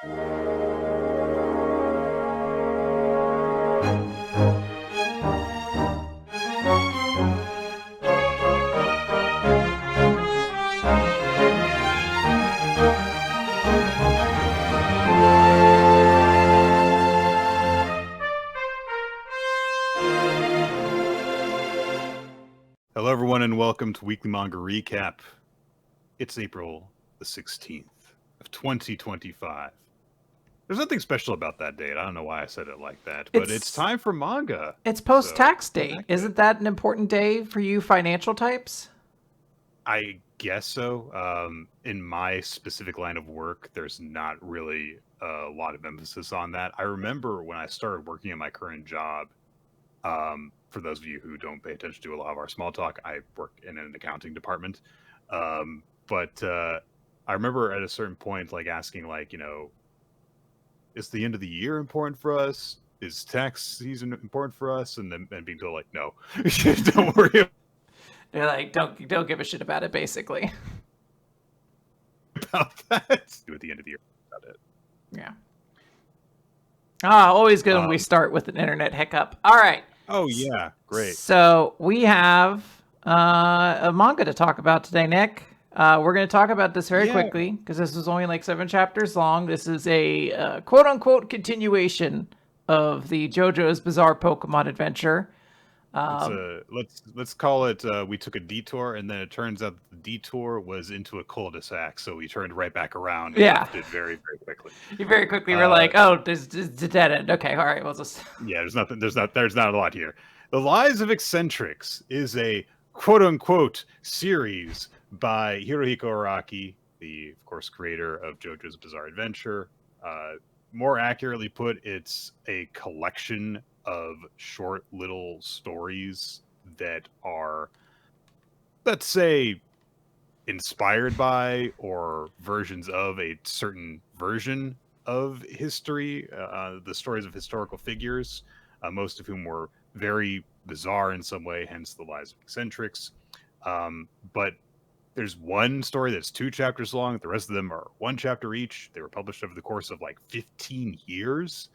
Hello, everyone, and welcome to Weekly Manga Recap. It's April the 16th of 2025. There's nothing special about that date. I don't know why I said it like that, but it's time for manga. It's post-tax day. Isn't that an important day for you financial types? I guess so. In my specific line of work, there's not really a lot of emphasis on that. I remember when I started working at my current job, for those of you who don't pay attention to a lot of our small talk, I work in an accounting department. But I remember at a certain point, like asking, like, you know, is the end of the year important for us? Is tax season important for us? And then being told, like, no, don't worry They're like, don't give a shit about it, basically. about that. Do at the end of the year about it. Yeah. Always good when we start with an internet hiccup. All right. Oh yeah, great. So we have a manga to talk about today, Nick. We're going to talk about this very quickly because this is only like 7 chapters long. This is a quote-unquote continuation of the JoJo's Bizarre Pokemon Adventure. Let's call it. We took a detour, and then it turns out the detour was into a cul-de-sac, so we turned right back around. And left it very, very quickly. You very quickly were like, "Oh, there's a dead end." Okay, all right, we'll just. Yeah, there's not a lot here. The Lives of Eccentrics is a quote-unquote series by Hirohiko Araki, the, of course, creator of JoJo's Bizarre Adventure. More accurately put, it's a collection of short little stories that are, let's say, inspired by or versions of a certain version of history, the stories of historical figures, most of whom were very bizarre in some way, hence the Lives of Eccentrics. But there's one story that's 2 chapters long. The rest of them are 1 chapter each. They were published over the course of like 15 years.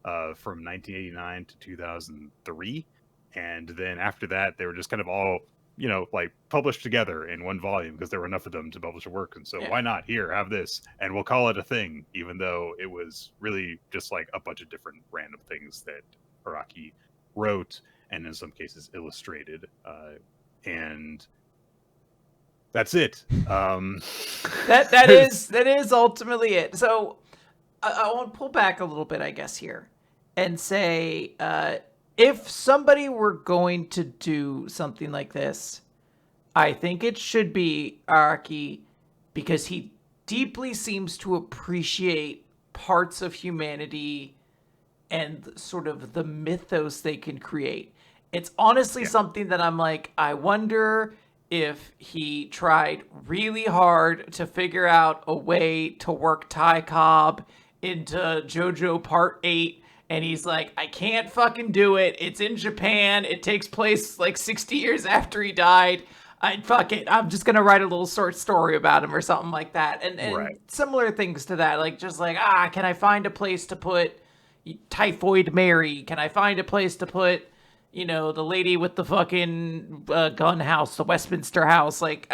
From 1989 to 2003, and then after that they were just kind of all, you know, like published together in 1 volume because there were enough of them to publish a work, and so why not, here, have this, and we'll call it a thing, even though it was really just like a bunch of different random things that Araki wrote and in some cases illustrated, and that's it. That is ultimately it. So I want to pull back a little bit, I guess, here and say, if somebody were going to do something like this, I think it should be Araki, because he deeply seems to appreciate parts of humanity and sort of the mythos they can create. It's honestly something that I'm like, I wonder if he tried really hard to figure out a way to work Ty Cobb into JoJo Part 8, and he's like, I can't fucking do it. It's in Japan. It takes place like 60 years after he died. Fuck it. I'm just gonna write a little short story about him or something like that. And similar things to that, like just like, can I find a place to put Typhoid Mary? Can I find a place to put, you know, the lady with the fucking gun house, the Westminster house? Like,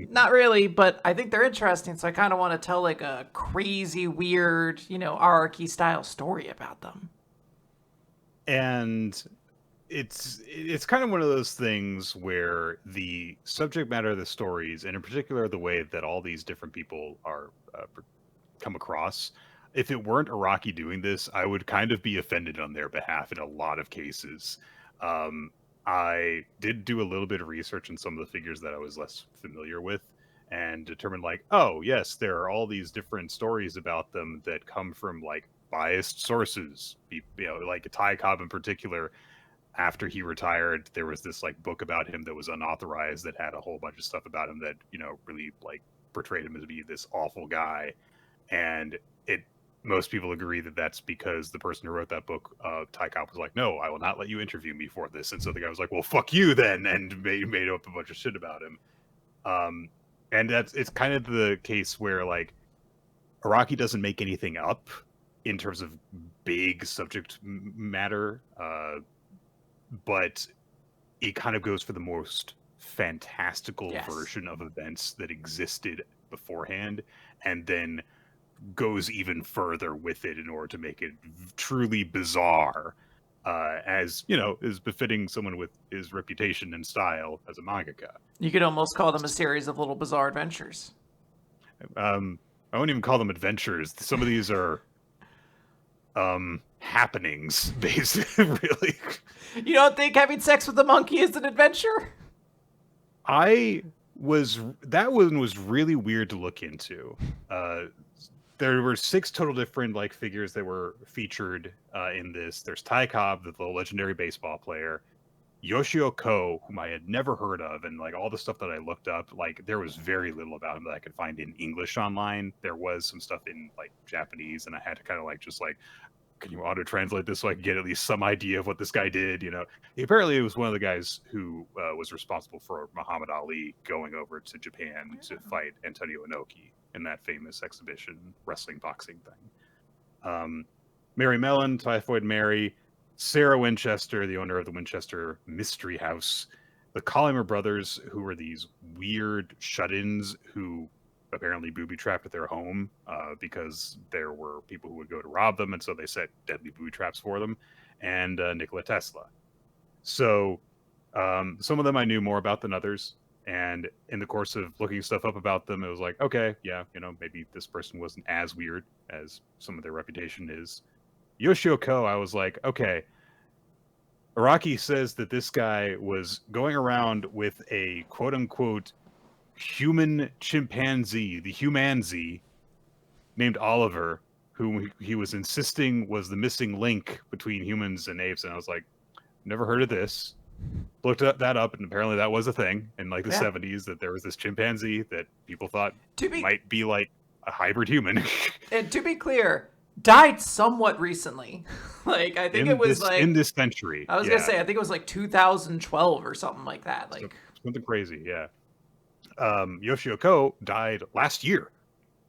not really, but I think they're interesting, so I kind of want to tell like a crazy, weird, you know, Araki style story about them. And it's kind of one of those things where the subject matter of the stories, and in particular the way that all these different people are come across, if it weren't Araki doing this, I would kind of be offended on their behalf in a lot of cases. I did do a little bit of research on some of the figures that I was less familiar with, and determined, like, oh yes, there are all these different stories about them that come from like biased sources. You know, like Ty Cobb in particular. After he retired, there was this like book about him that was unauthorized that had a whole bunch of stuff about him that, you know, really like portrayed him to be this awful guy. And most people agree that that's because the person who wrote that book, Ty Cobb, was like, no, I will not let you interview me for this. And so the guy was like, well, fuck you then, and made up a bunch of shit about him. And it's kind of the case where, like, Araki doesn't make anything up in terms of big subject matter, but it kind of goes for the most fantastical version of events that existed beforehand, and then goes even further with it in order to make it truly bizarre, as is befitting someone with his reputation and style as a mangaka. You could almost call them a series of little bizarre adventures. I won't even call them adventures. Some of these are happenings, basically. Really. You don't think having sex with a monkey is an adventure? That one was really weird to look into. There were 6 total different figures that were featured in this. There's Ty Cobb, the legendary baseball player, Yoshio Ko, whom I had never heard of, and all the stuff that I looked up, there was very little about him that I could find in English online. There was some stuff in Japanese, and I had to kind of can you auto translate this so I could get at least some idea of what this guy did? Apparently it was one of the guys who was responsible for Muhammad Ali going over to Japan to fight Antonio Inoki in that famous exhibition wrestling boxing thing. Mary Mellon, Typhoid Mary, Sarah Winchester, the owner of the Winchester Mystery House, the Collimer brothers, who were these weird shut-ins who apparently booby-trapped at their home because there were people who would go to rob them, and so they set deadly booby traps for them, and Nikola Tesla. So some of them I knew more about than others, and in the course of looking stuff up about them, it was like, okay, yeah, maybe this person wasn't as weird as some of their reputation is. Yoshio Ko, I was like, okay, Araki says that this guy was going around with a quote-unquote human chimpanzee, the humanzee, named Oliver, whom he was insisting was the missing link between humans and apes. And I was like, never heard of this. Looked that up, and apparently that was a thing in the 70s, that there was this chimpanzee that people thought might be like a hybrid human. And to be clear, died somewhat recently. I think it was in this century. I was gonna say, I think it was 2012 or something like that. Something crazy, yeah. Yoshio Ko died last year,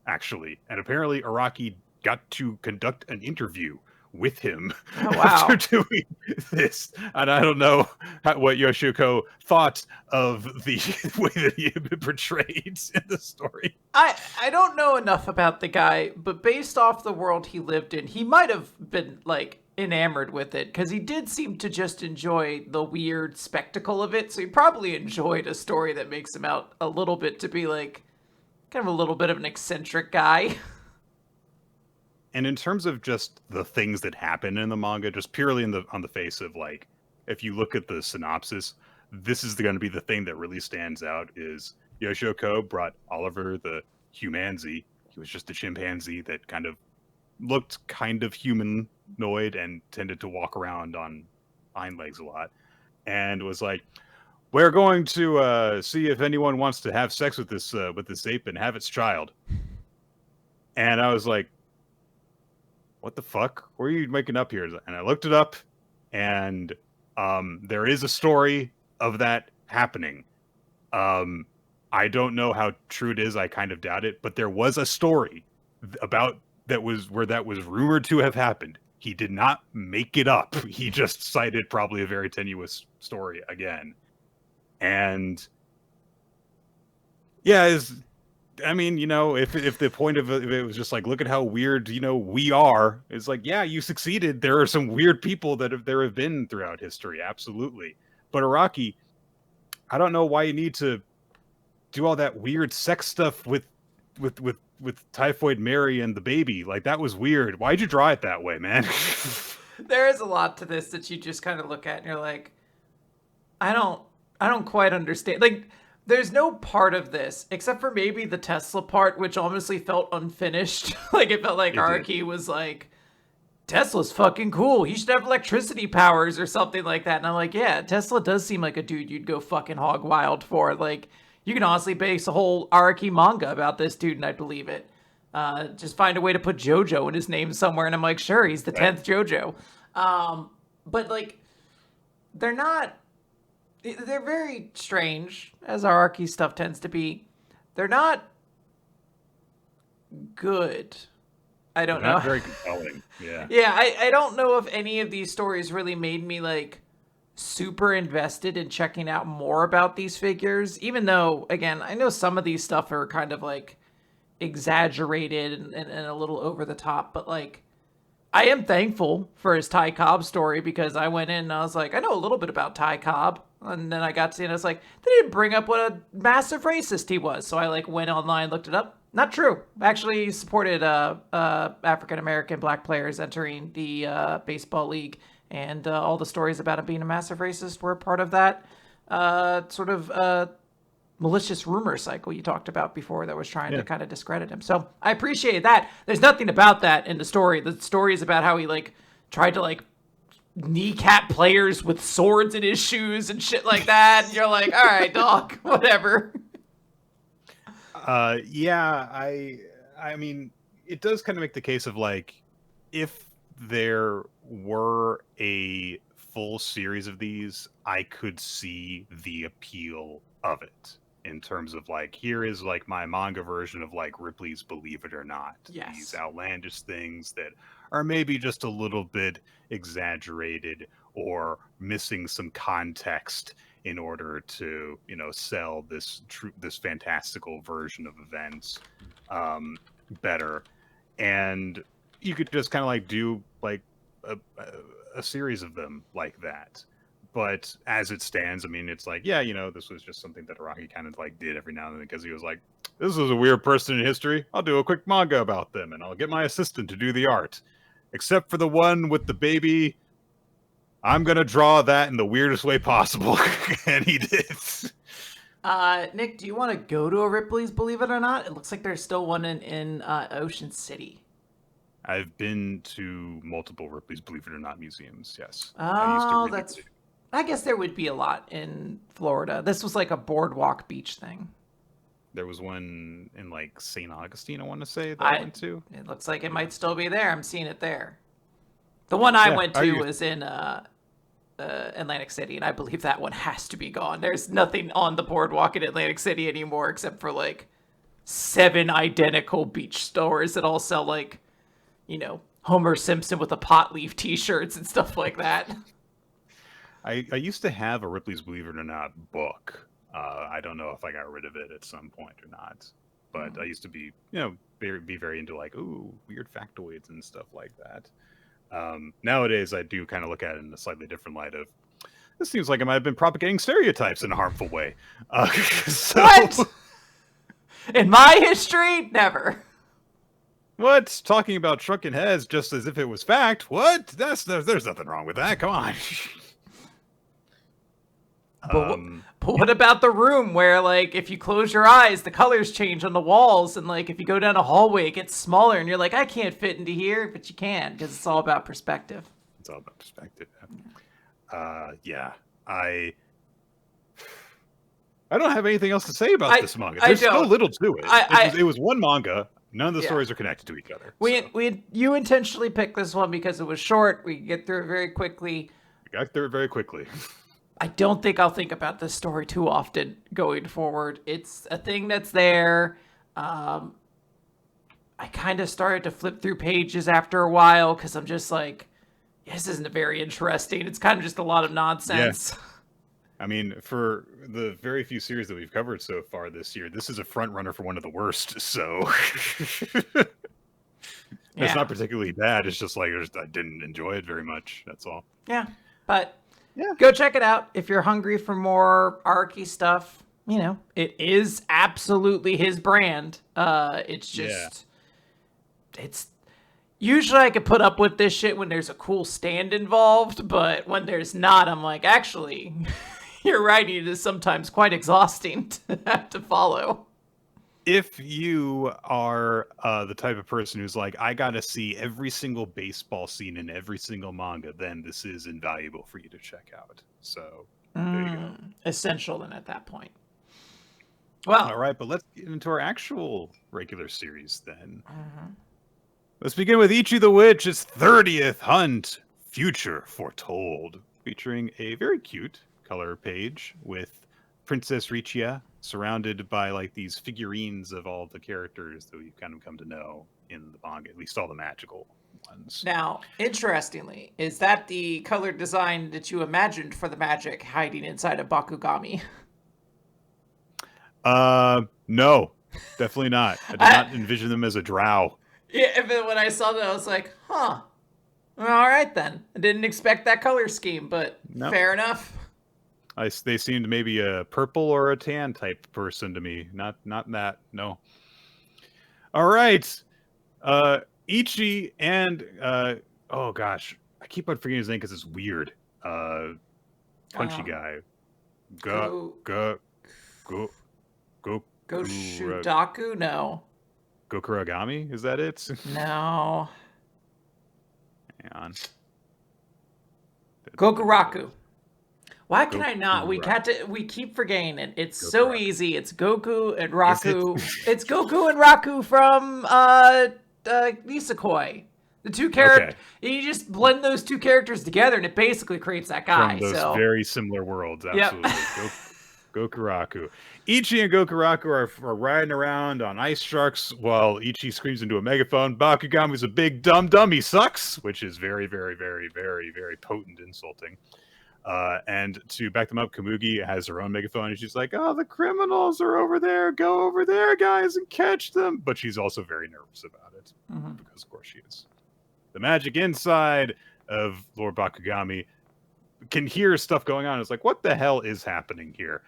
actually, and apparently Araki got to conduct an interview with him after doing this, and I don't know what Yoshio Ko thought of the way that he had been portrayed in the story. I don't know enough about the guy, but based off the world he lived in, he might have been enamored with it, because he did seem to just enjoy the weird spectacle of it. So he probably enjoyed a story that makes him out a little bit to be kind of a little bit of an eccentric guy. And in terms of just the things that happen in the manga, just purely on the face of if you look at the synopsis, this is going to be the thing that really stands out. Is Yoshio Ko brought Oliver the humanzee. He was just a chimpanzee that kind of looked kind of humanoid and tended to walk around on hind legs a lot, and was like, we're going to see if anyone wants to have sex with this ape and have its child. And I was like, what the fuck? What are you making up here? And I looked it up, and there is a story of that happening. I don't know how true it is. I kind of doubt it, but there was a story about that was rumored to have happened. He did not make it up. He just cited probably a very tenuous story again. And yeah, if the point of it was just look at how weird, we are, it's yeah, you succeeded. There are some weird people there have been throughout history. Absolutely. But Araki, I don't know why you need to do all that weird sex stuff with Typhoid Mary and the baby. That was weird. Why'd you draw it that way, man? There is a lot to this that you just kind of look at and you're like, I don't quite understand. There's no part of this, except for maybe the Tesla part, which honestly felt unfinished. It felt like Araki was like, Tesla's fucking cool. He should have electricity powers or something like that. And I'm like, yeah, Tesla does seem like a dude you'd go fucking hog wild for. You can honestly base a whole Araki manga about this dude, and I'd believe it. Just find a way to put Jojo in his name somewhere, and I'm like, sure, he's the 10th Jojo. But they're not... They're very strange, as Araki stuff tends to be. They're not good. I don't know. Not very compelling. Yeah. Yeah, I don't know if any of these stories really made me like super invested in checking out more about these figures, even though, again, I know some of these stuff are kind of like exaggerated and a little over the top, but like I am thankful for his Ty Cobb story because I went in and I was like, I know a little bit about Ty Cobb. And then I got to see it and I was like, they didn't bring up what a massive racist he was. So I like went online, looked it up. Not true. Actually, he supported African American black players entering the baseball league, and all the stories about him being a massive racist were part of that sort of malicious rumor cycle you talked about before that was trying to kind of discredit him. So I appreciate that. There's nothing about that in the story. The story is about how he like tried to like kneecap players with swords in his shoes and shit like that. And you're like, all right, dog, whatever. Yeah, I mean, it does kind of make the case of like, if there were a full series of these, I could see the appeal of it in terms of like, here is like my manga version of like Ripley's Believe It or Not. Yes. These outlandish things that are maybe just a little bit exaggerated or missing some context in order to, you know, sell this fantastical version of events better. And you could just kind of like do like a series of them like that. But as it stands, I mean, it's like, yeah, you know, this was just something that Araki kind of like did every now and then because he was like, this is a weird person in history. I'll do a quick manga about them and I'll get my assistant to do the art. Except for the one with the baby, I'm going to draw that in the weirdest way possible. And he did. Nick, do you want to go to a Ripley's Believe It or Not? It looks like there's still one in Ocean City. I've been to multiple Ripley's Believe It or Not museums, yes. Oh, I guess there would be a lot in Florida. This was like a boardwalk beach thing. There was one in like St. Augustine, I want to say, that I went to. It looks like it might still be there. I'm seeing it there. The one I went to was in Atlantic City, and I believe that one has to be gone. There's nothing on the boardwalk in Atlantic City anymore except for like 7 identical beach stores that all sell like, you know, Homer Simpson with a pot leaf t-shirts and stuff like that. I used to have a Ripley's Believe It or Not book. I don't know if I got rid of it at some point or not. But I used to be, you know, very into like, ooh, weird factoids and stuff like that. Nowadays, I do kind of look at it in a slightly different light of, this seems like I might have been propagating stereotypes in a harmful way. What? In my history? Never. What? Talking about shrunken heads just as if it was fact? What? There's nothing wrong with that. Come on. But what about the room where, like, if you close your eyes, the colors change on the walls, and, like, if you go down a hallway, it gets smaller, and you're like, I can't fit into here, but you can, because it's all about perspective. It's all about perspective. Yeah. I don't have anything else to say about this manga. There's so little to it. It was one manga. None of the stories are connected to each other. You intentionally picked this one because it was short. We could get through it very quickly. We got through it very quickly. I don't think I'll think about this story too often going forward. It's a thing that's there. I kind of started to flip through pages after a while because I'm just like, this isn't very interesting. It's kind of just a lot of nonsense. Yeah. I mean, for the very few series that we've covered so far this year, this is a front runner for one of the worst. So it's not particularly bad. It's just like I didn't enjoy it very much. That's all. Yeah, but go check it out if you're hungry for more Araki stuff. You know, it is absolutely his brand. It's just, it's. Usually I could put up with this shit when there's a cool stand involved, but when there's not, I'm like, actually, your writing is sometimes quite exhausting to have to follow. If you are the type of person who's like, I gotta see every single baseball scene in every single manga, then this is invaluable for you to check out. So there you go. Essential then at that point. Well, all right, but let's get into our actual regular series then. Let's begin with Ichi the Witch, its 30th hunt, Future Foretold, featuring a very cute color page with Princess Richiya surrounded by like these figurines of all the characters that we've kind of come to know in the manga, at least all the magical ones. Now, interestingly, is that the color design that you imagined for the magic hiding inside of Bakugami? No, definitely not. I did not envision them as a drow. Yeah, but when I saw that, I was like, huh. All right, then. I didn't expect that color scheme, but fair enough. They seemed maybe a purple or a tan type person to me. Not that. No. All right. Ichi and oh gosh, I keep on forgetting his name because it's weird. Punchy guy. Go Shudaku? No. Gokuragami? Is that it? No. Hang on. Gokuraku. Why can I not? We keep forgetting it. It's so easy. It's Goku and Raku. It's Goku and Raku from Nisekoi. The two characters. Okay. You just blend those two characters together, and it basically creates that guy. From those very similar worlds, absolutely. Yep. Gokuraku. Ichi and Gokuraku are riding around on ice sharks while Ichi screams into a megaphone, "Bakugami's a big dumb, he sucks," which is very, very, very, very, very potent insulting. And to back them up, Komugi has her own megaphone, and she's like, "Oh, the criminals are over there. Go over there, guys, and catch them." But she's also very nervous about it, because of course she is. The magic inside of Lord Bakugami can hear stuff going on. It's like, what the hell is happening here?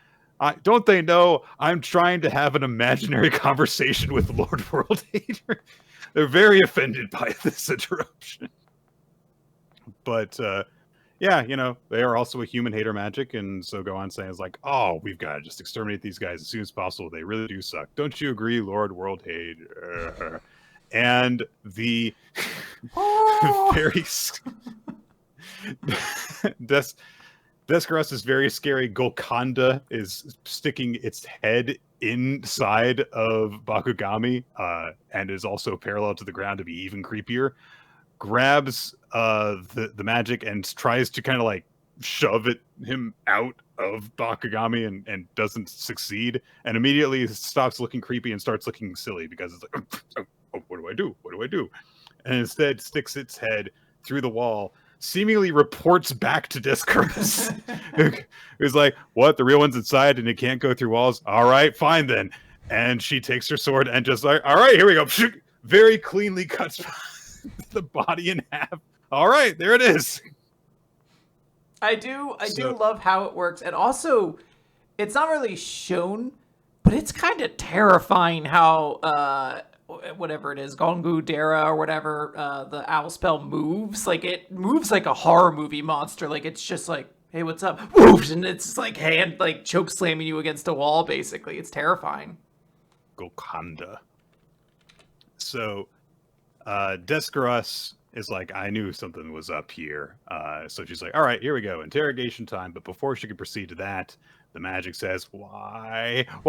Don't they know I'm trying to have an imaginary conversation with Lord World Hater? They're very offended by this interruption. But yeah, they are also a human hater magic, and so go on saying it's like, oh, we've got to just exterminate these guys as soon as possible. They really do suck. Don't you agree, Lord World Hater? And the very Descaros is very scary. Golconda is sticking its head inside of Bakugami, and is also parallel to the ground to be even creepier. Grabs the magic and tries to kind of like shove him out of Bakugami and doesn't succeed, and immediately stops looking creepy and starts looking silly because it's like, oh, what do I do? What do I do? And instead sticks its head through the wall, seemingly reports back to Descaros, who's like, what? The real one's inside and it can't go through walls? All right, fine then. And she takes her sword and just like, all right, here we go. Very cleanly cuts the body in half. All right, there it is. I do love how it works. And also, it's not really shown, but it's kind of terrifying how whatever it is, Gongu Dara or whatever, the owl spell moves. Like, it moves like a horror movie monster. Like, it's just like, hey, what's up? Whoosh! And it's like choke slamming you against a wall, basically. It's terrifying. Golconda. So, Descaros is like, I knew something was up here. So she's like, all right, here we go. Interrogation time. But before she could proceed to that, the magic says, why can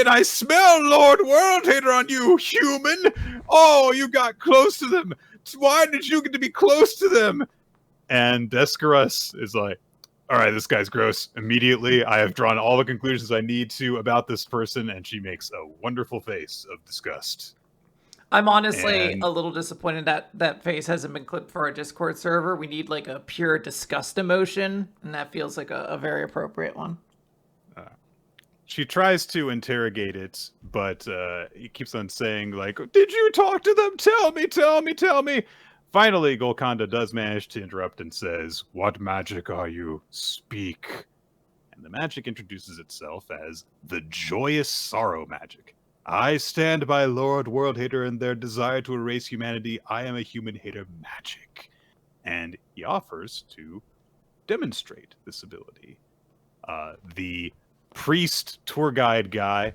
I smell Lord World Hater on you, human? Oh, you got close to them. Why did you get to be close to them? And Descaros is like, all right, this guy's gross. Immediately, I have drawn all the conclusions I need to about this person, and she makes a wonderful face of disgust. I'm honestly a little disappointed that that face hasn't been clipped for our Discord server. We need like a pure disgust emotion, and that feels like a very appropriate one. She tries to interrogate it, but he keeps on saying, like, did you talk to them? Tell me, tell me, tell me. Finally, Golconda does manage to interrupt and says, what magic are you? Speak. And the magic introduces itself as the Joyous Sorrow magic. I stand by Lord World Hater and their desire to erase humanity. I am a human hater magic. And he offers to demonstrate this ability. The priest tour guide guy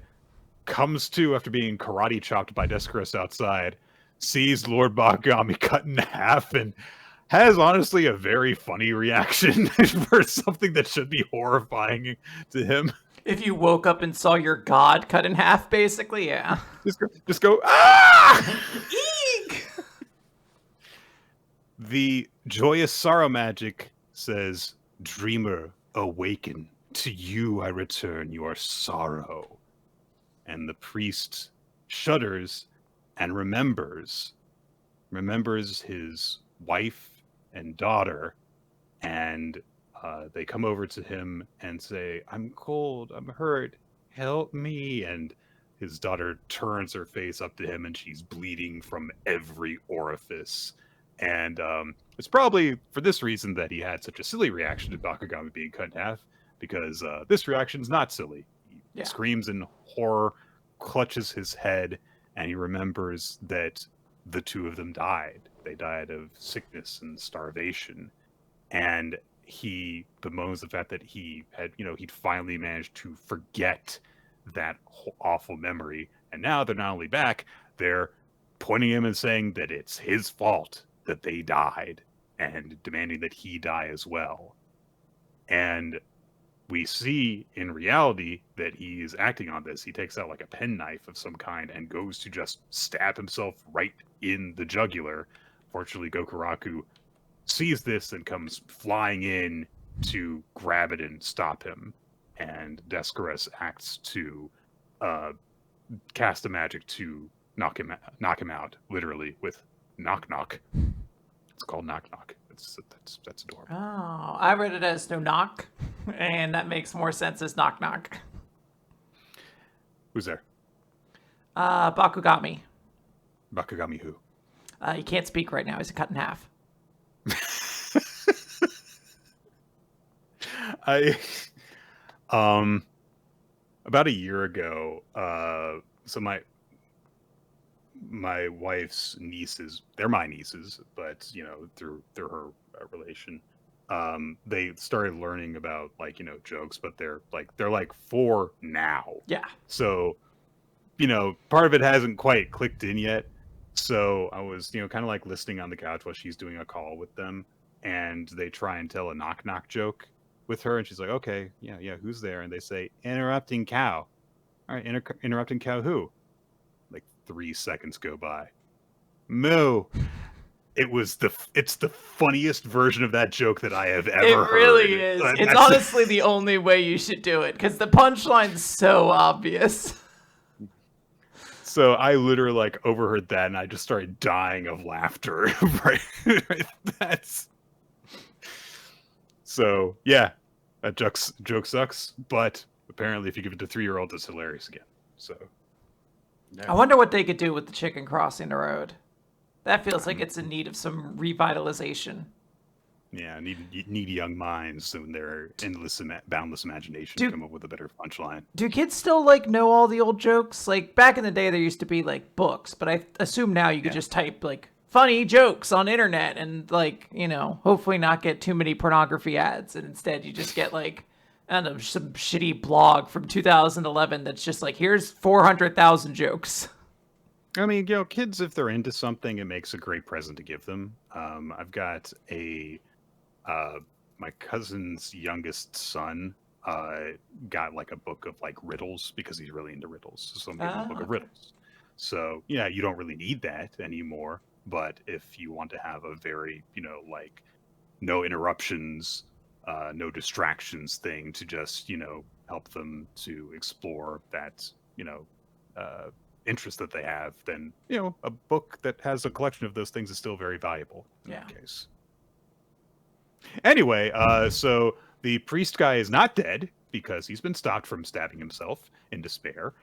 comes to after being karate chopped by Descaros outside, sees Lord Bakugami cut in half, and has honestly a very funny reaction for something that should be horrifying to him. If you woke up and saw your god cut in half, basically, yeah. Just go, ah! Eek! The Joyous Sorrow magic says, Dreamer, awaken. To you I return your sorrow. And the priest shudders and remembers his wife and daughter, and they come over to him and say, "I'm cold, I'm hurt, help me." And his daughter turns her face up to him, and she's bleeding from every orifice. And it's probably for this reason that he had such a silly reaction to Bakugami being cut in half, because this reaction's not silly. He Yeah. screams in horror, clutches his head, and he remembers that the two of them died. They died of sickness and starvation. And he bemoans the fact that he had, he'd finally managed to forget that awful memory. And now they're not only back, they're pointing him and saying that it's his fault that they died and demanding that he die as well. And we see in reality that he is acting on this. He takes out like a penknife of some kind and goes to just stab himself right in the jugular. Fortunately, Gokuraku sees this and comes flying in to grab it and stop him. And Descartes acts to cast a magic to knock him out, literally, with knock knock. It's called knock knock. That's adorable. Oh, I read it as no knock, and that makes more sense as knock knock. Who's there? Bakugami. Bakugami who? He can't speak right now. He's cut in half. I about a year ago, so my wife's nieces, they're my nieces, but through her relation, they started learning about jokes, but they're like 4 now. Yeah. So part of it hasn't quite clicked in yet. So I was kind of like listening on the couch while she's doing a call with them, and they try and tell a knock knock joke with her, and she's like, "Okay, yeah, who's there?" And they say, "Interrupting cow." All right, interrupting cow who? Like 3 seconds go by. Moo. It's the funniest version of that joke that I have ever heard. It really is. It's honestly the only way you should do it, because the punchline's so obvious. So I literally overheard that, and I just started dying of laughter. right? That's so yeah. That joke sucks, but apparently if you give it to 3-year-olds, it's hilarious again. So I wonder what they could do with the chicken crossing the road. That feels like it's in need of some revitalization. Yeah, need young minds and their boundless imagination to come up with a better punchline. Do kids still know all the old jokes? Like back in the day, there used to be books, but I assume now you could just type funny jokes on internet and hopefully not get too many pornography ads, and instead you just get I don't know, some shitty blog from 2011 that's just here's 400,000 jokes. I mean, kids, if they're into something, it makes a great present to give them. I've got my cousin's youngest son got a book of riddles because he's really into riddles. So I'm giving him a book of riddles. So yeah, you don't really need that anymore. But if you want to have a very, no interruptions, no distractions thing to just, help them to explore that, interest that they have, then, a book that has a collection of those things is still very valuable in that case. Anyway, so the priest guy is not dead because he's been stopped from stabbing himself in despair.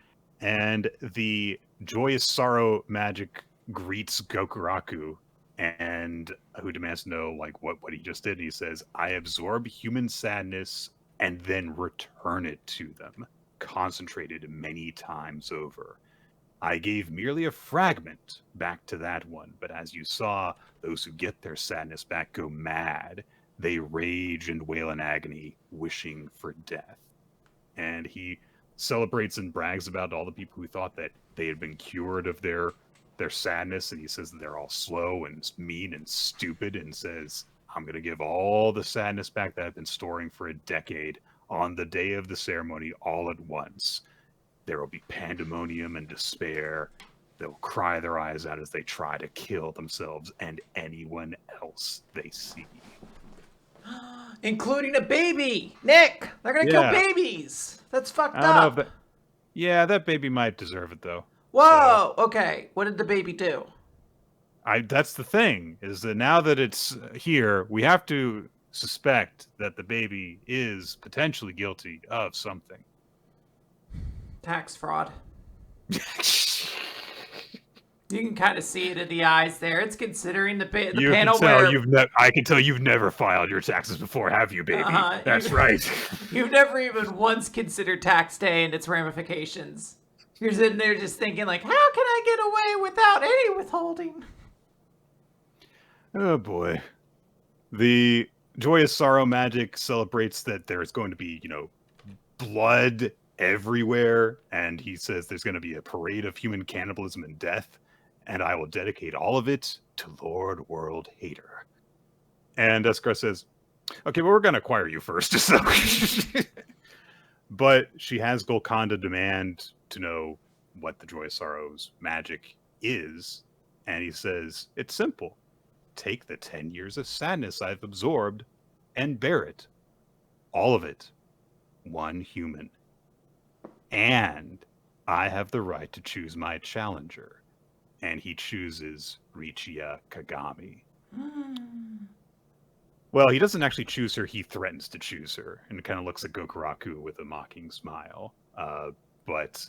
And the joyous sorrow magic greets Gokuraku, and who demands to know what he just did. And he says, "I absorb human sadness and then return it to them, concentrated many times over. I gave merely a fragment back to that one, but as you saw, those who get their sadness back go mad. They rage and wail in agony, wishing for death." And he celebrates and brags about all the people who thought that they had been cured of their sadness, and he says that they're all slow and mean and stupid, and says, "I'm going to give all the sadness back that I've been storing for a decade on the day of the ceremony all at once. There will be pandemonium and despair. They'll cry their eyes out as they try to kill themselves and anyone else they see." Including a baby! Nick! They're gonna kill babies! That's fucked I don't know if up! that... Yeah, that baby might deserve it, though. Whoa! So, okay, what did the baby do? That's the thing, is that now that it's here, we have to suspect that the baby is potentially guilty of something. Tax fraud. You can kind of see it in the eyes there. It's considering the panel where... I can tell you've never filed your taxes before, have you, baby? That's right. You've never even once considered tax day and its ramifications. You're sitting there just thinking, like, how can I get away without any withholding? Oh, boy. The Joyous Sorrow magic celebrates that there's going to be, blood everywhere, and he says there's going to be a parade of human cannibalism and death, and I will dedicate all of it to Lord World Hater. And Eskar says, okay, well, we're going to acquire you first. So. But she has Golconda demand to know what the Joyous Sorrow's magic is, and he says, it's simple. Take the 10 years of sadness I've absorbed and bear it. All of it. One human. And I have the right to choose my challenger. And he chooses Richiya Kagami. Well, he doesn't actually choose her. He threatens to choose her. And kind of looks at Gokuraku with a mocking smile. But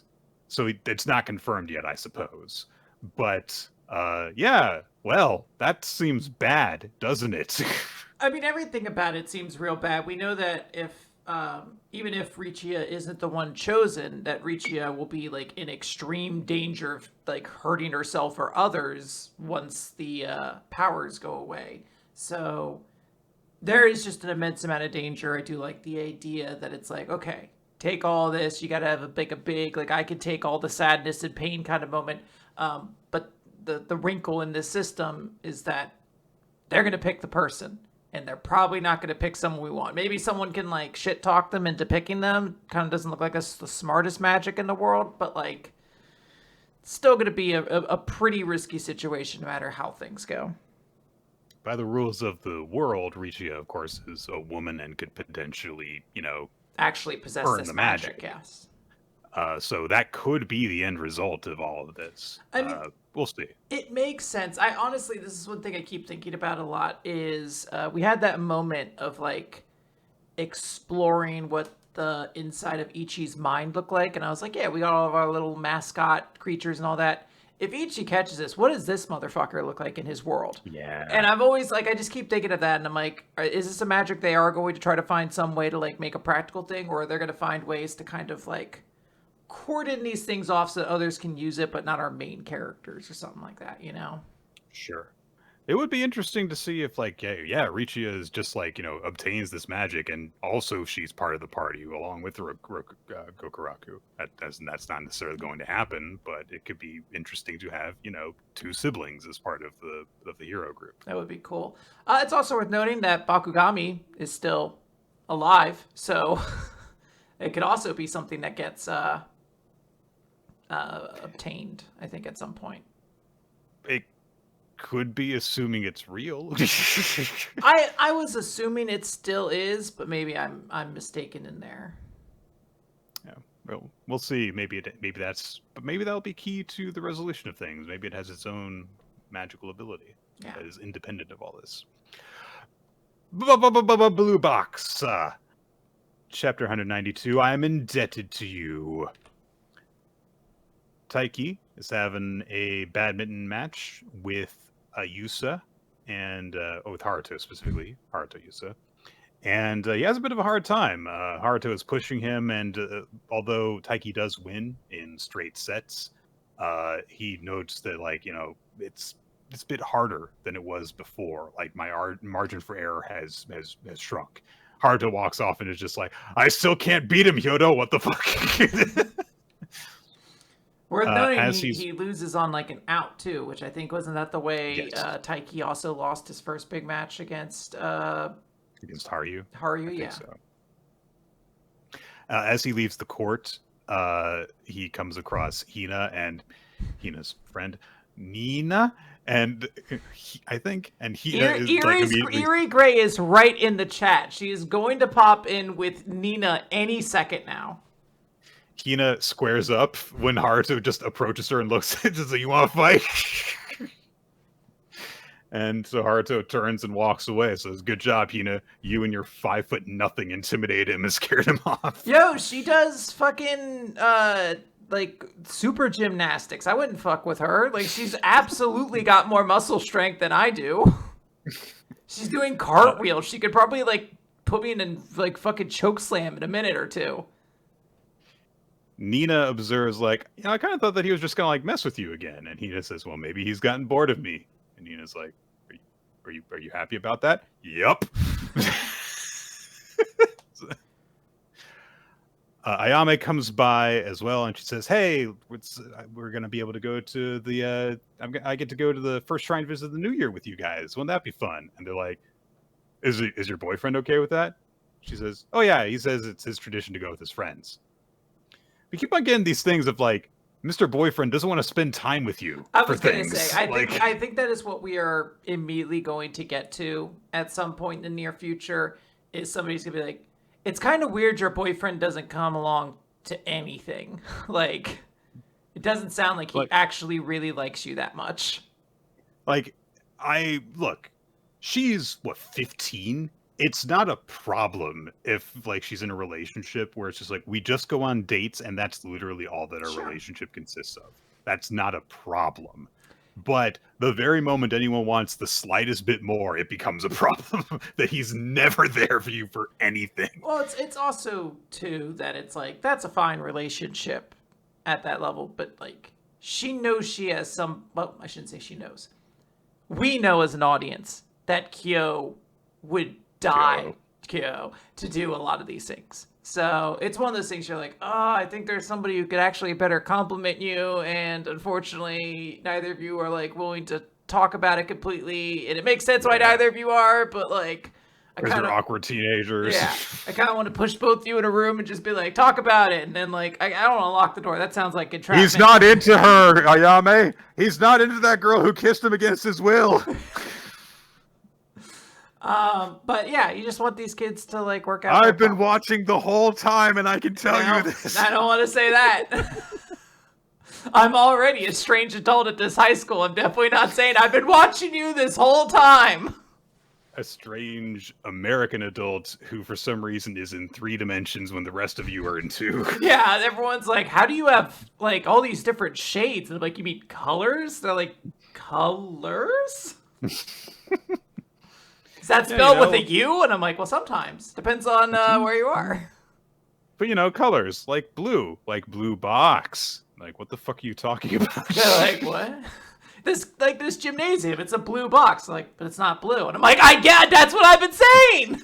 so it's not confirmed yet, I suppose. But yeah, well, that seems bad, doesn't it? I mean, everything about it seems real bad. We know that even if Richiya isn't the one chosen, that Richiya will be like in extreme danger of like hurting herself or others once the powers go away. So there is just an immense amount of danger. I do like the idea that it's like, okay, take all this. You got to have a big, like I could take all the sadness and pain kind of moment. But the wrinkle in this system is that they're going to pick the person. And they're probably not going to pick someone we want. Maybe someone can, like, shit talk them into picking them. Kind of doesn't look like it's the smartest magic in the world. But, like, it's still going to be a pretty risky situation no matter how things go. By the rules of the world, Richiya, of course, is a woman and could potentially, actually possess this magic, yes. So that could be the end result of all of this. I mean, we'll see. It makes sense. I honestly, this is one thing I keep thinking about a lot is we had that moment of like exploring what the inside of Ichi's mind looked like. And I was like, yeah, we got all of our little mascot creatures and all that. If Ichi catches this, what does this motherfucker look like in his world? Yeah. And I've always, like, I just keep thinking of that, and I'm like, is this a magic they are going to try to find some way to, like, make a practical thing, or are they going to find ways to kind of, like, cordon these things off so that others can use it, but not our main characters or something like that, you know? Sure. It would be interesting to see if, like, yeah, Richiya is just, like, obtains this magic, and also she's part of the party, along with Gokuraku. That's not necessarily going to happen, but it could be interesting to have, two siblings as part of the hero group. That would be cool. It's also worth noting that Bakugami is still alive, so it could also be something that gets obtained, I think, at some point. It could be, assuming it's real. I was assuming it still is, but maybe I'm mistaken in there. Yeah, well, we'll see. Maybe that'll be key to the resolution of things. Maybe it has its own magical ability that is independent of all this. Blue Box, chapter 192. I am indebted to you. Taiki is having a badminton match with Yusa and with Haruto specifically, Haruto Yusa, and he has a bit of a hard time. Haruto is pushing him, and although Taiki does win in straight sets, he notes that it's a bit harder than it was before. Like my margin for error has shrunk. Haruto walks off and is just like, I still can't beat him, Hyodo. What the fuck? Worth noting, he loses on like an out too, which I think wasn't that the way Taiki also lost his first big match against Haru. Haru, yeah. So. As he leaves the court, he comes across Hina, and Hina's friend Nina, and Hina is like immediately. Eerie Gray is right in the chat. She is going to pop in with Nina any second now. Hina squares up when Haruto just approaches her and looks at just like, you want to fight? And so Haruto turns and walks away. So it's good job, Hina. You and your 5'0" intimidated him and scared him off. Yo, she does fucking like super gymnastics. I wouldn't fuck with her. Like she's absolutely got more muscle strength than I do. She's doing cartwheels. She could probably like put me in a like fucking choke slam in a minute or two. Nina observes, like, I kind of thought that he was just gonna like mess with you again. And Hina says, well, maybe he's gotten bored of me. And Nina's like, are you happy about that? Yup. Ayame comes by as well, and she says, hey, we're gonna be able to go to the I get to go to the first shrine visit of the new year with you guys. Wouldn't that be fun? And they're like, is your boyfriend okay with that? She says, oh yeah, he says it's his tradition to go with his friends. We keep on getting these things of like, Mr. Boyfriend doesn't want to spend time with you. I was going to say, I think that is what we are immediately going to get to at some point in the near future. Is somebody's going to be like, it's kind of weird your boyfriend doesn't come along to anything. Like, it doesn't sound like he actually really likes you that much. Like, she's what, 15? It's not a problem if like she's in a relationship where it's just like we just go on dates and that's literally all that our relationship consists of. That's not a problem. But the very moment anyone wants the slightest bit more, it becomes a problem that he's never there for you for anything. Well, it's also too that it's like that's a fine relationship at that level, but like she knows she has some. Well, I shouldn't say she knows. We know as an audience that Kyo would die Kyo to do a lot of these things. So it's one of those things you're like, oh, I think there's somebody who could actually better compliment you, and unfortunately neither of you are like willing to talk about it completely, and it makes sense why neither of you are, but like I kind of awkward teenagers. Yeah, I kind of want to push both of you in a room and just be like, talk about it, and then like I don't want to lock the door. That sounds like entrapment. He's not into her, Ayame. He's not into that girl who kissed him against his will. But yeah, you just want these kids to like work out. I've been watching the whole time, and I can tell you this. I don't want to say that. I'm already a strange adult at this high school. I'm definitely not saying I've been watching you this whole time. A strange American adult who, for some reason, is in 3 dimensions when the rest of you are in 2. Yeah, everyone's like, how do you have like all these different shades? And I'm like, you mean colors? They're like, colors? Is that spelled with a U? And I'm like, well, sometimes. Depends on where you are. But, colors. Like blue box. Like, what the fuck are you talking about? They're like, what? This gymnasium, it's a blue box. Like, but it's not blue. And I'm like, I get that's what I've been saying!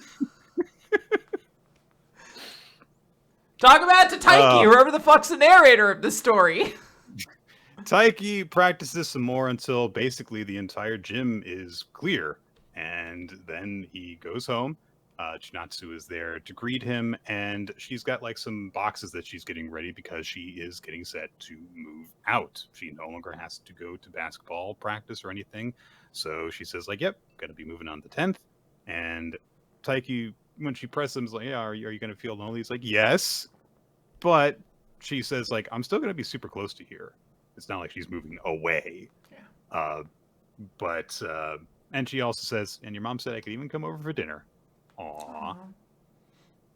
Talk about it to Taiki, whoever the fuck's the narrator of this story. Taiki practices some more until basically the entire gym is clear. And then he goes home. Chinatsu is there to greet him, and she's got like some boxes that she's getting ready because she is getting set to move out. She no longer has to go to basketball practice or anything. So she says like, yep, gonna be moving on the 10th. And Taiki, when she presses him, is like, yeah, are you gonna feel lonely? He's like, yes. But she says like, I'm still gonna be super close to here. It's not like she's moving away. Yeah. And she also says, and your mom said I could even come over for dinner. Aww.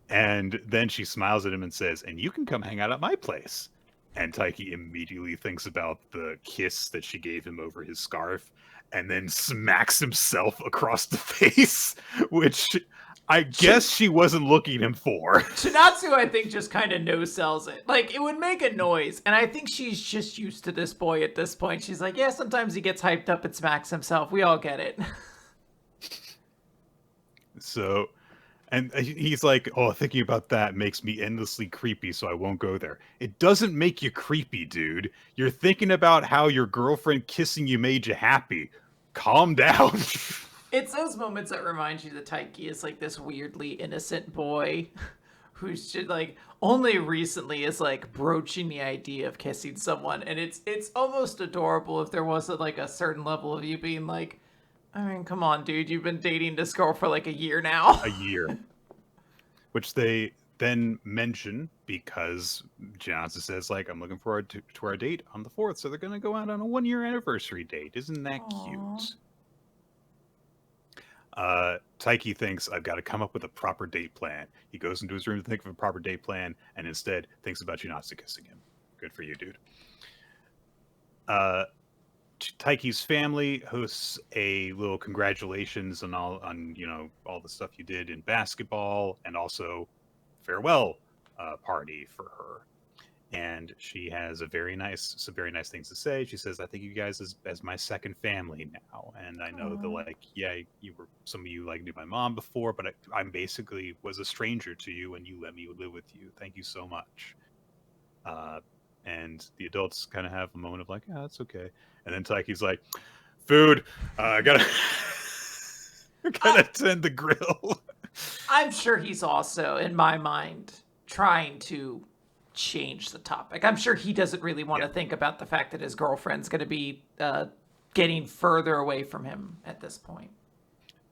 And then she smiles at him and says, and you can come hang out at my place. And Taiki immediately thinks about the kiss that she gave him over his scarf and then smacks himself across the face, which I guess she wasn't looking him for. Chinatsu, I think, just kind of no-sells it. Like, it would make a noise, and I think she's just used to this boy at this point. She's like, yeah, sometimes he gets hyped up and smacks himself. We all get it. So, and he's like, oh, thinking about that makes me endlessly creepy, so I won't go there. It doesn't make you creepy, dude. You're thinking about how your girlfriend kissing you made you happy. Calm down. It's those moments that remind you that Taiki is like this weirdly innocent boy who's just like only recently is like broaching the idea of kissing someone, and it's almost adorable if there wasn't like a certain level of you being like, I mean, come on, dude, you've been dating this girl for like a year now. A year. Which they then mention because Johnson says, like, I'm looking forward to our date on the 4th, so they're going to go out on a 1-year anniversary date. Isn't that Aw. cute? Taiki thinks, I've got to come up with a proper date plan. He goes into his room to think of a proper date plan, and instead thinks about Chinatsu kissing him. Good for you, dude. Taiki's family hosts a little congratulations on all the stuff you did in basketball, and also farewell party for her. And she has some very nice things to say. She says, I think you guys as my second family now. And I know that, like, yeah, some of you like knew my mom before, but I'm basically was a stranger to you and you let me live with you. Thank you so much. And the adults kind of have a moment of like, yeah, that's okay. And then Taiki's like, food, I gotta tend the grill. I'm sure he's also, in my mind, trying to change the topic. I'm sure he doesn't really want to think about the fact that his girlfriend's going to be getting further away from him at this point.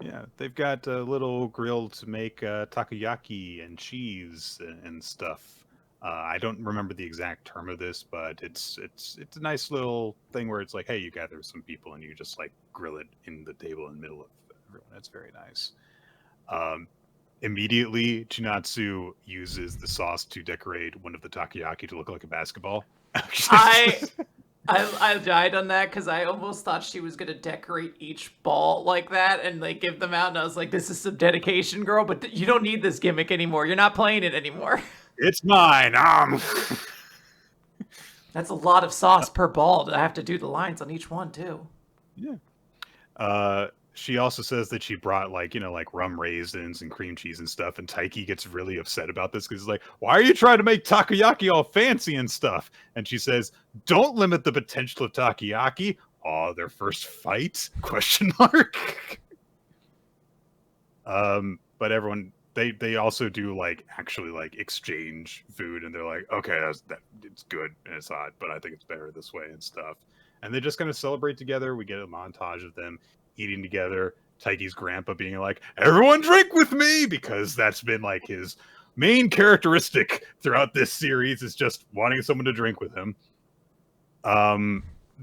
Yeah, they've got a little grill to make takoyaki and cheese and stuff. I don't remember the exact term of this, but it's a nice little thing where it's like, hey, you gather some people and you just like grill it in the table in the middle of everyone. It's very nice. Immediately, Chinatsu uses the sauce to decorate one of the takoyaki to look like a basketball. I died on that because I almost thought she was going to decorate each ball like that and like give them out. And I was like, this is some dedication, girl, but you don't need this gimmick anymore. You're not playing it anymore. It's mine. That's a lot of sauce per ball. I have to do the lines on each one too. Yeah. She also says that she brought like rum raisins and cream cheese and stuff, and Taiki gets really upset about this because he's like, why are you trying to make takoyaki all fancy and stuff? And she says, don't limit the potential of takoyaki. Oh, their first fight? ? But everyone they also do like actually like exchange food, and they're like, okay, it's good and it's hot, but I think it's better this way and stuff. And they just kind of celebrate together. We get a montage of them eating together. Taiki's grandpa being like, everyone drink with me, because that's been like his main characteristic throughout this series, is just wanting someone to drink with him.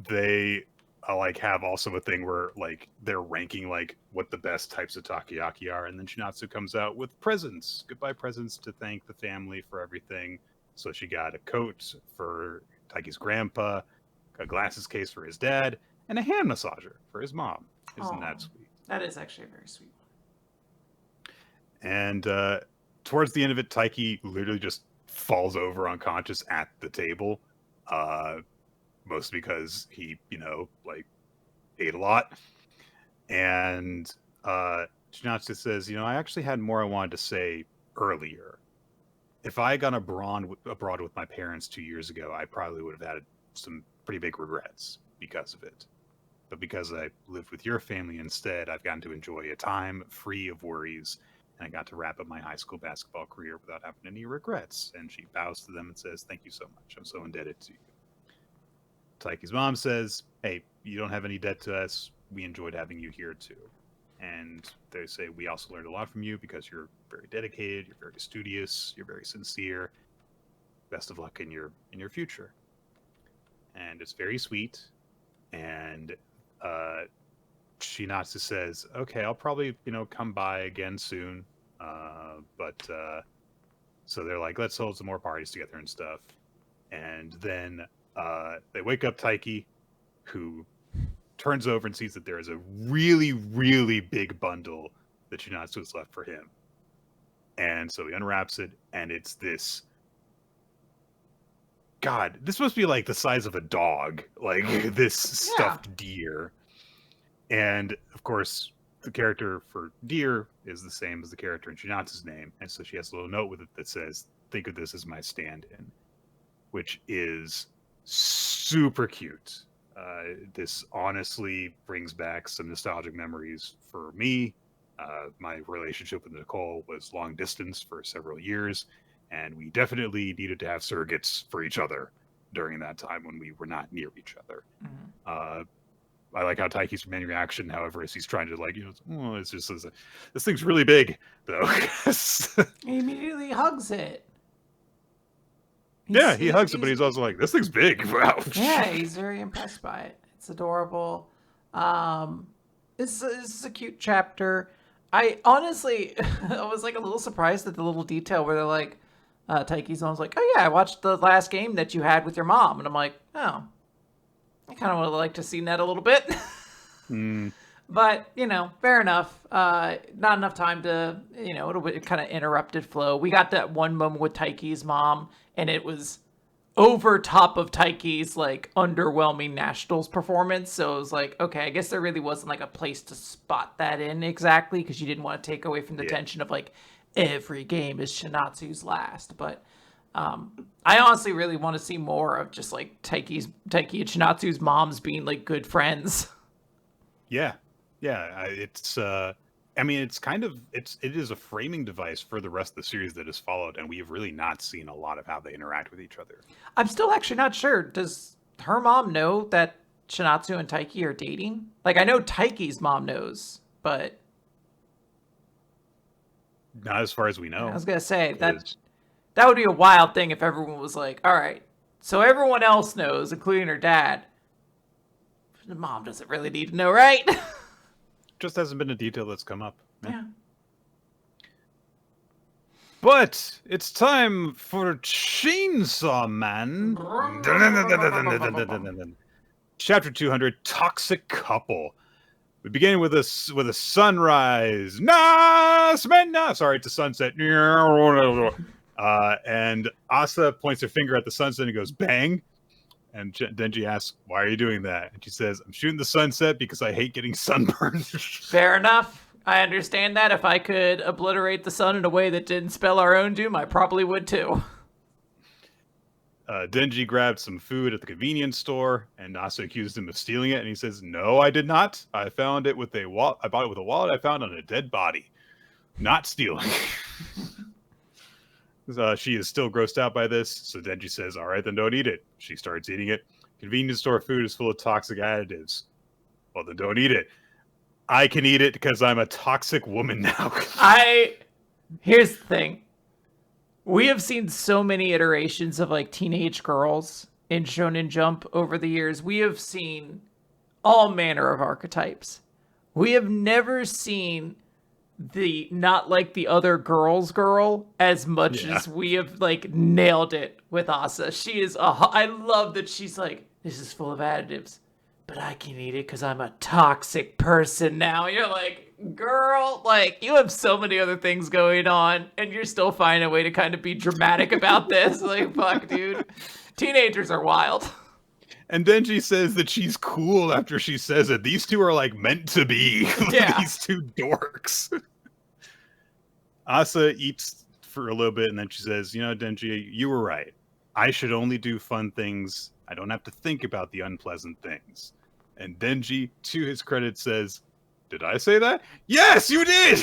They like have also a thing where like they're ranking like what the best types of takoyaki are, and then Chinatsu comes out with presents, goodbye presents to thank the family for everything. So she got a coat for Taiki's grandpa, a glasses case for his dad, and a hand massager for his mom. Isn't that sweet? That is actually a very sweet one. And towards the end of it, Taiki literally just falls over unconscious at the table, mostly because he, like, ate a lot. And Chinatsu says, I actually had more I wanted to say earlier. If I had gone abroad with my parents 2 years ago, I probably would have had some pretty big regrets because of it. But because I lived with your family instead, I've gotten to enjoy a time free of worries, and I got to wrap up my high school basketball career without having any regrets. And she bows to them and says, thank you so much. I'm so indebted to you. Taiki's mom says, hey, you don't have any debt to us. We enjoyed having you here too. And they say, we also learned a lot from you because you're very dedicated, you're very studious, you're very sincere. Best of luck in your future. And it's very sweet. And Chinatsu says, okay, I'll probably, come by again soon. So they're like, let's hold some more parties together and stuff. And then they wake up Taiki, who turns over and sees that there is a really, really big bundle that Chinatsu has left for him. And so he unwraps it, and it's this... God, this must be like the size of a dog, like this stuffed deer. And of course, the character for deer is the same as the character in Chinatsu's name. And so she has a little note with it that says, think of this as my stand-in, which is super cute. This honestly brings back some nostalgic memories for me. My relationship with Nicole was long distance for several years. and we definitely needed to have surrogates for each other during that time when we were not near each other. I like how Ty keeps main reaction, however, as he's trying to it's just this thing's really big, though. He immediately hugs it. He hugs it, but he's also like, this thing's big. Wow. Yeah, he's very impressed by it. It's adorable. This is a cute chapter. I honestly, I was like a little surprised at the little detail where they're like, Taiki's mom's like, oh yeah, I watched the last game that you had with your mom. And I'm like, oh, I kind of would like to see that a little bit. But, fair enough. Not enough time to, it kind of interrupted flow. We got that one moment with Taiki's mom, and it was over top of Taiki's, underwhelming Nationals performance. So it was like, okay, I guess there really wasn't, a place to spot that in exactly, because you didn't want to take away from the tension of, every game is Shinatsu's last. But I honestly really want to see more of just, Taiki and Shinatsu's moms being, good friends. Yeah. It's it is a framing device for the rest of the series that has followed, and we have really not seen a lot of how they interact with each other. I'm still actually not sure. Does her mom know that Shinatsu and Taiki are dating? I know Taiki's mom knows, but not as far as we know. I was gonna say that would be a wild thing if everyone was like, all right, so everyone else knows, including her dad. The mom doesn't really need to know, right? Just hasn't been a detail that's come up. Yeah. But it's time for Chainsaw Man. Chapter 200, Toxic Couple. We begin with a sunrise. Sorry, it's a sunset. And Asa points her finger at the sunset and goes, bang. And Denji asks, why are you doing that? And she says, I'm shooting the sunset because I hate getting sunburned. Fair enough. I understand that. If I could obliterate the sun in a way that didn't spell our own doom, I probably would too. Denji grabbed some food at the convenience store, and Asa accused him of stealing it. And he says, no, I did not. I found it with I bought it with a wallet I found on a dead body. Not stealing. She is still grossed out by this, so Denji says, all right, then don't eat it. She starts eating it. Convenience store food is full of toxic additives. Well, then don't eat it. I can eat it because I'm a toxic woman now. Here's the thing. We have seen so many iterations of teenage girls in Shonen Jump over the years. We have seen all manner of archetypes. We have never seen the not like the other girl as much as we have nailed it with Asa. She is I love that she's like, this is full of additives, but I can eat it because I'm a toxic person now. You're like, girl, you have so many other things going on and you're still finding a way to kind of be dramatic about this. Fuck, dude. Teenagers are wild. And Denji says that she's cool after she says it. These two are meant to be. Yeah. These two dorks. Asa eats for a little bit, and then she says, Denji, you were right. I should only do fun things. I don't have to think about the unpleasant things. And Denji, to his credit, says, did I say that? Yes, you did!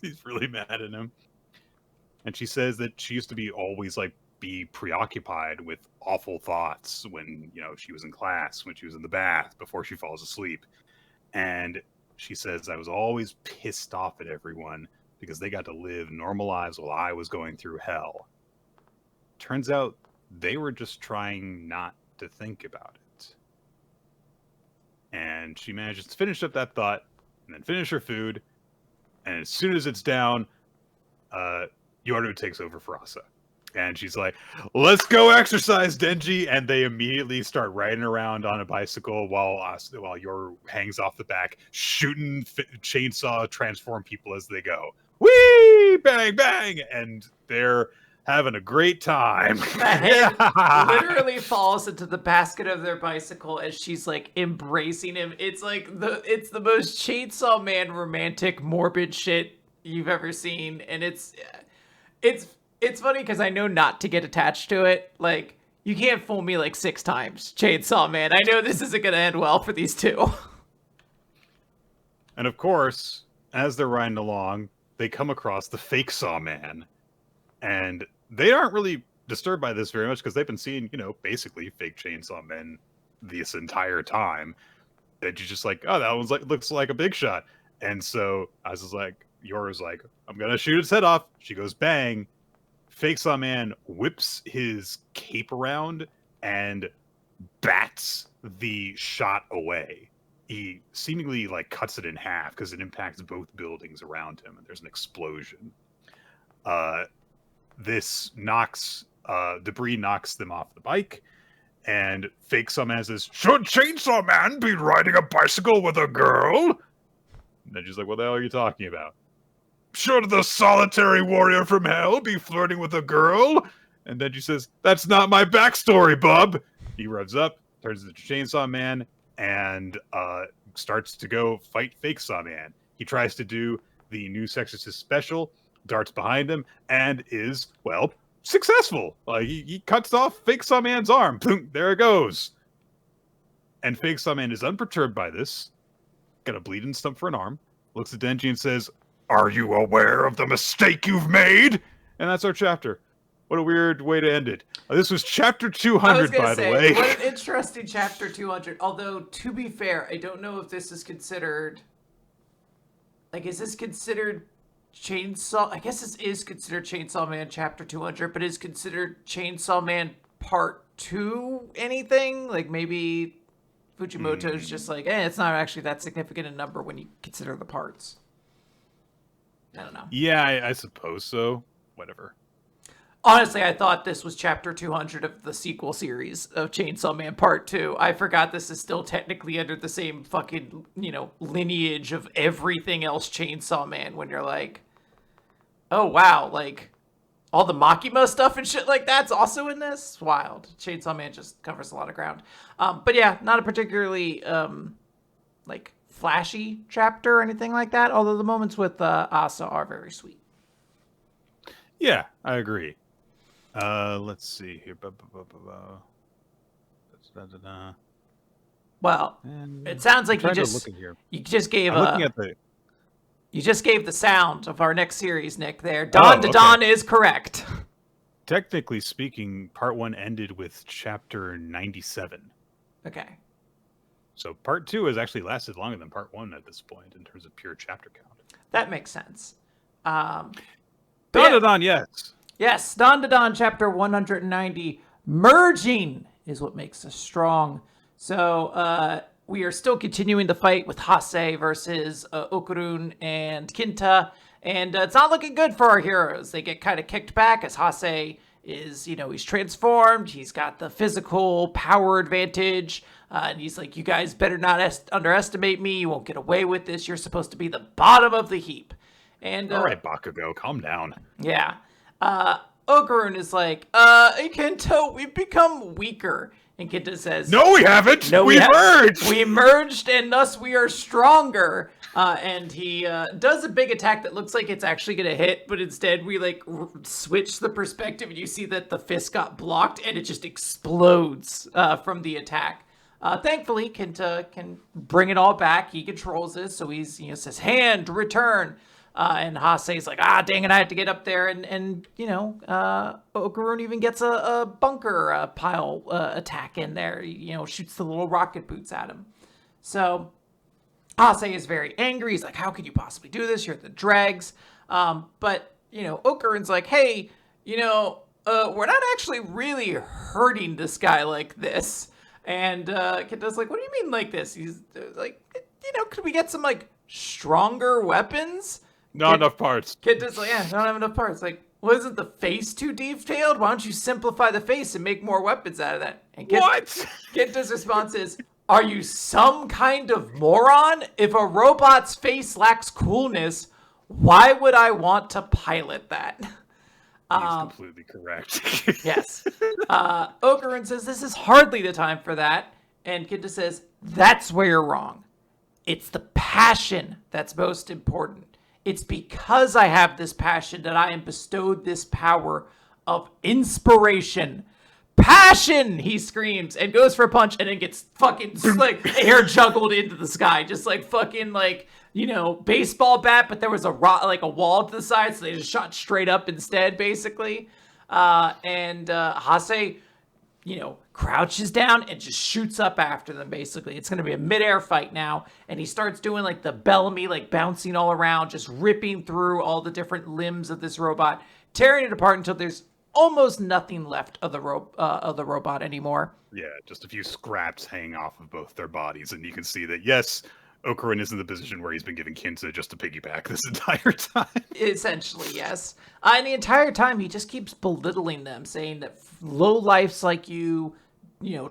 He's really mad at him. And she says that she used to be always, be preoccupied with awful thoughts when, she was in class, when she was in the bath, before she falls asleep. And she says, I was always pissed off at everyone because they got to live normal lives while I was going through hell. Turns out they were just trying not to think about it. And she manages to finish up that thought and then finish her food. And as soon as it's down, Yoru takes over for Asa. And she's like, let's go exercise, Denji. And they immediately start riding around on a bicycle while Yoru hangs off the back, shooting chainsaw transform people as they go. Whee! Bang, bang! And they're having a great time. The head literally falls into the basket of their bicycle as she's embracing him. It's it's the most Chainsaw Man romantic, morbid shit you've ever seen. And it's funny because I know not to get attached to it. You can't fool me 6 times, Chainsaw Man. I know this isn't going to end well for these two. And of course, as they're riding along, they come across the fake Saw Man. And they aren't really disturbed by this very much because they've been seeing, basically fake chainsaw men this entire time. That you're just like, oh, that one's looks like a big shot. And so I was like, Yora's like, I'm gonna shoot its head off. She goes bang. Fake Saw Man whips his cape around and bats the shot away. He seemingly cuts it in half because it impacts both buildings around him, and there's an explosion. This debris knocks them off the bike, and Fake Saw Man says, "Should Chainsaw Man be riding a bicycle with a girl?" And then she's like, "What the hell are you talking about?" "Should the solitary warrior from hell be flirting with a girl?" And then she says, "That's not my backstory, bub." He revs up, turns into Chainsaw Man, and starts to go fight Fake Saw Man. He tries to do the new Exorcist special, darts behind him, and is, successful. He cuts off Fake Saw Man's arm. Boom, there it goes. And Fake Saw Man is unperturbed by this. Got a bleeding stump for an arm. Looks at Denji and says, "Are you aware of the mistake you've made?" And that's our chapter. What a weird way to end it. This was chapter 200, by the way. What an interesting chapter 200. Although, to be fair, I don't know if this is considered... is this considered Chainsaw... I guess this is considered Chainsaw Man chapter 200, but is considered Chainsaw Man part 2 anything? Maybe Fujimoto's just it's not actually that significant a number when you consider the parts. I don't know. Yeah, I suppose so. Whatever. Honestly, I thought this was chapter 200 of the sequel series of Chainsaw Man Part 2. I forgot this is still technically under the same fucking, lineage of everything else Chainsaw Man when you're like, oh, wow, all the Makima stuff and shit like that's also in this? Wild. Chainsaw Man just covers a lot of ground. But yeah, not a particularly, flashy chapter or anything like that, although the moments with Asa are very sweet. Yeah, I agree. Let's see here. Well, it sounds like you just gave the sound of our next series, Nick. There, Dandadan is correct. Technically speaking, part 1 ended with chapter 97. Okay. So part 2 has actually lasted longer than part 1 at this point in terms of pure chapter count. That makes sense. Dandadan, yes. Yes, Dandadan chapter 190. Merging is what makes us strong. So we are still continuing the fight with Hase versus Okurun and Kinta. And it's not looking good for our heroes. They get kind of kicked back as Hase is, he's transformed. He's got the physical power advantage. And he's like, you guys better not underestimate me. You won't get away with this. You're supposed to be the bottom of the heap. And all right, Bakugo, calm down. Yeah. Okurun is like, Kento, we've become weaker. And Kenta says, "No, we haven't. No, we merged. We merged, and thus we are stronger." And he does a big attack that looks like it's actually going to hit, but instead we switch the perspective, and you see that the fist got blocked, and it just explodes from the attack. Thankfully, Kenta can bring it all back. He controls this, so he's says, "Hand, return." And Hase's like, dang it, I have to get up there. And Okurun even gets a bunker pile attack in there, shoots the little rocket boots at him. So Hase is very angry. He's like, how could you possibly do this? You're the dregs. But Okurun's like, hey, we're not actually really hurting this guy like this. And Kenta's like, what do you mean like this? He's like, could we get some stronger weapons? Not enough parts. Kenta's like, yeah, don't have enough parts. Like, well, isn't the face too detailed? Why don't you simplify the face and make more weapons out of that? And What? Kenta's response is, are you some kind of moron? If a robot's face lacks coolness, why would I want to pilot that? He's completely correct. Yes. Okurun says, this is hardly the time for that. And Kenta says, that's where you're wrong. It's the passion that's most important. It's because I have this passion that I am bestowed this power of inspiration. Passion, he screams and goes for a punch and then gets fucking air juggled into the sky. Just fucking baseball bat, but there was like a wall to the side, so they just shot straight up instead, basically. And Hase, crouches down and just shoots up after them, basically. It's going to be a midair fight now, and he starts doing like the Bellamy, like bouncing all around, just ripping through all the different limbs of this robot, tearing it apart until there's almost nothing left of the robot anymore. Yeah, just a few scraps hanging off of both their bodies, and you can see that, yes, Okurin is in the position where he's been giving Kinta just to piggyback this entire time. Essentially, yes. And the entire time, he just keeps belittling them, saying that low lifes like you,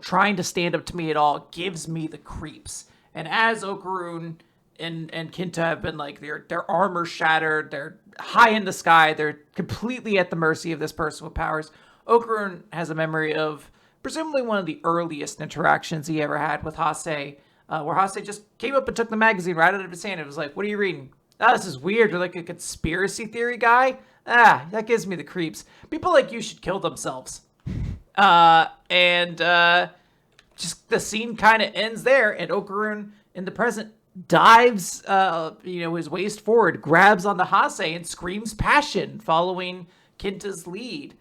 trying to stand up to me at all gives me the creeps. And as Okarun and Kinta have been like, their armor shattered, they're high in the sky, they're completely at the mercy of this person with powers, Okarun has a memory of presumably one of the earliest interactions he ever had with Hase, where Hase just came up and took the magazine right out of his hand. It was like, what are you reading? Oh, this is weird. You're like a conspiracy theory guy? That gives me the creeps. People like you should kill themselves. And just the scene kind of ends there, and Okarun in the present dives, his waist forward, grabs onto Hase, and screams passion, following Kinta's lead,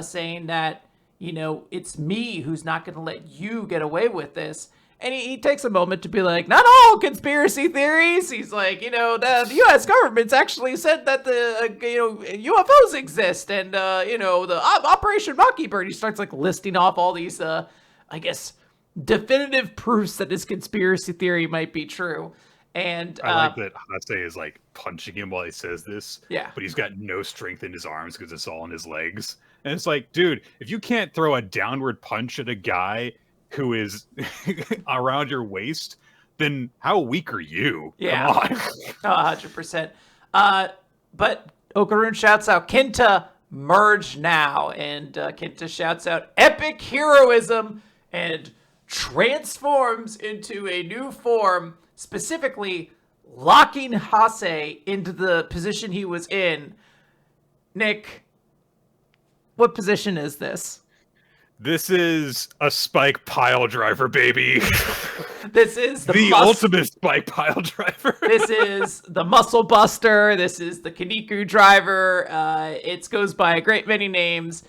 saying that, it's me who's not going to let you get away with this. And he takes a moment to be like, not all conspiracy theories. He's like, the U.S. government's actually said that the, UFOs exist. And, the Operation Mockingbird. He starts like listing off all these, definitive proofs that this conspiracy theory might be true. And I like that Hase is like punching him while he says this. Yeah. But he's got no strength in his arms because it's all in his legs. And it's like, dude, if you can't throw a downward punch at a guy who is around your waist, then how weak are you? Yeah. Come on. 100%. But Okarun shouts out, Kinta, merge now. And Kinta shouts out, epic heroism, and transforms into a new form, specifically locking Hase into the position he was in. Nick, what position is this? This is a spike pile driver, baby. This is the ultimate spike pile driver. This is the muscle buster. This is the Kaniku driver. It goes by a great many names.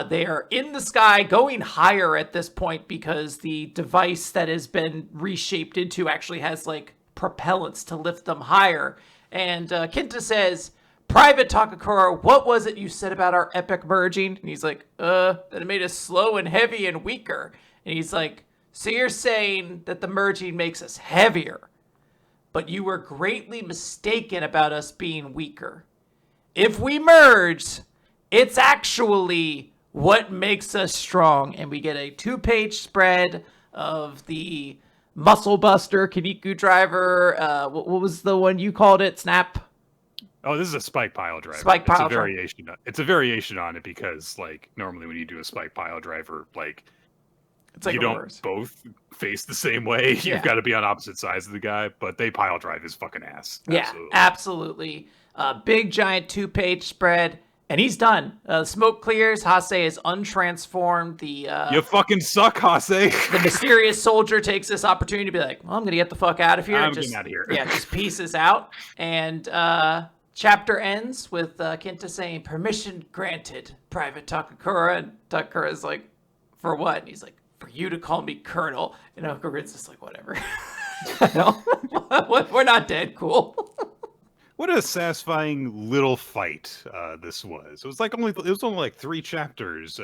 They are in the sky, going higher at this point because the device that has been reshaped into actually has like propellants to lift them higher. And Kinta says, Private Takakura, what was it you said about our epic merging? And he's like, that it made us slow and heavy and weaker. And he's like, so you're saying that the merging makes us heavier, but you were greatly mistaken about us being weaker. If we merge, it's actually what makes us strong. And we get a 2-page spread of the Muscle Buster, Kaniku driver. What was the one you called it? Snap? Oh, this is a spike pile driver. Spike pile driver. It's a variation on it because, like, normally when you do a spike pile driver, like, it's like you don't both face the same way. You've got to be on opposite sides of the guy, but they pile drive his fucking ass. Yeah, absolutely. Big, giant 2-page spread, and he's done. Smoke clears. Hase is untransformed. You fucking suck, Hase. The mysterious soldier takes this opportunity to be like, well, I'm going to get the fuck out of here. I'm getting out of here. Yeah, just pieces out. And chapter ends with Kinta saying, permission granted, Private Takakura. And Takakura is like, for what? And he's like, for you to call me Colonel. And Okarun's just like, whatever. We're not dead. Cool. What a satisfying little fight this was. It was only like 3 chapters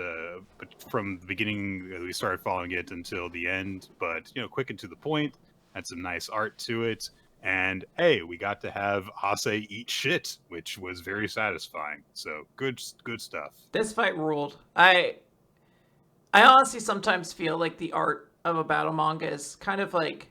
from the beginning that we started following it until the end, but quick and to the point. Had some nice art to it, and hey, we got to have Hase eat shit, which was very satisfying. So good stuff. This fight ruled. I honestly sometimes feel like the art of a battle manga is kind of like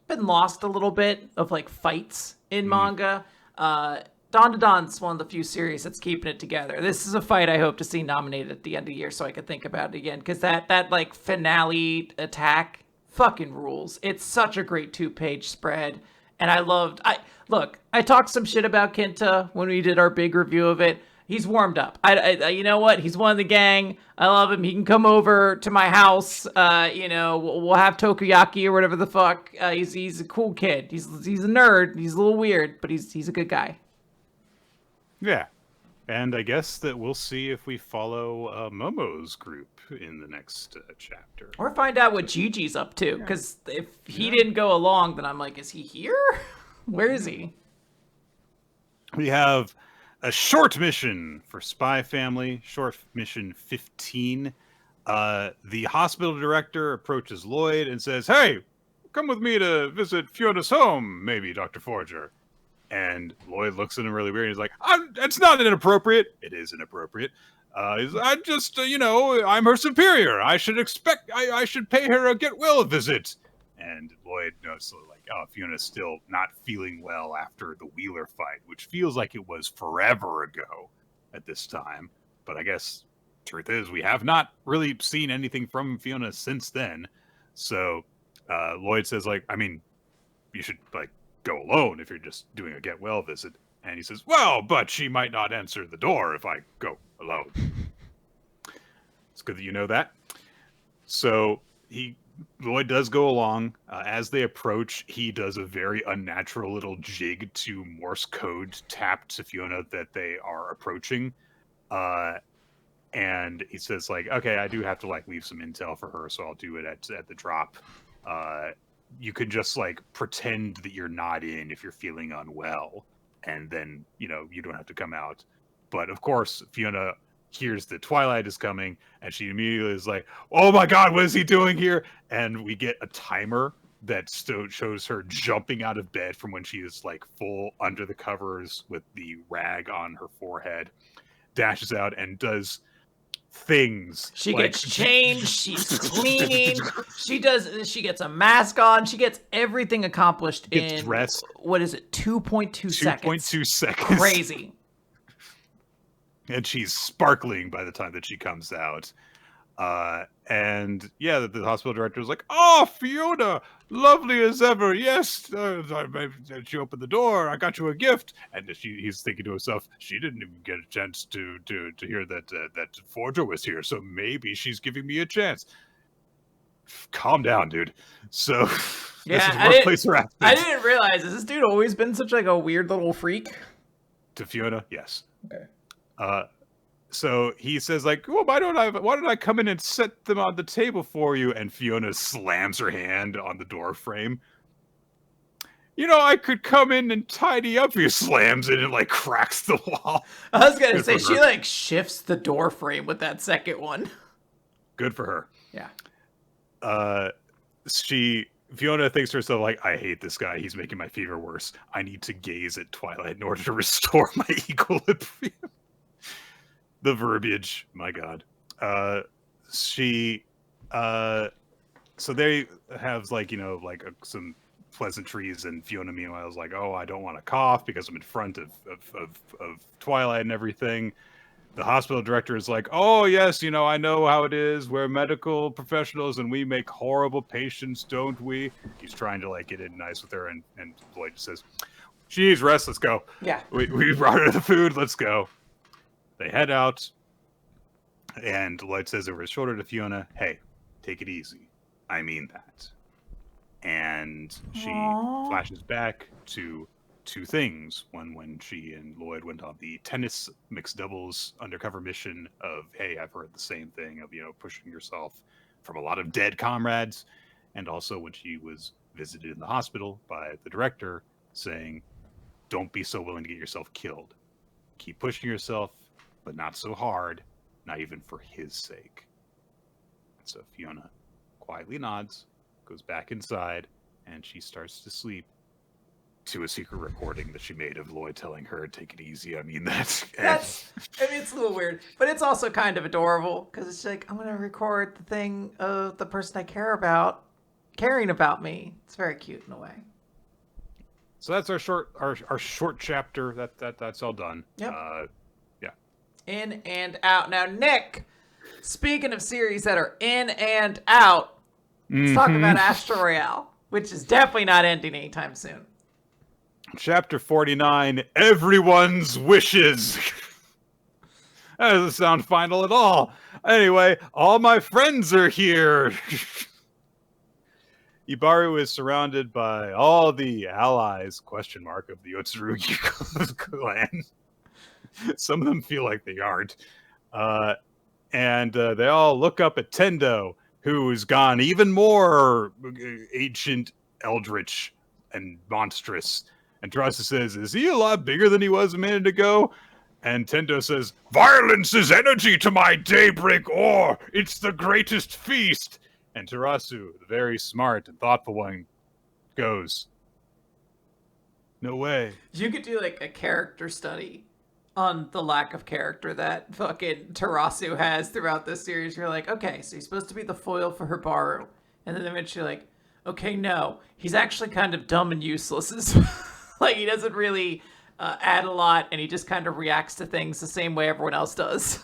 been lost a little bit of like fights in manga. Dandadan's one of the few series that's keeping it together. This is a fight I hope to see nominated at the end of the year so I could think about it again, because that like finale attack fucking rules. It's such a great 2-page spread, and I talked some shit about Kinta when we did our big review of it. He's warmed up. You know what? He's one of the gang. I love him. He can come over to my house. We'll have takoyaki or whatever the fuck. He's a cool kid. He's a nerd. He's a little weird, but he's a good guy. Yeah. And I guess that we'll see if we follow Momo's group in the next chapter. Or find out what Gigi's up to. Because if he didn't go along, then I'm like, is he here? Where is he? We have a short mission for Spy Family, short mission 15. The hospital director approaches Lloyd and says, "Hey, come with me to visit Fiona's home, maybe, Dr. Forger." And Lloyd looks at him really weird. He's like, "It's not inappropriate." It is inappropriate. I just, I'm her superior. I should pay her a get-well visit. And Lloyd knows, Fiona's still not feeling well after the Wheeler fight, which feels like it was forever ago at this time. But I guess truth is we have not really seen anything from Fiona since then. So Lloyd says, you should, go alone if you're just doing a get-well visit. And he says, "Well, but she might not answer the door if I go alone." It's good that you know that. So Lloyd does go along. As they approach, he does a very unnatural little jig to Morse code tap to Fiona that they are approaching. And he says, "Okay, I do have to leave some intel for her, so I'll do it at the drop. You could just pretend that you're not in if you're feeling unwell, and then you don't have to come out." But of course, Fiona hears that Twilight is coming, and she immediately is like, "Oh my god, what is he doing here?" And we get a timer that shows her jumping out of bed from when she is full under the covers with the rag on her forehead, dashes out and does things. She gets changed, she's cleaning, she gets a mask on, she gets everything accomplished in dressed. What is it, 2.2 seconds? 2.2 seconds. Crazy. And she's sparkling by the time that she comes out. And yeah, the hospital director was like, "Oh, Fiona, lovely as ever. Yes, she opened the door. I got you a gift." And he's thinking to himself, she didn't even get a chance to hear that Forger was here, so maybe she's giving me a chance. Calm down, dude. So yeah, this is workplace harassment. I didn't realize, has this dude always been such a weird little freak? To Fiona, yes. Okay. So he says "Well, why don't I come in and set them on the table for you?" And Fiona slams her hand on the door frame. "I could come in and tidy up." He slams it and cracks the wall. I was gonna say, she shifts the door frame with that second one. Good for her. Yeah. Fiona thinks to herself, "I hate this guy. He's making my fever worse. I need to gaze at Twilight in order to restore my equilibrium." The verbiage, my god. So they have some pleasantries, and Fiona meanwhile is "Oh, I don't want to cough because I'm in front of Twilight and everything." The hospital director is "Oh yes, I know how it is. We're medical professionals and we make horrible patients, don't we?" He's trying to get in nice with her, and Lloyd just says, "She needs rest. Let's go. Yeah, we brought her the food. Let's go." They head out, and Lloyd says over his shoulder to Fiona, "Hey, take it easy. I mean that." And she flashes back to two things. One, when she and Lloyd went on the tennis mixed doubles undercover mission of, "Hey, I've heard the same thing of, pushing yourself from a lot of dead comrades." And also when she was visited in the hospital by the director saying, "Don't be so willing to get yourself killed. Keep pushing yourself, but not so hard, not even for his sake." So Fiona quietly nods, goes back inside, and she starts to sleep to a secret recording that she made of Lloyd telling her, "Take it easy. I mean that." It's a little weird, but it's also kind of adorable because it's I'm going to record the thing of the person I care about caring about me. It's very cute in a way. So that's our short chapter. That's all done. Yep. Yeah. In and out. Now, Nick, speaking of series that are in and out, let's talk about Astro Royale, which is definitely not ending anytime soon. Chapter 49, Everyone's Wishes. That doesn't sound final at all. Anyway, all my friends are here. Ibaru is surrounded by all the allies, question mark, of the Otsurugi clan. Some of them feel like they aren't. And they all look up at Tendo, who's gone even more ancient, eldritch, and monstrous. And Terasa says, is he a lot bigger than he was a minute ago? And Tendo says, violence is energy to my daybreak ore. It's the greatest feast. And Terasu, the very smart and thoughtful one, goes, no way. You could do like a character study on the lack of character that fucking Terasu has throughout this series. You're like, okay, so he's supposed to be the foil for Hibaru. And then eventually like, okay, no, he's actually kind of dumb and useless. Like, he doesn't really add a lot, and he just kind of reacts to things the same way everyone else does.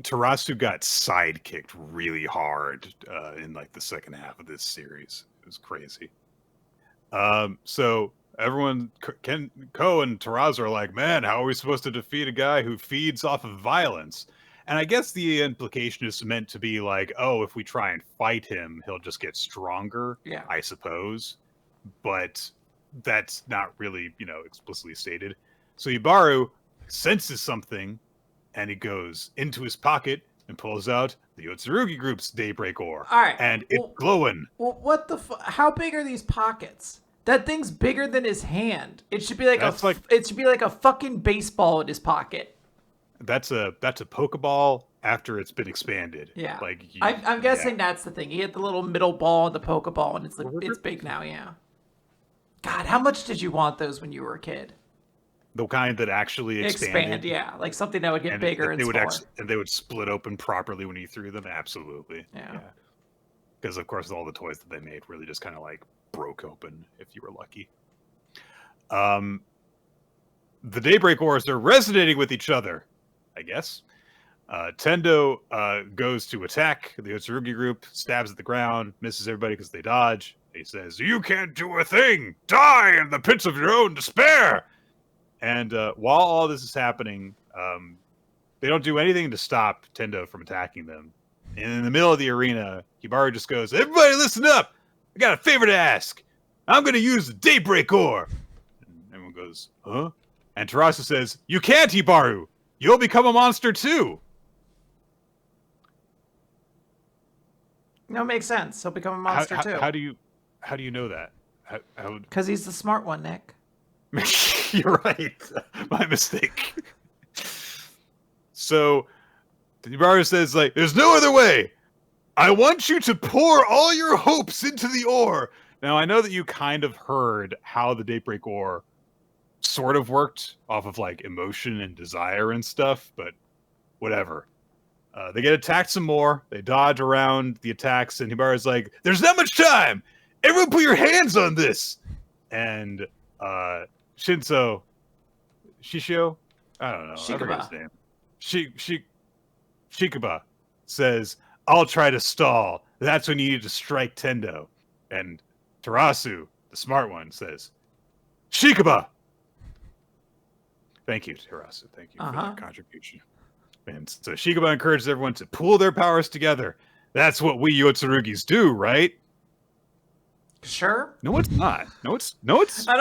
Terasu got sidekicked really hard in like the second half of this series. It was crazy. So everyone, Ko and Terasu are like, man, how are we supposed to defeat a guy who feeds off of violence? And I guess the implication is meant to be like, oh, if we try and fight him, he'll just get stronger, Yeah. I suppose. But that's not really, explicitly stated. So Ibaru senses something, and he goes into his pocket and pulls out the Otsurugi group's daybreak ore. All right. And it's glowing. Well, what the how big are these pockets? That thing's bigger than his hand. It should be like it should be like a fucking baseball in his pocket. That's a Pokeball after it's been expanded. Yeah. Like I'm guessing that's the thing. He had the little middle ball and the Pokeball, and it's big now, yeah. God, how much did you want those when you were a kid? The kind that actually expanded. Yeah, like something that would get bigger and smaller. And they would split open properly when you threw them. Absolutely. Yeah. Because of course all the toys that they made really just kind of like broke open if you were lucky. The daybreak ores are resonating with each other, I guess. Tendo goes to attack the Otsurugi group, stabs at the ground, misses everybody because they dodge. He says, you can't do a thing! Die in the pits of your own despair! And while all this is happening, they don't do anything to stop Tendo from attacking them. And in the middle of the arena, Hibaru just goes, everybody listen up! I got a favor to ask! I'm going to use the daybreak ore! And everyone goes, huh? And Terasu says, you can't, Hibaru! You'll become a monster too! No, it makes sense. He'll become a monster too. How do you know that? Because he's the smart one, Nick. You're right. My mistake. So, Hibaru says, like, there's no other way. I want you to pour all your hopes into the ore. Now, I know that you kind of heard how the daybreak ore sort of worked off of, like, emotion and desire and stuff, but whatever. They get attacked some more. They dodge around the attacks, and Hibaru's like, there's not much time! Everyone put your hands on this! And Shishio? I don't know. Shikaba. I forget his name. Shikaba says, I'll try to stall. That's when you need to strike Tendo. And Terasu, the smart one, says, Shikaba! Thank you, Terasu. Thank you for that contribution. And so Shikaba encourages everyone to pool their powers together. That's what we Otsurugis do, right? Sure. No, it's not. It's not. I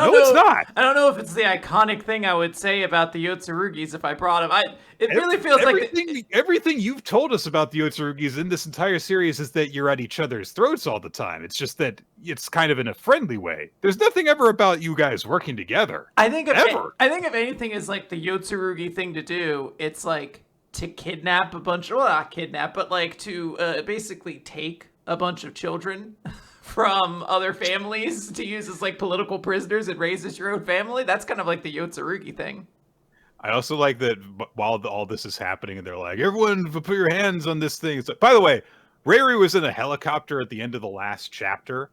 don't know if it's the iconic thing I would say about the Otsurugis if I brought them. It really feels like everything you've told us about the Otsurugis in this entire series is that you're at each other's throats all the time. It's just that it's kind of in a friendly way. There's nothing ever about you guys working together. I think if anything is like the Otsurugi thing to do, it's like to kidnap a bunch. Well, not kidnap, but like to basically take a bunch of children from other families to use as like political prisoners and raise as your own family. That's kind of like the Otsurugi thing. I also like that while all this is happening and they're like, everyone put your hands on this thing. So, by the way, Reiri was in a helicopter at the end of the last chapter.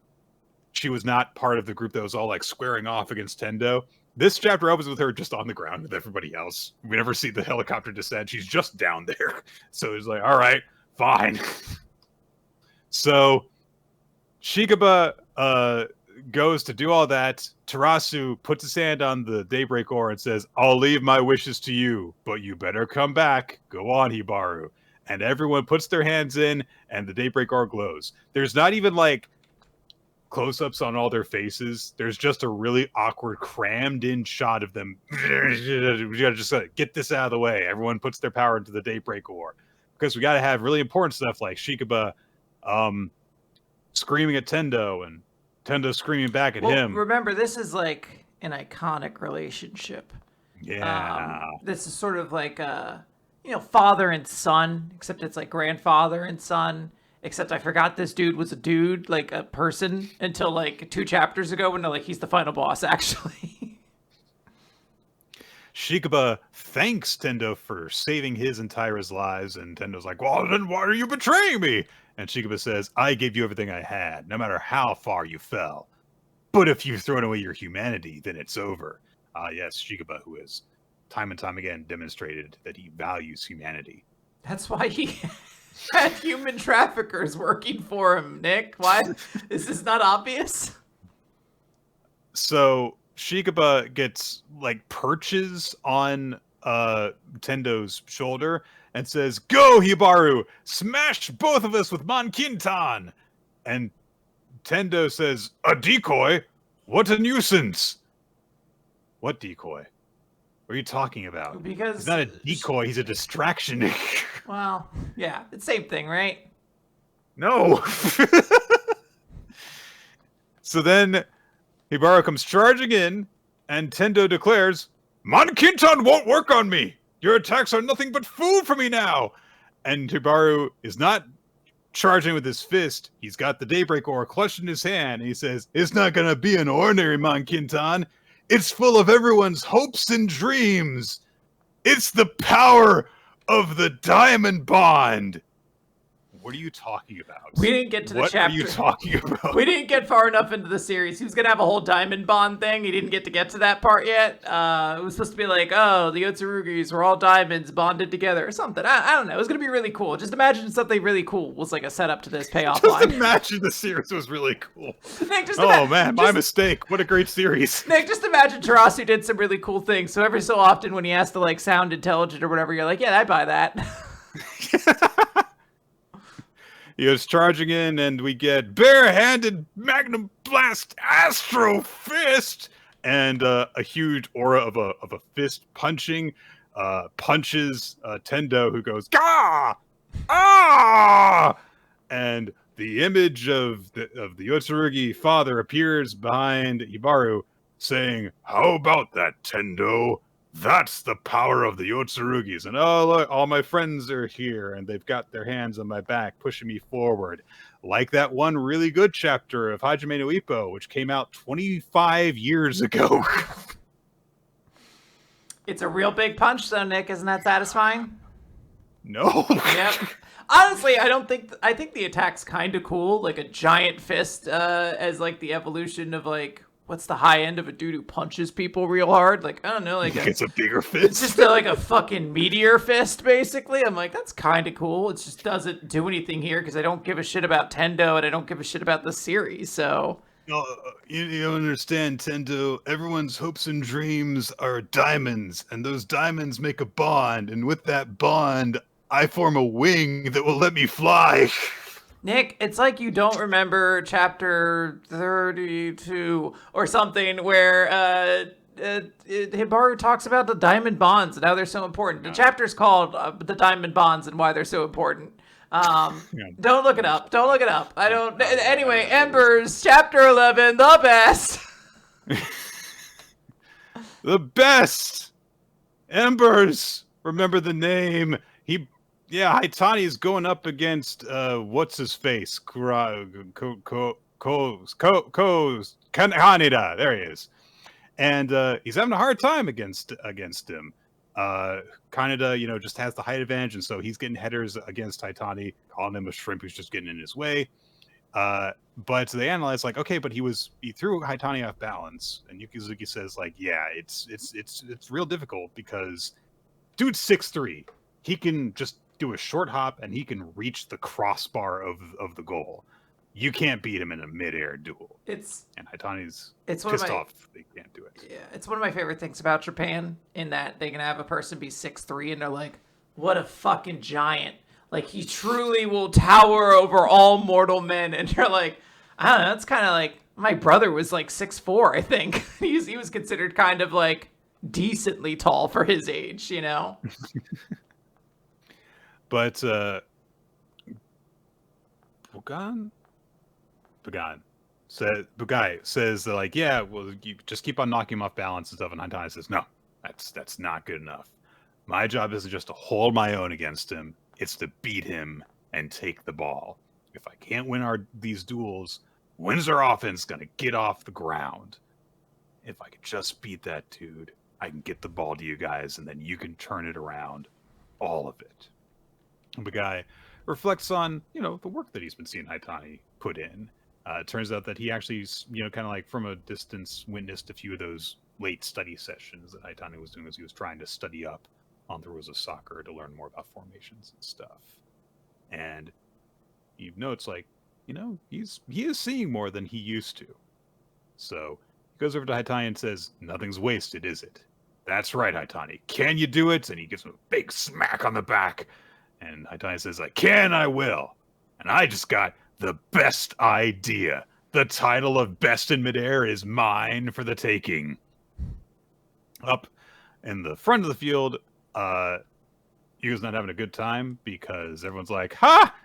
She was not part of the group that was all like squaring off against Tendo. This chapter opens with her just on the ground with everybody else. We never see the helicopter descend. She's just down there. So it's like, all right, fine. So Shikaba goes to do all that, Tarasu puts his hand on the Daybreak Ore and says, I'll leave my wishes to you, but you better come back. Go on, Hibaru. And everyone puts their hands in, and the Daybreak Ore glows. There's not even, like, close-ups on all their faces. There's just a really awkward, crammed-in shot of them. We gotta just get this out of the way. Everyone puts their power into the Daybreak Ore. Because we gotta have really important stuff like Shikaba screaming at Tendo, and Tendo screaming back at him. Remember, this is like an iconic relationship. Yeah. This is sort of like a, father and son, except it's like grandfather and son. Except I forgot this dude was a dude, like a person, until like 2 chapters ago when they're like, he's the final boss, actually. Shikaba thanks Tendo for saving his and Tyra's lives, and Tendo's like, well, then why are you betraying me? And Shikaba says, I gave you everything I had, no matter how far you fell. But if you've thrown away your humanity, then it's over. Yes, Shikaba, who has time and time again demonstrated that he values humanity. That's why he had human traffickers working for him, Nick. Why? Is this not obvious? So Shikaba gets, like, perches on Tendo's shoulder and says, go, Hibaru! Smash both of us with Mankintan! And Tendo says, a decoy? What a nuisance! What decoy? What are you talking about? Because he's not a decoy, he's a distraction. Well, yeah, it's the same thing, right? No! So then Hibaru comes charging in, and Tendo declares, Mankintan won't work on me! Your attacks are nothing but food for me now! And Hibaru is not charging with his fist. He's got the Daybreak Ore clutched in his hand, and he says, it's not gonna be an ordinary Mankintan. It's full of everyone's hopes and dreams. It's the power of the Diamond Bond. What are you talking about? We didn't get to the chapter. What are you talking about? We didn't get far enough into the series. He was going to have a whole Diamond Bond thing. He didn't get to that part yet. It was supposed to be like, oh, the Otsurugis were all diamonds bonded together or something. I don't know. It was going to be really cool. Just imagine something really cool was like a setup to this payoff line. Just imagine the series was really cool. Nick, my mistake. What a great series. Nick, just imagine Tarasu did some really cool things. So every so often when he has to like sound intelligent or whatever, you're like, yeah, I buy that. He was charging in, and we get barehanded Magnum Blast Astro Fist, and a huge aura of a fist punching punches Tendo, who goes Gah! Ah! And the image of the Otsurugi father appears behind Hibaru, saying, "How about that, Tendo? That's the power of the Otsurugis. And oh, look, all my friends are here, and they've got their hands on my back, pushing me forward. Like that one really good chapter of Hajime no Ippo, which came out 25 years ago." It's a real big punch, though, Nick. Isn't that satisfying? No. Yep. Honestly, I think the attack's kind of cool. Like a giant fist as like the evolution of like, what's the high end of a dude who punches people real hard? Like, I don't know, like it's a bigger fist. It's just like a fucking meteor fist, basically. I'm like, that's kind of cool. It just doesn't do anything here because I don't give a shit about Tendo and I don't give a shit about the series. So you don't understand, Tendo. Everyone's hopes and dreams are diamonds, and those diamonds make a bond, and with that bond, I form a wing that will let me fly. Nick, it's like you don't remember chapter 32 or something where Hibaru talks about the diamond bonds and how they're so important. The chapter's called The Diamond Bonds and Why They're So Important. Don't look it up. Don't look it up. I don't. Anyway, Embers, chapter 11, the best. The best. Embers. Remember the name. Haitani is going up against what's his face? Kaneda. There he is. And he's having a hard time against him. Kaneda, just has the height advantage, and so he's getting headers against Haitani, calling him a shrimp who's just getting in his way. But they analyze like, okay, but he threw Haitani off balance, and Yukizuki says like, yeah, it's real difficult because dude's 6'3". He can just do a short hop and he can reach the crossbar of the goal. you can't beat him in a midair duel. And Haitani's it's pissed off they can't do it. Yeah, it's one of my favorite things about Japan in that they can have a person be 6'3" and they're like, what a fucking giant. Like, he truly will tower over all mortal men. And you're like, I don't know, it's kind of like, my brother was like 6'4", I think. He was considered kind of like decently tall for his age, you know? But, Bugai says that, like, yeah, well, you just keep on knocking him off balance and stuff. And Haitani says, no, that's not good enough. My job isn't just to hold my own against him. It's to beat him and take the ball. If I can't win these duels, when's our offense going to get off the ground? If I could just beat that dude, I can get the ball to you guys, and then you can turn it around. All of it. And Bugai reflects on, the work that he's been seeing Haitani put in. It turns out that he actually, kind of like from a distance witnessed a few of those late study sessions that Haitani was doing as he was trying to study up on the rules of soccer to learn more about formations and stuff. And you know, it's like, he is seeing more than he used to. So he goes over to Haitani and says, nothing's wasted, is it? That's right, Haitani. Can you do it? And he gives him a big smack on the back. And Haitani says, I can, I will. And I just got the best idea. The title of Best in Midair is mine for the taking. Up in the front of the field, Yugo's not having a good time because everyone's like, ha!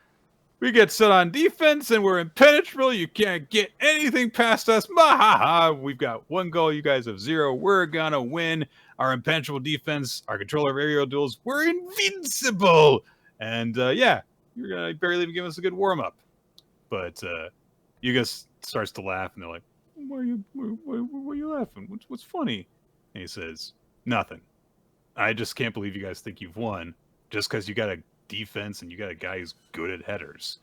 We get set on defense and we're impenetrable. You can't get anything past us. Ha! We've got 1 goal. You guys have 0. We're gonna win. Our impenetrable defense, our control of aerial duels, we're invincible. And yeah, you're gonna barely even give us a good warm up. But Yuga starts to laugh, and they're like, "Why are you laughing? What's funny?" And he says, "Nothing. I just can't believe you guys think you've won just because you got a defense and you got a guy who's good at headers."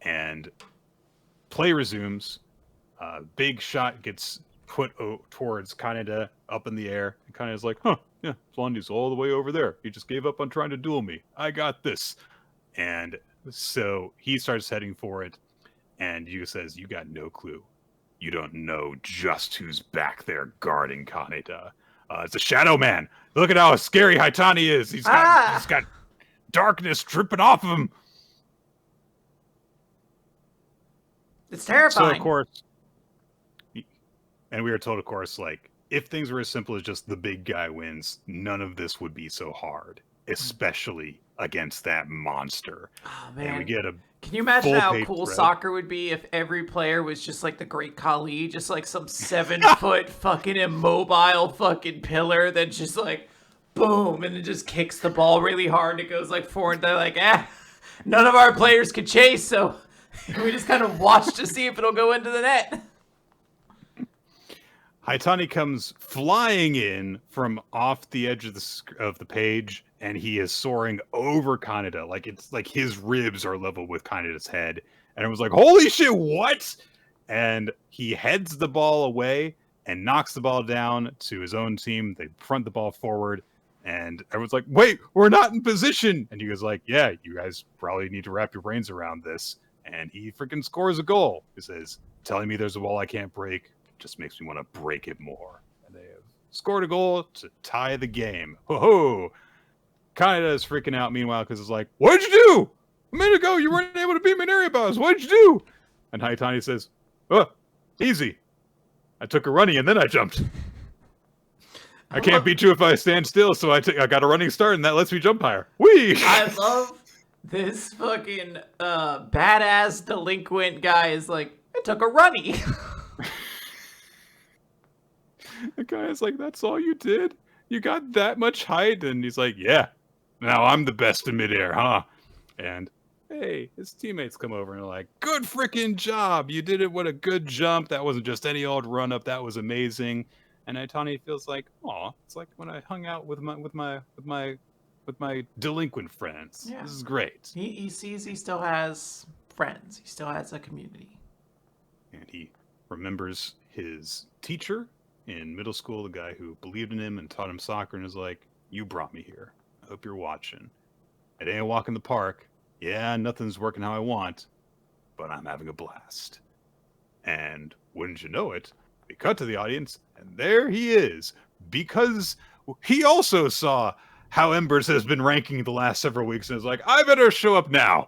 And play resumes. Big shot gets put towards Kaneda up in the air. And Kaneda's like, "Huh, yeah, Blondie's all the way over there. He just gave up on trying to duel me. I got this." And so he starts heading for it, and Yuga says, "You got no clue. You don't know just who's back there guarding Kaneda. It's a shadow man. Look at how scary Haitani is. He's got darkness dripping off of him." It's terrifying. So, of course, and we were told, of course, like, if things were as simple as just the big guy wins, none of this would be so hard, especially against that monster. Oh, man. And we get a Can you imagine how cool soccer would be if every player was just like the Great Khali, just like some 7-foot fucking immobile fucking pillar that just like, boom, and it just kicks the ball really hard. It goes like forward. They're like, none of our players could chase, so we just kind of watch to see if it'll go into the net. Haitani comes flying in from off the edge of the page, and he is soaring over Kaneda. Like, it's like his ribs are level with Kaneda's head. And it was like, holy shit, what? And he heads the ball away and knocks the ball down to his own team. They front the ball forward, and everyone's like, wait, we're not in position. And he goes like, yeah, you guys probably need to wrap your brains around this. And he freaking scores a goal. He says, telling me there's a wall I can't break just makes me want to break it more. And they have scored a goal to tie the game. Ho-ho! Kaneda is freaking out meanwhile because it's like, what'd you do? A minute ago you weren't able to beat me in area battles. What'd you do? And Haitani says, oh, easy. I took a running and then I jumped. I can't beat you if I stand still, so I got a running start and that lets me jump higher. Whee! I love this fucking badass delinquent guy is like, I took a runny. The guy is like, that's all you did? You got that much height? And he's like, yeah, now I'm the best in midair, huh? And hey, his teammates come over and are like, good freaking job. You did it. What a good jump. That wasn't just any old run up. That was amazing. And Haitani feels like, oh, it's like when I hung out with my delinquent friends. Yeah. This is great. He sees he still has friends. He still has a community. And he remembers his teacher in middle school, the guy who believed in him and taught him soccer, and is like, you brought me here. I hope you're watching. It ain't a walk in the park. Yeah, nothing's working how I want, but I'm having a blast. And wouldn't you know it, we cut to the audience, and there he is, because he also saw how Embers has been ranking the last several weeks, and is like, I better show up now.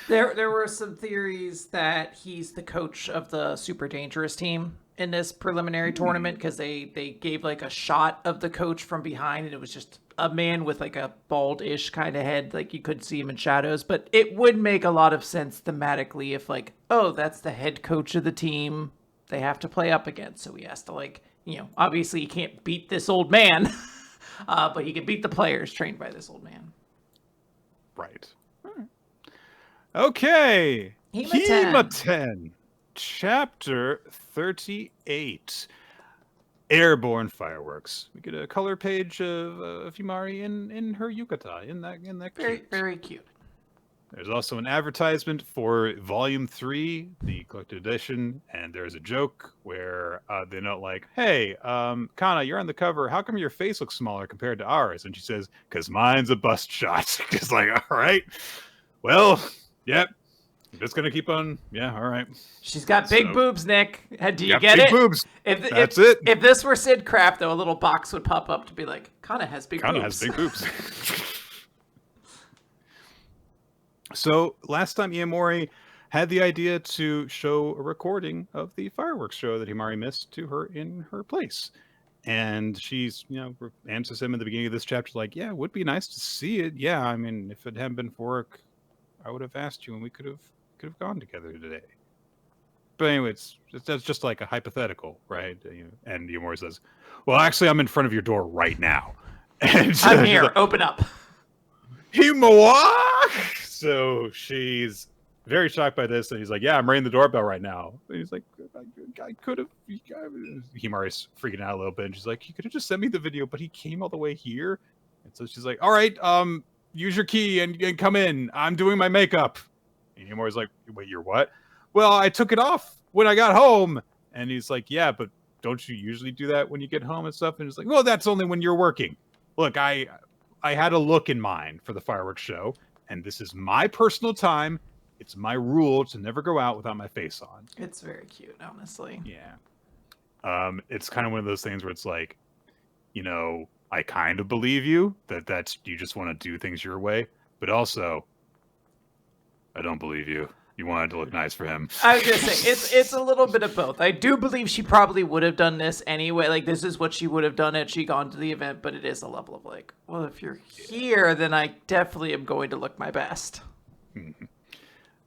There were some theories that he's the coach of the Super Dangerous team in this preliminary tournament, because they gave like a shot of the coach from behind, and it was just a man with like a bald-ish kind of head, like you couldn't see him in shadows. But it would make a lot of sense thematically if like, oh, that's the head coach of the team they have to play up against, so he has to like, obviously he can't beat this old man. But he can beat the players trained by this old man. Right. Okay. Hima-Ten. Chapter 38. Airborne fireworks. We get a color page of Himari in her yukata. In that very cute. very cute. There's also an advertisement for Volume 3, the collected edition, and there's a joke where they note like, hey, Kana, you're on the cover. How come your face looks smaller compared to ours? And she says, because mine's a bust shot. Just like, all right. Well, yep. I'm just going to keep on. Yeah, all right. She's got big boobs, Nick. Do you get big it? Boobs. That's it. If this were Sid Craft, though, a little box would pop up to be like, Kana has big boobs. Kana has big boobs. So last time Iamori had the idea to show a recording of the fireworks show that Himari missed to her in her place. And she's, answers him in the beginning of this chapter like, yeah, it would be nice to see it. Yeah, I mean, if it hadn't been for work, I would have asked you and we could have gone together today. But anyway, that's just like a hypothetical, right? And Iamori says, well, actually, I'm in front of your door right now. And I'm here. Like, open up. Himawa! So she's very shocked by this, and he's like, yeah, I'm ringing the doorbell right now. And he's like, I could have. Himari's freaking out a little bit, and she's like, he could have just sent me the video, but he came all the way here. And so she's like, all right, use your key and come in. I'm doing my makeup. And Himari's like, wait, you're what? Well, I took it off when I got home. And he's like, yeah, but don't you usually do that when you get home and stuff? And he's like, well, that's only when you're working. Look, I had a look in mind for the fireworks show, and this is my personal time. It's my rule to never go out without my face on. It's very cute, honestly. Yeah. It's kind of one of those things where it's like, I kind of believe you that you just want to do things your way, but also, I don't believe you. You wanted to look nice for him. I was gonna say it's a little bit of both. I do believe she probably would have done this anyway. Like, this is what she would have done had she gone to the event. But it is a level of like, well, if you're here, then I definitely am going to look my best. Mm-hmm.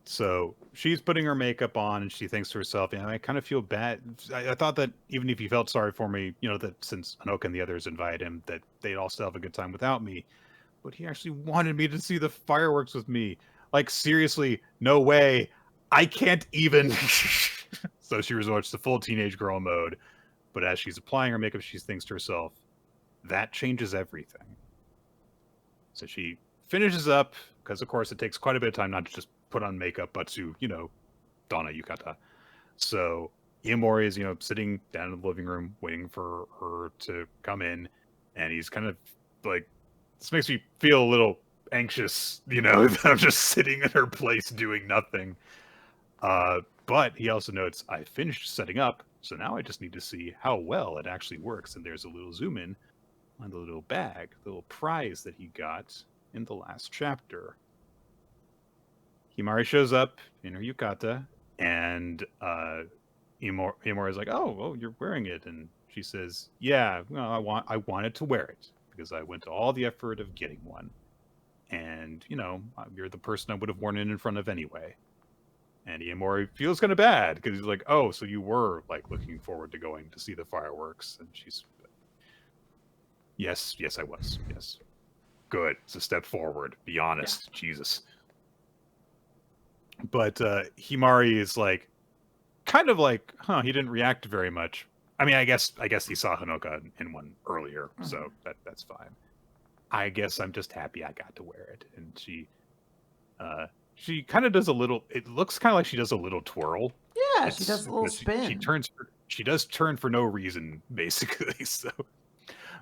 So she's putting her makeup on, and she thinks to herself, I kind of feel bad. I thought that even if you felt sorry for me, that since Hanoka and the others invited him, that they'd all still have a good time without me. But he actually wanted me to see the fireworks with me. Like, seriously, no way. I can't even. So she resorts to full teenage girl mode. But as she's applying her makeup, she thinks to herself, that changes everything. So she finishes up, because of course it takes quite a bit of time not to just put on makeup, but to, donna yukata. So Iamori is, sitting down in the living room, waiting for her to come in. And he's kind of like, this makes me feel a little anxious, that I'm just sitting in her place doing nothing. But he also notes, I finished setting up, so now I just need to see how well it actually works. And there's a little zoom in on the little bag, the little prize that he got in the last chapter. Himari shows up in her yukata, and Iamori is like, oh, well, you're wearing it. And she says, yeah, well, I wanted to wear it because I went to all the effort of getting one. And, you're the person I would have worn it in front of anyway. And Iamori feels kind of bad because he's like, oh, so you were like looking forward to going to see the fireworks. And she's, yes, I was. Yes. Good. It's a step forward. Be honest. Yeah. Jesus. But Himari is like, kind of like, he didn't react very much. I mean, I guess he saw Hanoka in one earlier, so that's fine. I guess I'm just happy I got to wear it. And she kind of does a little, it looks kind of like she does a little twirl. Yeah, she does a little spin. She does turn for no reason, basically. So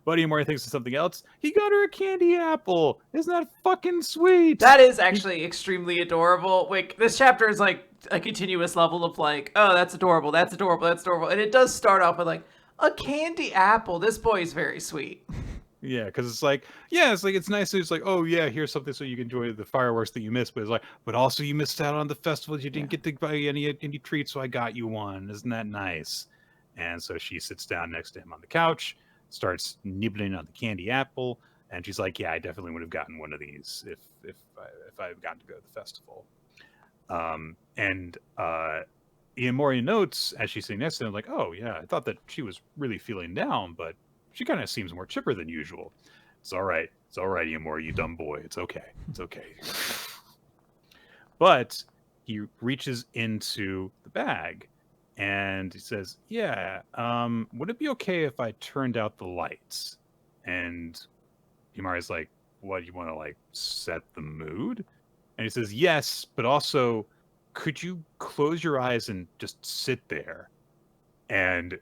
But Iyamori thinks of something else. He got her a candy apple. Isn't that fucking sweet? That is actually extremely adorable. Like, this chapter is like a continuous level of like, oh, that's adorable, that's adorable, that's adorable. And it does start off with like, a candy apple. This boy is very sweet. Yeah, because it's like, yeah, it's like, it's nice. It's like, oh yeah, here's something so you can enjoy the fireworks that you missed. But it's like, but also you missed out on the festival. You didn't get to buy any treats, so I got you one. Isn't that nice? And so she sits down next to him on the couch, starts nibbling on the candy apple, and she's like, yeah, I definitely would have gotten one of these if I had gotten to go to the festival. And Iyamori notes as she's sitting next to him, like, oh yeah, I thought that she was really feeling down, but she kind of seems more chipper than usual. It's all right, Iyamori, you dumb boy. It's okay. But he reaches into the bag and he says, yeah, would it be okay if I turned out the lights? And Himari's like, what, you want to like set the mood? And he says, yes, but also, could you close your eyes and just sit there? And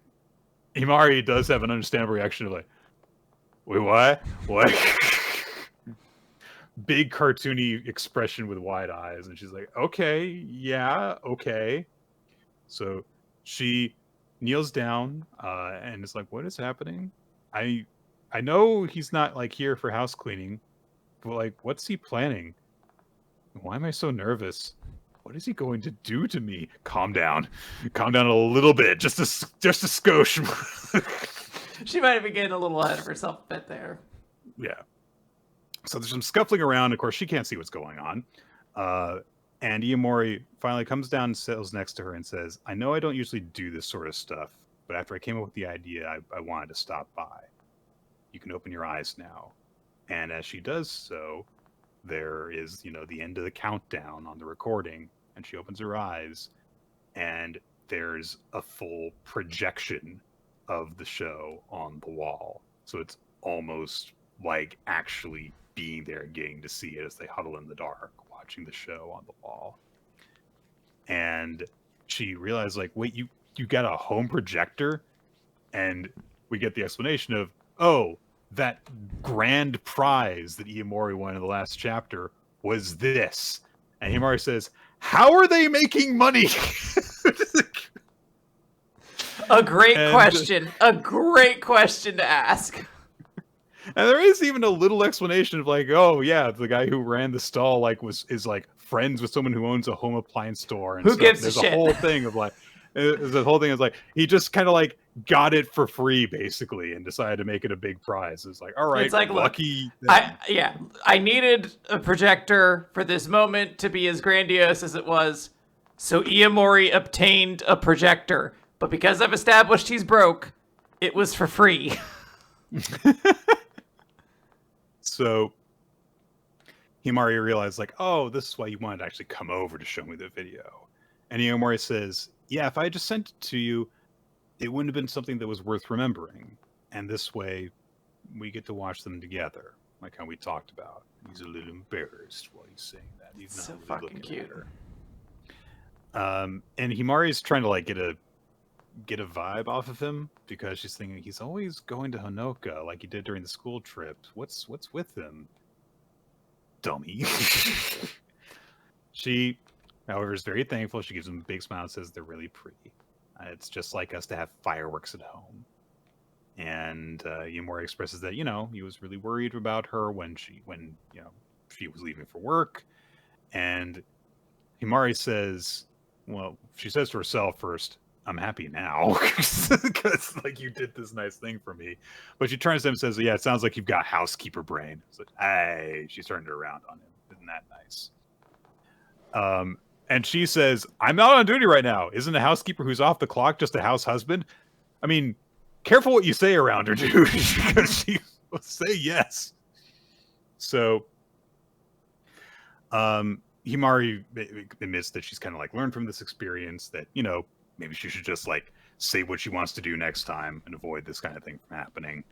Himari does have an understandable reaction of like, wait, what? What? Big cartoony expression with wide eyes. And she's like, okay, yeah, okay. So she kneels down and is like, what is happening? I know he's not like here for house cleaning, but like, what's he planning? Why am I so nervous? What is he going to do to me? Calm down a little bit, just a skosh. She might have been getting a little ahead of herself a bit there. Yeah. So there's some scuffling around. Of course, she can't see what's going on. And Iyamori finally comes down and settles next to her and says, I know I don't usually do this sort of stuff, but after I came up with the idea, I wanted to stop by. You can open your eyes now. And as she does so, there is, the end of the countdown on the recording, and she opens her eyes, and there's a full projection of the show on the wall. So it's almost like actually being there and getting to see it as they huddle in the dark, watching the show on the wall. And she realized, like, wait, you got a home projector? And we get the explanation of, oh, that grand prize that Iyamori won in the last chapter was this. And Himari says, how are they making money? A great question. A great question to ask. And there is even a little explanation of like, oh yeah, the guy who ran the stall is friends with someone who owns a home appliance store and who stuff. gives There's a shit? whole thing of like, the whole thing is like he just kind of like got it for free basically and decided to make it a big prize. It's like, all right, it's like, lucky. Look, I needed a projector for this moment to be as grandiose as it was, so Iyamori obtained a projector. But because I've established he's broke, it was for free. So Himari realized, like, oh, this is why you wanted to actually come over to show me the video. And Iyamori says, yeah, if I just sent it to you, it wouldn't have been something that was worth remembering. And this way, we get to watch them together, like how we talked about. He's a little embarrassed while he's saying that. He's not so really fucking cute. And Himari's trying to like get a vibe off of him because she's thinking he's always going to Honoka like he did during the school trip. What's with him? Dummy. She, however, is very thankful. She gives him a big smile and says they're really pretty. It's just like us to have fireworks at home. And Iyamori expresses that, he was really worried about her when she was leaving for work. And Himari says, well, she says to herself first, I'm happy now because like you did this nice thing for me. But she turns to him and says, yeah, it sounds like you've got housekeeper brain. It's like, hey, she's turned it around on him. Isn't that nice? And she says, I'm not on duty right now. Isn't a housekeeper who's off the clock just a house husband? I mean, careful what you say around her, dude, because she will say yes. So, Himari admits that she's kind of like learned from this experience that, maybe she should just like say what she wants to do next time and avoid this kind of thing from happening.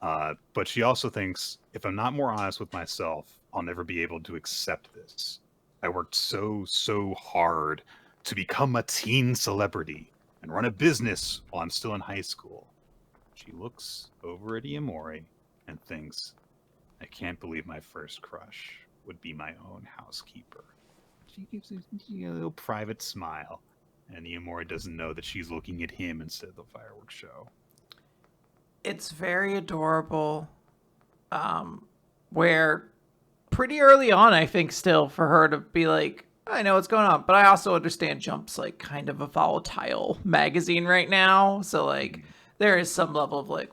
But she also thinks if I'm not more honest with myself, I'll never be able to accept this. I worked so hard to become a teen celebrity and run a business while I'm still in high school. She she looks over at Iamori and thinks, I can't believe my first crush would be my own housekeeper. She gives a little private smile, and Iamori doesn't know that she's looking at him instead of the fireworks show. It's very adorable, where pretty early on, I think still, for her to be like, I know what's going on, but I also understand Jump's like kind of a volatile magazine right now. So like there is some level of like,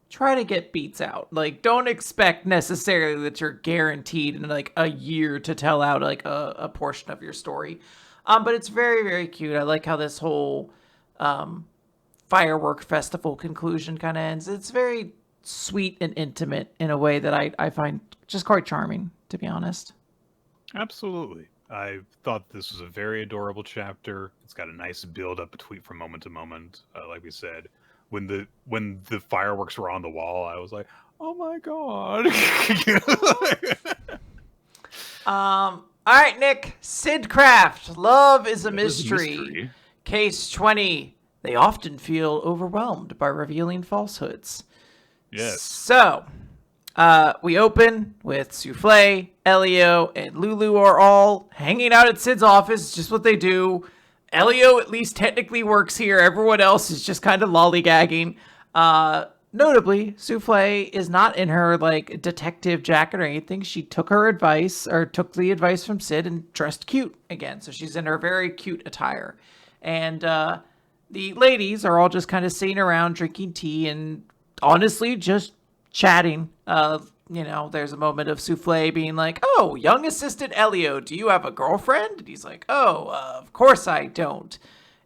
try to get beats out. Like don't expect necessarily that you're guaranteed in like a year to tell out like a portion of your story. But it's very, very cute. I like how this whole firework festival conclusion kind of ends. It's very sweet and intimate in a way that I find just quite charming, to be honest. Absolutely. I thought this was a very adorable chapter. It's got a nice build up between from moment to moment. Like we said, when the fireworks were on the wall, I was like, "Oh my god!" All right, Nick. Sid Craft. Love is a mystery. Case 20. They often feel overwhelmed by revealing falsehoods. Yes. So, we open with Souffle, Elio, and Lulu are all hanging out at Sid's office, just what they do. Elio at least technically works here. Everyone else is just kind of lollygagging. Notably, Souffle is not in her like detective jacket or anything. She took her advice or took the advice from Sid and dressed cute again. So she's in her very cute attire. And the ladies are all just kind of sitting around drinking tea and honestly just chatting. There's a moment of Souffle being like, oh, young assistant Elio, do you have a girlfriend? And he's like, oh, of course I don't.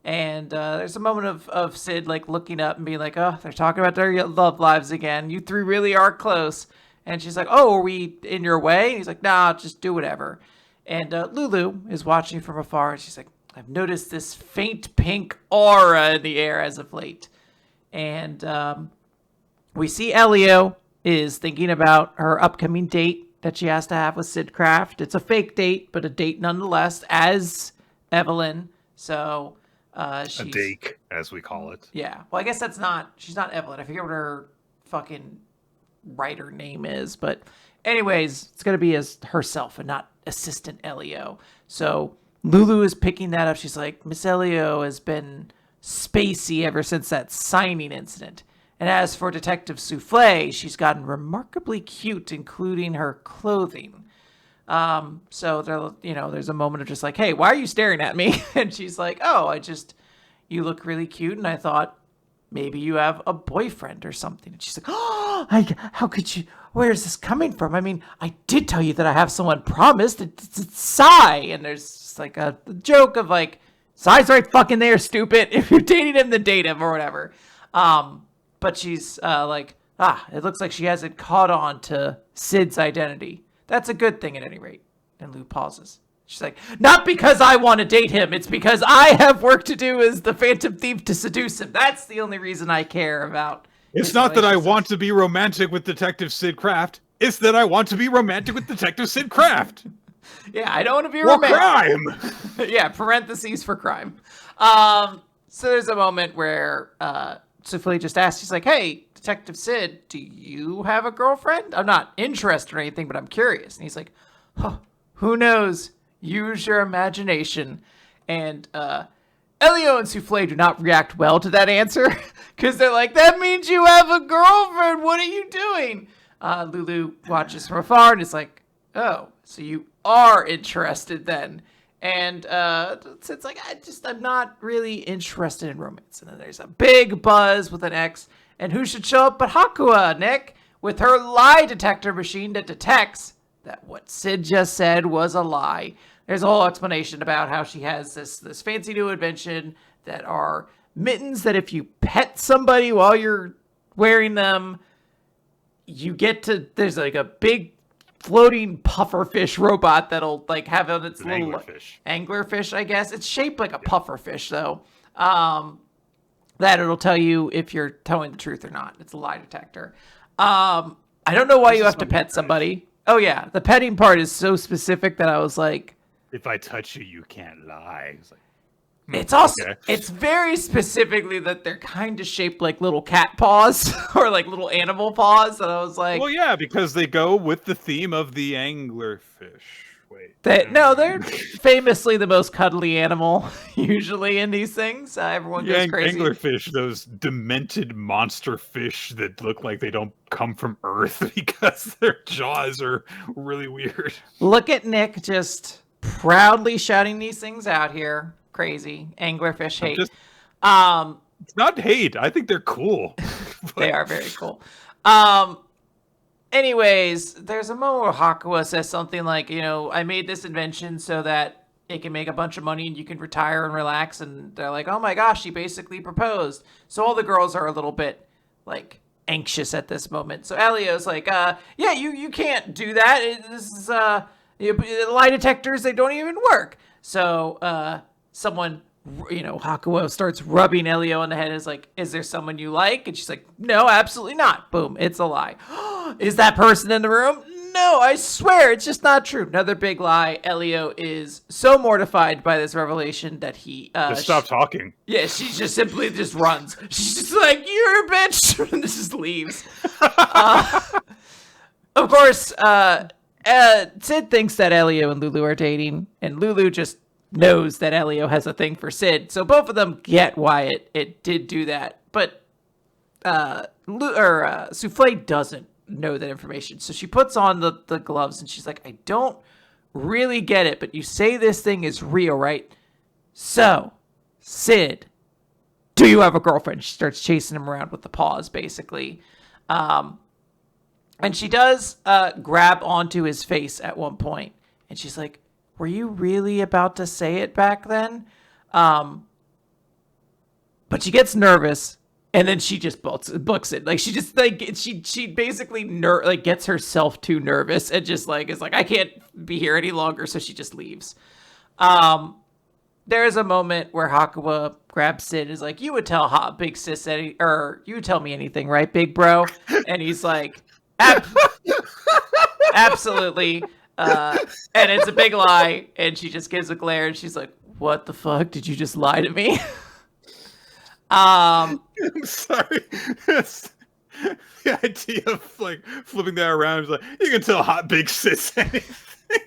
And there's a moment of Sid like looking up and being like, oh, they're talking about their love lives again. You three really are close. And she's like, oh, are we in your way? And he's like, nah, just do whatever. And Lulu is watching from afar. And she's like, I've noticed this faint pink aura in the air as of late. And we see Elio is thinking about her upcoming date that she has to have with Sid Craft. It's a fake date, but a date nonetheless, as Evelyn. So she's... A dake, as we call it. Yeah. Well, I guess she's not Evelyn. I forget what her fucking writer name is. But anyways, it's going to be as herself and not assistant Elio. So Lulu is picking that up. She's like, Miss Elio has been spacey ever since that signing incident. And as for Detective Souffle, she's gotten remarkably cute, including her clothing. So there's a moment of just like, hey, why are you staring at me? And she's like, oh, you look really cute. And I thought maybe you have a boyfriend or something. And she's like, oh, how could you, where is this coming from? I mean, I did tell you that I have someone promised. It's Sai. And there's just like a joke of like, Sai's right fucking there, stupid. If you're dating him, then date him or whatever. But she's it looks like she hasn't caught on to Sid's identity. That's a good thing at any rate. And Lou pauses. She's like, not because I want to date him. It's because I have work to do as the Phantom Thief to seduce him. That's the only reason I care about. It's not that I want to be romantic with Detective Sid Craft. It's that I want to be romantic with Detective Sid Craft. Yeah, I don't want to be romantic. Crime! Yeah, parentheses for crime. So there's a moment where Souffle just asks, she's like, hey, Detective Sid, do you have a girlfriend? I'm not interested or anything, but I'm curious. And he's like, huh, who knows? Use your imagination. And Elio and Souffle do not react well to that answer because they're like, that means you have a girlfriend. What are you doing? Lulu watches from afar and is like, oh, so you are interested then. And it's like, I'm not really interested in romance. And then there's a big buzz with an X. And who should show up but Hakua, Nick, with her lie detector machine that detects that what Sid just said was a lie. There's a whole explanation about how she has this fancy new invention that are mittens that if you pet somebody while you're wearing them, you get to, there's like a big floating pufferfish robot that'll like have on its little anglerfish, I guess. It's shaped like a pufferfish though. That it'll tell you if you're telling the truth or not. It's a lie detector. I don't know why you have to pet somebody. Oh yeah, the petting part is so specific that I was like, if I touch you, you can't lie. It's like, It's also, Okay. it's very specifically that they're kind of shaped like little cat paws or like little animal paws. And I was like, Well, yeah, because they go with the theme of the anglerfish. Wait. no, they're famously the most cuddly animal usually in these things. Everyone The goes crazy. anglerfish, those demented monster fish that look like they don't come from Earth because their jaws are really weird. Look at Nick just proudly shouting these things out here. Crazy anglerfish hate. It's not hate. I think they're cool. They are very cool. Anyways, there's a moment where Hakuwa says something like, I made this invention so that it can make a bunch of money and you can retire and relax. And they're like, oh my gosh, she basically proposed. So all the girls are a little bit like anxious at this moment. So Elio's like, yeah, you can't do that. This is, lie detectors, they don't even work. So someone, Hakuo starts rubbing Elio on the head and is like, is there someone you like? And she's like, no, absolutely not. Boom, it's a lie. Is that person in the room? No, I swear, it's just not true. Another big lie. Elio is so mortified by this revelation that he... just stop talking. Yeah, she just simply just runs. She's just like, you're a bitch! And just leaves. Of course, Sid thinks that Elio and Lulu are dating, and Lulu just knows that Elio has a thing for Sid. So both of them get why it did do that. But Souffle doesn't know that information. So she puts on the gloves and she's like, I don't really get it, but you say this thing is real, right? So, Sid, do you have a girlfriend? She starts chasing him around with the paws, basically. And she does grab onto his face at one point. And she's like, were you really about to say it back then? But she gets nervous, and then she just books it. Like, she just, like, she basically gets herself too nervous and just, like, is like, I can't be here any longer, so she just leaves. There is a moment where Hakuwa grabs Sid and is like, you would tell Big Sis you would tell me anything, right, big bro? And he's like, absolutely. And it's a big lie, and she just gives a glare, and she's like, what the fuck? Did you just lie to me? I'm sorry. The idea of, like, flipping that around is like, you can tell hot big sis anything.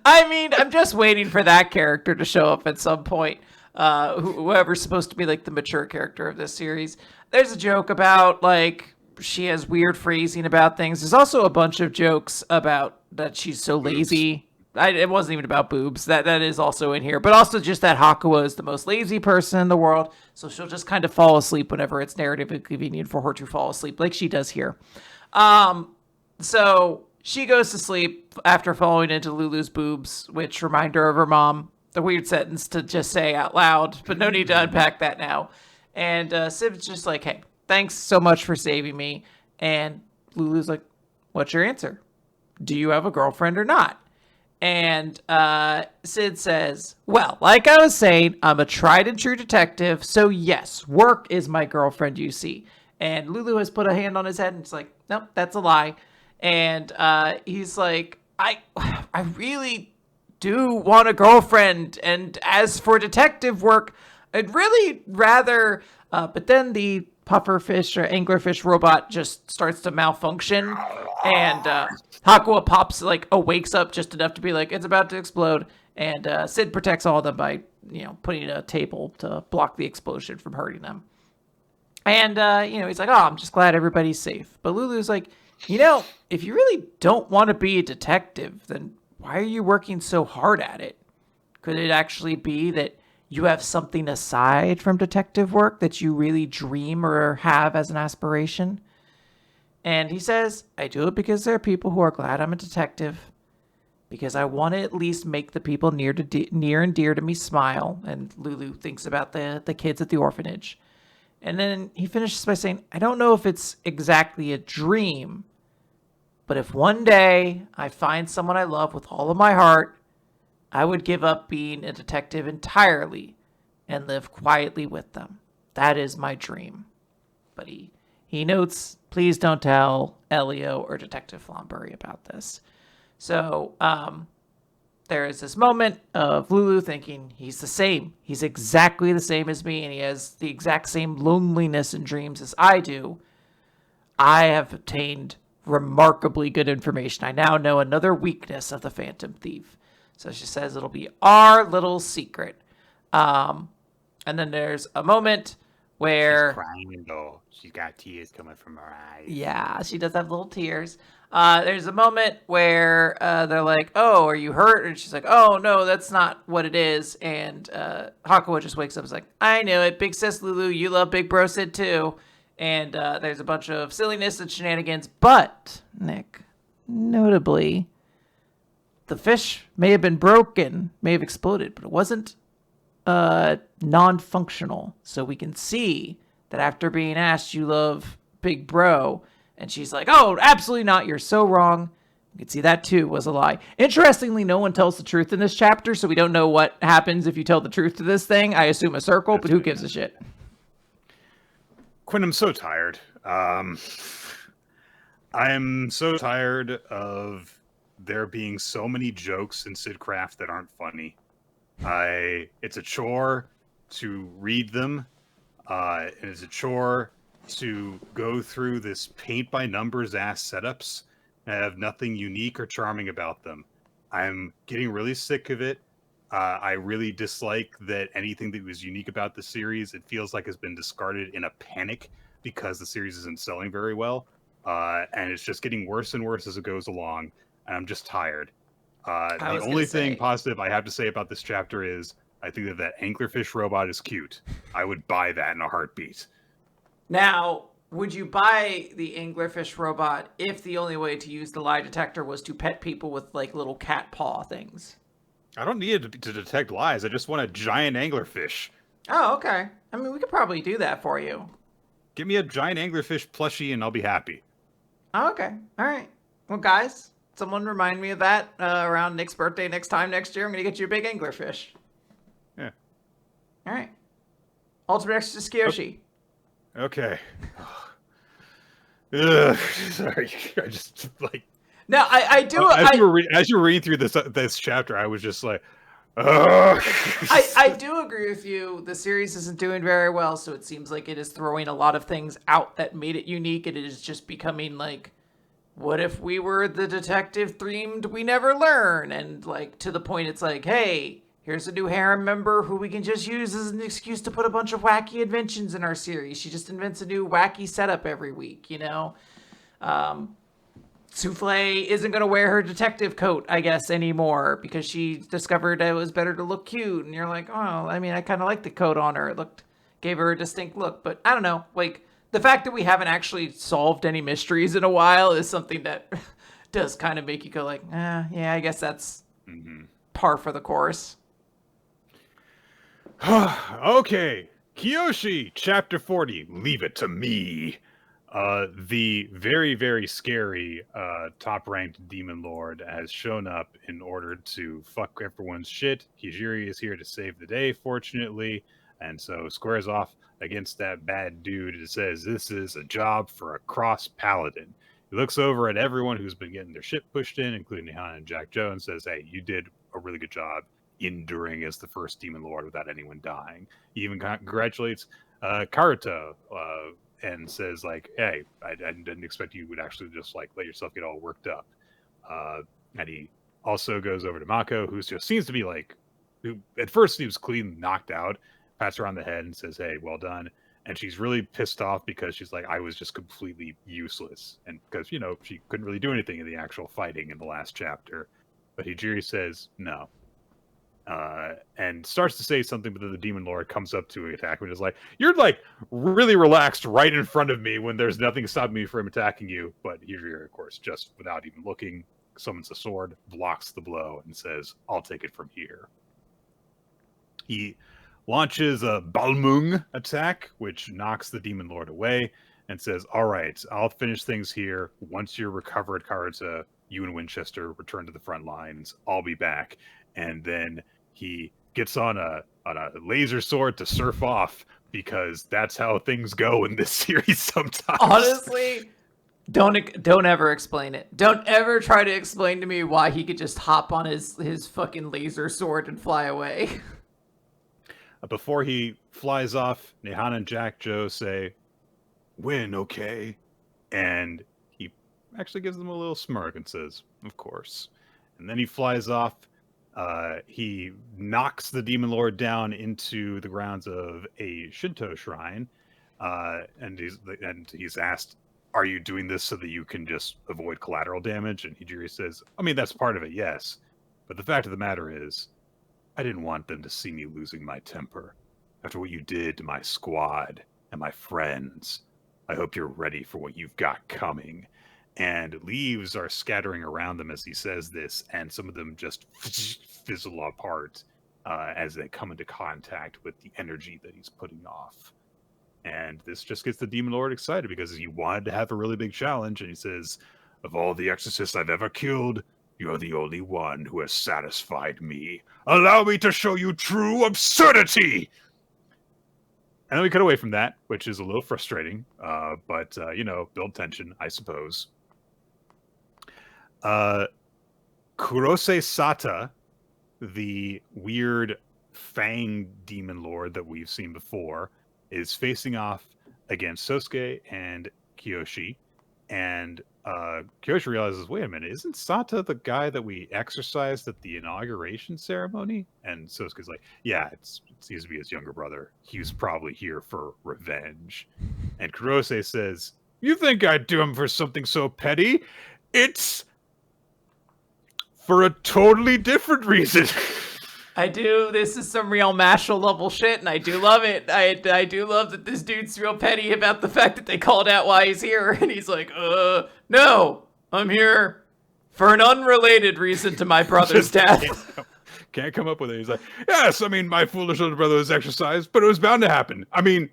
I mean, I'm just waiting for that character to show up at some point. Whoever's supposed to be, like, the mature character of this series. There's a joke about, like, she has weird phrasing about things. There's also a bunch of jokes about that she's so lazy. It wasn't even about boobs. That is also in here. But also just that Hakuwa is the most lazy person in the world. So she'll just kind of fall asleep whenever it's narratively convenient for her to fall asleep, like she does here. So she goes to sleep after falling into Lulu's boobs, which remind her of her mom. The weird sentence to just say out loud, but no need to unpack that now. And Sid's just like, hey, thanks so much for saving me. And Lulu's like, what's your answer? Do you have a girlfriend or not? And Sid says, well, like I was saying, I'm a tried and true detective. So yes, work is my girlfriend, you see. And Lulu has put a hand on his head and it's like, nope, that's a lie. And he's like, I really do want a girlfriend. And as for detective work, I'd really rather, but then the pufferfish or anglerfish robot just starts to malfunction, and Hakuwa wakes up just enough to be like, it's about to explode, and Sid protects all of them by putting a table to block the explosion from hurting them. And he's like, oh, I'm just glad everybody's safe. But Lulu's like, if you really don't want to be a detective, then why are you working so hard at it? Could it actually be that you have something aside from detective work that you really dream or have as an aspiration? And he says, I do it because there are people who are glad I'm a detective, because I want to at least make the people near and dear to me smile. And Lulu thinks about the kids at the orphanage. And then he finishes by saying, I don't know if it's exactly a dream, but if one day I find someone I love with all of my heart, I would give up being a detective entirely and live quietly with them. That is my dream. But he notes, please don't tell Elio or Detective Flombury about this. So there is this moment of Lulu thinking he's the same. He's exactly the same as me, and he has the exact same loneliness and dreams as I do. I have obtained remarkably good information. I now know another weakness of the Phantom Thief. So she says it'll be our little secret. And then there's a moment where... She's crying, though. She's got tears coming from her eyes. Yeah, she does have little tears. There's a moment where they're like, oh, are you hurt? And she's like, oh, no, that's not what it is. And Hakuo just wakes up and is like, I knew it. Big sis Lulu, you love Big Bro Sid too. And there's a bunch of silliness and shenanigans. But, Nick, notably, the fish may have been broken, may have exploded, but it wasn't non-functional. So we can see that after being asked, you love Big Bro, and she's like, oh, absolutely not. You're so wrong. You can see that, too, was a lie. Interestingly, no one tells the truth in this chapter, so we don't know what happens if you tell the truth to this thing. I assume a circle, but who gives a shit? Quinn, I'm so tired. I'm so tired of there being so many jokes in Sidcraft that aren't funny. It's a chore to read them. And it's a chore to go through this paint-by-numbers ass setups that have nothing unique or charming about them. I'm getting really sick of it. I really dislike that anything that was unique about the series, it feels like has been discarded in a panic because the series isn't selling very well. And it's just getting worse and worse as it goes along. And I'm just tired. The only thing positive I have to say about this chapter is I think that anglerfish robot is cute. I would buy that in a heartbeat. Now, would you buy the anglerfish robot if the only way to use the lie detector was to pet people with, like, little cat paw things? I don't need it to detect lies. I just want a giant anglerfish. Oh, okay. I mean, we could probably do that for you. Give me a giant anglerfish plushie and I'll be happy. Oh, okay. All right. Well, guys, someone remind me of that around Nick's birthday next year. I'm going to get you a big anglerfish. Yeah. All right. Ultimate Exorcist Kiyoshi. Okay. Ugh, sorry. I just, like... No, I do... As you were reading through this chapter, I was just like... Ugh. I do agree with you. The series isn't doing very well, so it seems like it is throwing a lot of things out that made it unique, and it is just becoming like, what if we were the detective themed We Never Learn? And like, to the point it's like, hey, here's a new harem member who we can just use as an excuse to put a bunch of wacky inventions in our series. She just invents a new wacky setup every week, you know? Souffle isn't going to wear her detective coat, I guess, anymore because she discovered it was better to look cute. And you're like, oh, I mean, I kind of like the coat on her. It gave her a distinct look. But I don't know. Like, the fact that we haven't actually solved any mysteries in a while is something that does kind of make you go like, yeah, I guess that's par for the course. Okay. Kiyoshi, Chapter 40. Leave it to me. The very, very scary top-ranked Demon Lord has shown up in order to fuck everyone's shit. Hijiri is here to save the day, fortunately, and so squares off against that bad dude and says, this is a job for a cross-paladin. He looks over at everyone who's been getting their shit pushed in, including Hana and Jack Joe, and says, hey, you did a really good job enduring as the first Demon Lord without anyone dying. He even congratulates Karuta, and says, like, hey, I didn't expect you would actually just, like, let yourself get all worked up. And he also goes over to Mako, who just seems to be, like, who at first he was clean knocked out, pats her on the head and says, hey, well done. And she's really pissed off because she's like, I was just completely useless. And because, you know, she couldn't really do anything in the actual fighting in the last chapter. But Hijiri says, no. And starts to say something, but then the Demon Lord comes up to attack him and is like, you're like really relaxed right in front of me when there's nothing stopping me from attacking you. But Hijiri, of course, just without even looking, summons a sword, blocks the blow, and says, I'll take it from here. He launches a Balmung attack, which knocks the Demon Lord away, and says, all right, I'll finish things here. Once you're recovered, Karuta, you and Winchester return to the front lines. I'll be back. And then he gets on a laser sword to surf off because that's how things go in this series sometimes. Honestly, Don't ever explain it. Don't ever try to explain to me why he could just hop on his fucking laser sword and fly away. Before he flies off, Nehan and Jack Joe say, "Win, okay?" And he actually gives them a little smirk and says, "Of course." And then he flies off. He knocks the demon lord down into the grounds of a Shinto shrine, and he's asked, "Are you doing this so that you can just avoid collateral damage?" And Hijiri says, "I mean, that's part of it, yes, but the fact of the matter is, I didn't want them to see me losing my temper after what you did to my squad and my friends. I hope you're ready for what you've got coming." And leaves are scattering around them as he says this, and some of them just fizzle apart as they come into contact with the energy that he's putting off. And this just gets the Demon Lord excited because he wanted to have a really big challenge, and he says, "Of all the exorcists I've ever killed, you're the only one who has satisfied me. Allow me to show you true absurdity!" And then we cut away from that, which is a little frustrating, but build tension, I suppose. Kurose Sata, the weird fang demon lord that we've seen before, is facing off against Sosuke and Kiyoshi. And Kiyoshi realizes, wait a minute, isn't Sata the guy that we exorcised at the inauguration ceremony? And Sosuke's like, yeah, it seems to be his younger brother. He was probably here for revenge. And Kurose says, "You think I'd do him for something so petty? It's for a totally different reason." I do. This is some real Mashal level shit, and I do love it. I do love that this dude's real petty about the fact that they called out why he's here, and he's like, no, I'm here for an unrelated reason to my brother's death. Can't come up with it. He's like, yes, I mean, my foolish little brother was exercised, but it was bound to happen. I mean,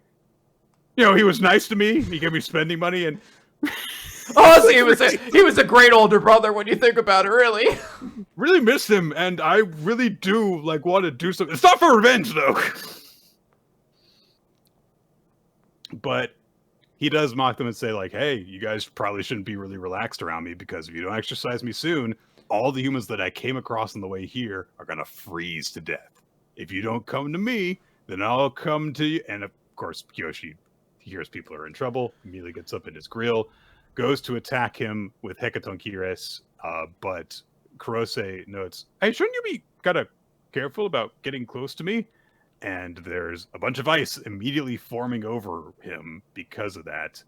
he was nice to me. He gave me spending money, and honestly, he was a great older brother when you think about it, really. Really missed him, and I really do want to do something. It's not for revenge, though. But he does mock them and say, hey, you guys probably shouldn't be really relaxed around me, because if you don't exercise me soon, all the humans that I came across on the way here are going to freeze to death. If you don't come to me, then I'll come to you. And of course, Kiyoshi hears people are in trouble, immediately gets up in his grill, goes to attack him with Hekatonkires, but Kurose notes, "Hey, shouldn't you be kind of careful about getting close to me?" And there's a bunch of ice immediately forming over him because of that.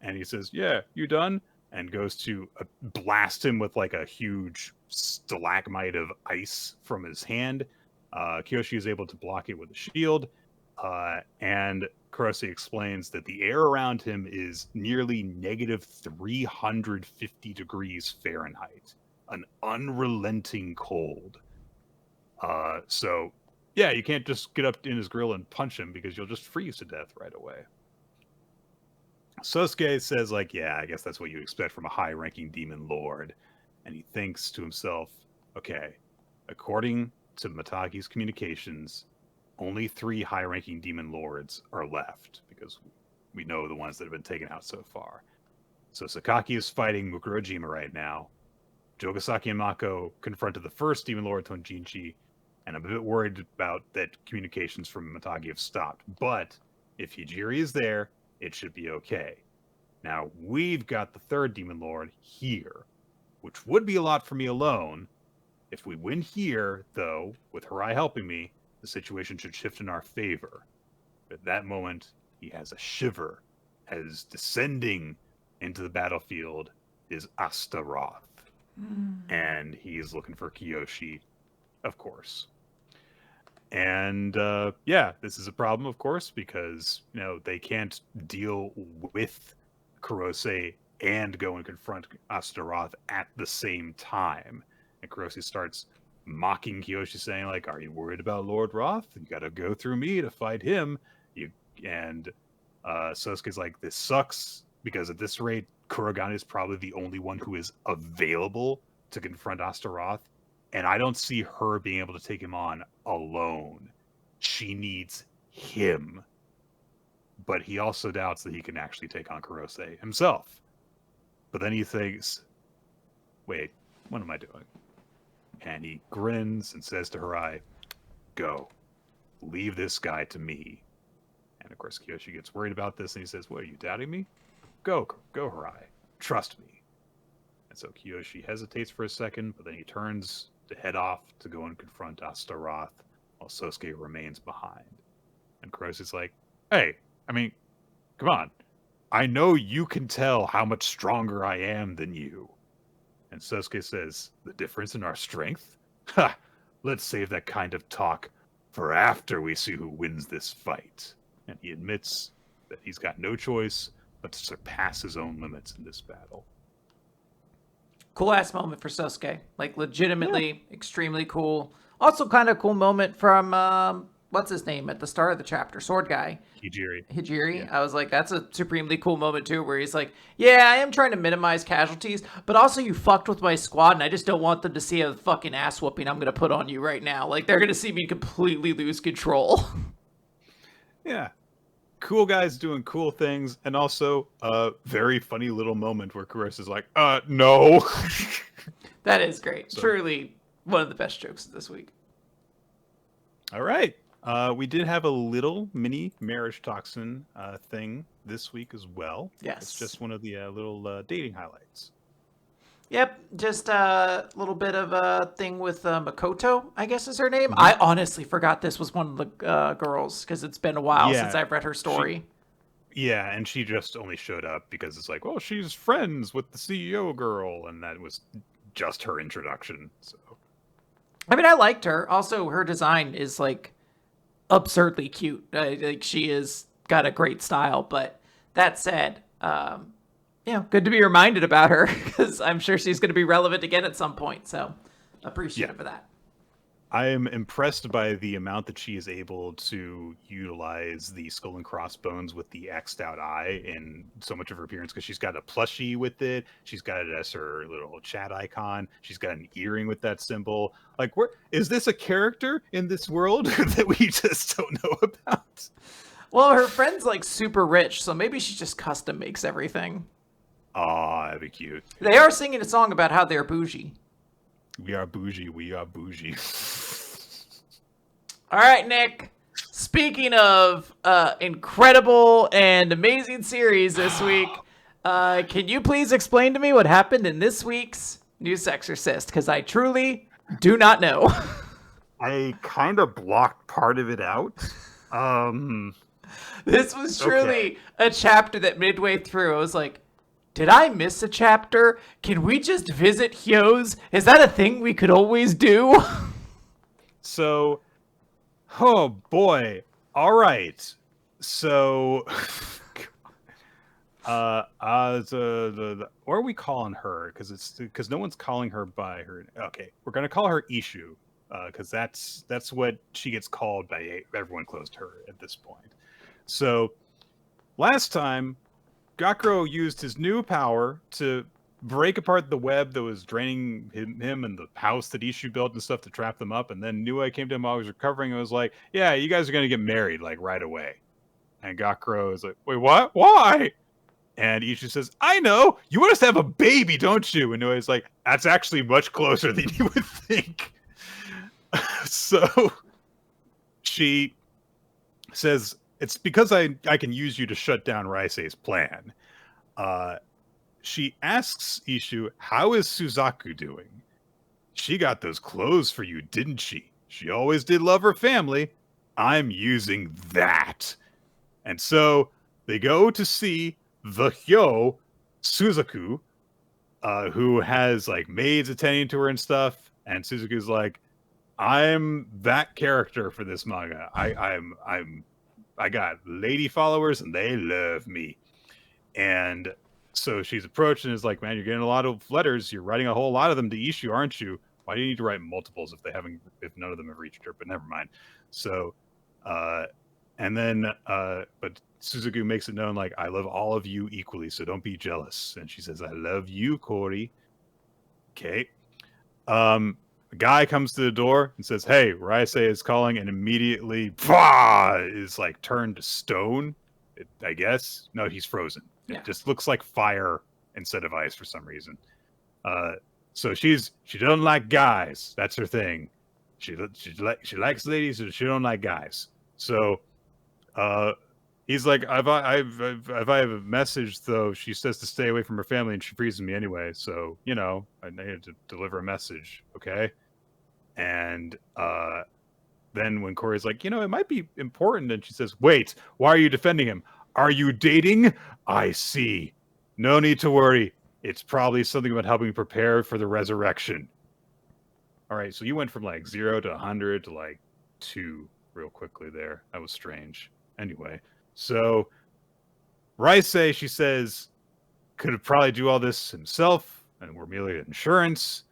And he says, "Yeah, you done?" And goes to blast him with a huge stalagmite of ice from his hand. Kiyoshi is able to block it with a shield. And Kurose explains that the air around him is nearly negative 350 degrees Fahrenheit. An unrelenting cold. So, yeah, you can't just get up in his grill and punch him because you'll just freeze to death right away. Sosuke says, yeah, I guess that's what you expect from a high-ranking demon lord. And he thinks to himself, okay, according to Matagi's communications, only 3 high-ranking demon lords are left, because we know the ones that have been taken out so far. So Sakaki is fighting Mukurojima right now. Jogasaki and Mako confronted the first demon lord, Tonjinchi, and I'm a bit worried about that communications from Matagi have stopped. But if Hijiri is there, it should be okay. Now, we've got the third demon lord here, which would be a lot for me alone. If we win here, though, with Harai helping me, the situation should shift in our favor. At that moment, he has a shiver, as descending into the battlefield is Astaroth. And he's looking for Kiyoshi, of course. And this is a problem, of course, because they can't deal with Kurose and go and confront Astaroth at the same time. And Kurose starts mocking Kiyoshi, saying, "Are you worried about Lord Roth? You got to go through me to fight him." Sosuke's like, "This sucks, because at this rate, Kurogane is probably the only one who is available to confront Astaroth, and I don't see her being able to take him on alone. She needs him." But he also doubts that he can actually take on Kurose himself. But then he thinks, wait, what am I doing? And he grins and says to Harai, go. Leave this guy to me. And of course, Kiyoshi gets worried about this and he says, what, are you doubting me? Go, Harai. Trust me. And so Kiyoshi hesitates for a second, but then he turns to head off to go and confront Astaroth while Sosuke remains behind. And Kuroshi's like, hey, I mean, come on. I know you can tell how much stronger I am than you. And Sosuke says, the difference in our strength? Ha! Let's save that kind of talk for after we see who wins this fight. And he admits that he's got no choice but to surpass his own limits in this battle. Cool ass moment for Sosuke. Like, legitimately, extremely cool. Also, kind of cool moment from, what's his name at the start of the chapter? Sword guy. Hijiri. Yeah. I was like, that's a supremely cool moment, too, where he's like, yeah, I am trying to minimize casualties, but also you fucked with my squad, and I just don't want them to see a fucking ass whooping I'm going to put on you right now. Like, they're going to see me completely lose control. Yeah. Cool guys doing cool things, and also a very funny little moment where Kuros is like, no. That is great. So, truly one of the best jokes of this week. All right. We did have a little mini Marriagetoxin thing this week as well. Yes. It's just one of the little dating highlights. Yep, just a little bit of a thing with Makoto, I guess is her name. Mm-hmm. I honestly forgot this was one of the girls because it's been a while since I've read her story. And she just only showed up because it's like, well, she's friends with the CEO girl, and that was just her introduction. So, I mean, I liked her. Also, her design is like absurdly cute. Like she is got a great style. But that said, good to be reminded about her because I'm sure she's going to be relevant again at some point. So appreciative of that. I am impressed by the amount that she is able to utilize the skull and crossbones with the X'd out eye in so much of her appearance because she's got a plushie with it. She's got it as her little chat icon. She's got an earring with that symbol. Like, is this a character in this world that we just don't know about? Well, her friend's like super rich, so maybe she just custom makes everything. Aw, that'd be cute. They are singing a song about how they're bougie. We are bougie. We are bougie. All right, Nick. Speaking of incredible and amazing series this week, can you please explain to me what happened in this week's News Exorcist? Because I truly do not know. I kind of blocked part of it out. This was truly a chapter that midway through, I was like, did I miss a chapter? Can we just visit Hyo's? Is that a thing we could always do? So, oh boy. All right. So, what are we calling her? Because no one's calling her by her. Okay, we're gonna call her Ishu, because that's what she gets called by everyone close to her at this point. So, last time, Gakuro used his new power to break apart the web that was draining him and the house that Ishu built and stuff to trap them up. And then Nue came to him while he was recovering and was like, yeah, you guys are going to get married, like, right away. And Gakuro is like, wait, what? Why? And Ishu says, I know. You want us to have a baby, don't you? And Nue's like, that's actually much closer than you would think. So she says, it's because I can use you to shut down Raisei's plan. She asks Ishu, how is Suzaku doing? She got those clothes for you, didn't she? She always did love her family. I'm using that. And so they go to see the Hyo, Suzaku, who has like maids attending to her and stuff. And Suzaku's like, I'm that character for this manga. I got lady followers and they love me. And so she's approached and is like, man, you're getting a lot of letters. You're writing a whole lot of them to Ishu, aren't you? Why do you need to write multiples if none of them have reached her? But never mind. So, and then, but Suzaku makes it known, like, I love all of you equally, so don't be jealous. And she says, I love you, Cory. Okay. A guy comes to the door and says, hey, Raisei is calling, and immediately is like turned to stone, I guess. No, he's frozen. Yeah. It just looks like fire instead of ice for some reason. So she doesn't like guys. That's her thing. She likes ladies, and she don't like guys. So he's like, if I have a message though, she says to stay away from her family, and she freezes me anyway. So I need to deliver a message, okay? And then when Corey's like, it might be important, and she says, wait, why are you defending him? Are you dating? I see. No need to worry. It's probably something about helping prepare for the resurrection. All right, so you went from like 0 to 100 to like 2 real quickly there. That was strange. Anyway, so Raisei, she says, could probably do all this himself, and we're merely insurance.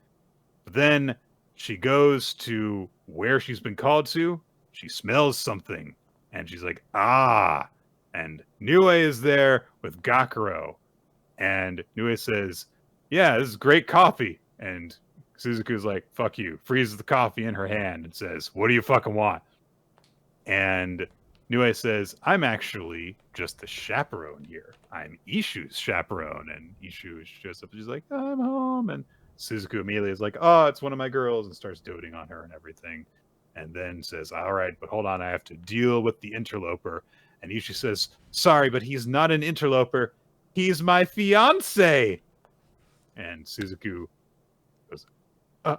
But then she goes to where she's been called to. She smells something, and she's like, ah. And Nue is there with Gakuro. And Nue says, yeah, this is great coffee. And Suzuku's like, fuck you. Freezes the coffee in her hand and says, what do you fucking want? And Nue says, I'm actually just the chaperone here. I'm Ishu's chaperone. And Ishu shows up and she's like, I'm home. And Suzuku immediately is like, oh, it's one of my girls, and starts doting on her and everything. And then says, all right, but hold on, I have to deal with the interloper. And Ishu says, sorry, but he's not an interloper. He's my fiance. And Suzuku goes, I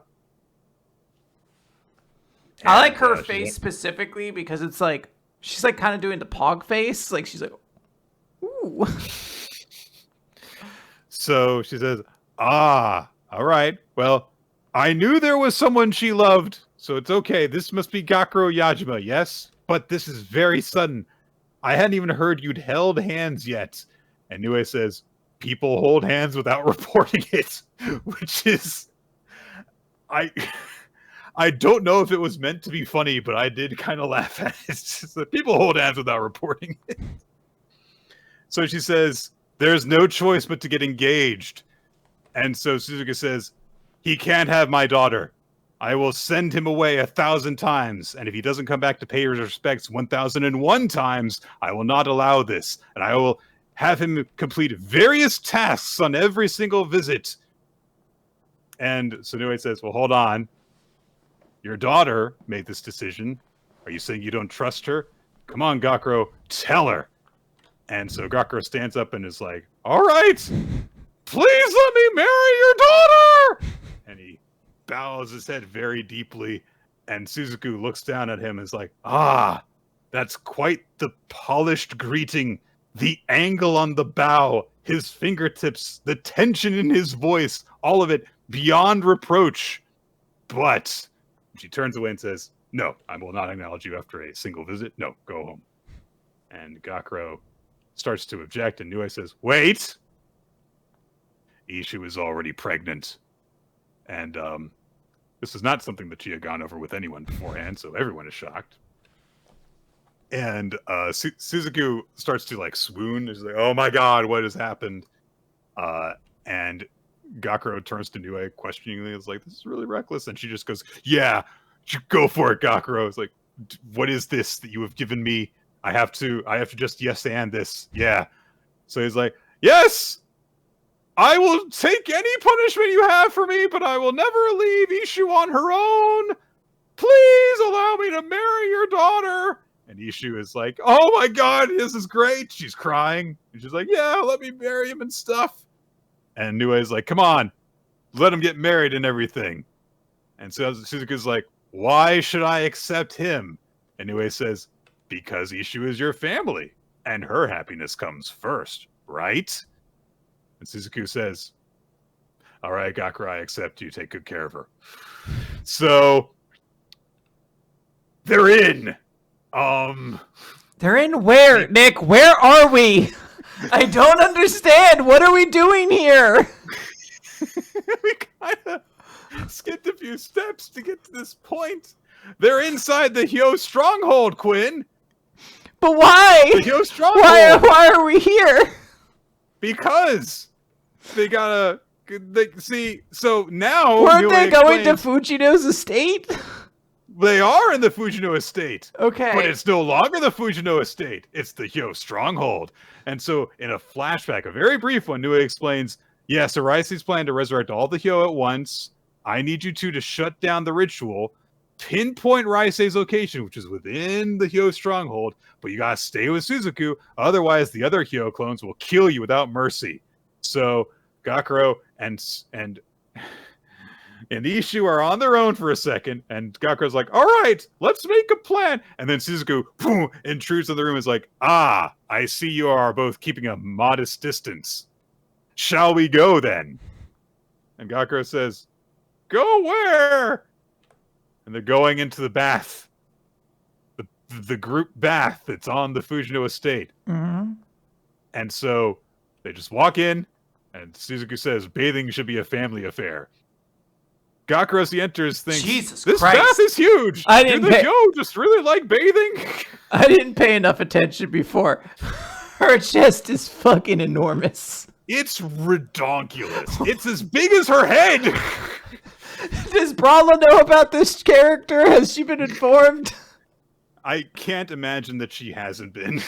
like her face specifically because it's like, she's like kind of doing the pog face. Like she's like, ooh. So she says, all right. Well, I knew there was someone she loved, so it's okay. This must be Gakuro Yajima, yes? But this is very sudden. I hadn't even heard you'd held hands yet. And Nue says, people hold hands without reporting it, which is... I don't know if it was meant to be funny, but I did kind of laugh at it. It's just that people hold hands without reporting it. So she says, there's no choice but to get engaged. And so Suzuka says, he can't have my daughter. I will send him away 1,000 times. And if he doesn't come back to pay his respects 1,001 times, I will not allow this. And I will have him complete various tasks on every single visit. And Sunue says, well, hold on. Your daughter made this decision. Are you saying you don't trust her? Come on, Gakuro, tell her. And so Gakuro stands up and is like, all right, please let me marry your daughter. And he bows his head very deeply. And Suzuku looks down at him and is like, ah, that's quite the polished greeting. The angle on the bow, his fingertips, the tension in his voice, all of it beyond reproach. But she turns away and says, no, I will not acknowledge you after a single visit. No, go home. And Gakuro starts to object, and Nue says, wait! Ishu is already pregnant. And this is not something that she had gone over with anyone beforehand, so everyone is shocked. And Suzuku starts to like swoon. She's like, oh my god, what has happened? And Gakuro turns to Nue questioningly. Is like, this is really reckless. And she just goes, yeah, go for it, Gakuro. It's like, what is this that you have given me? I have to just yes and this. Yeah. So he's like, yes, I will take any punishment you have for me, but I will never leave Ishu on her own. Please allow me to marry your daughter. And Ishu is like, oh my god, this is great. She's crying. And she's like, yeah, let me marry him and stuff. And Nue is like, come on, let him get married and everything. And so Suzuka's like, why should I accept him? And Nue says, because Ishu is your family, and her happiness comes first, right? And Suzuku says, all right, Gakuro, I accept you. Take good care of her. So, they're in. They're in where, Nick? Where are we? I don't understand. What are we doing here? We kind of skipped a few steps to get to this point. They're inside the Hyo stronghold, Quinn. But why? The Hyo stronghold. Why are we here? Because they gotta. See, so now weren't they going to Fujino's estate? They are in the Fujino estate. Okay. But it's no longer the Fujino estate. It's the Hyo stronghold. And so in a flashback, a very brief one, Nue explains, Yeah, so Raise's plan to resurrect all the Hyo at once. I need you two to shut down the ritual, pinpoint Raise's location, which is within the Hyo stronghold, but you gotta stay with Suzaku, otherwise the other Hyo clones will kill you without mercy. So Gakuro and Ishu are on their own for a second, and Gakuro's like, all right, let's make a plan. And then Suzaku boom, intrudes in the room and is like, I see you are both keeping a modest distance. Shall we go then? And Gakuro says, go where? And they're going into the bath. The group bath that's on the Fujino estate. Mm-hmm. And so they just walk in, and Suzaku says, bathing should be a family affair. Gakuro as he enters thinks, Jesus this Christ. bath is huge. I didn't Do the Hyo just really like bathing? I didn't pay enough attention before. Her chest is fucking enormous. It's redonkulous. It's as big as her head. Does Brawla know about this character? Has she been informed? I can't imagine that she hasn't been.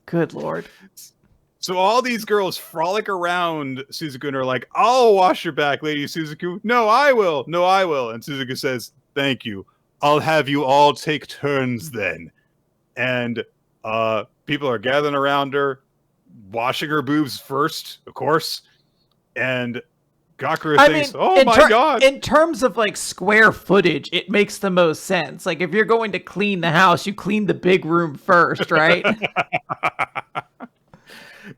Good lord. So all these girls frolic around Suzaku and are like, I'll wash your back, Lady Suzaku. No, I will. No, I will. And Suzaku says, thank you. I'll have you all take turns then. And people are gathering around her, washing her boobs first, of course. And Gakuro thinks, oh my god. In terms of like square footage, it makes the most sense. Like if you're going to clean the house, you clean the big room first, right?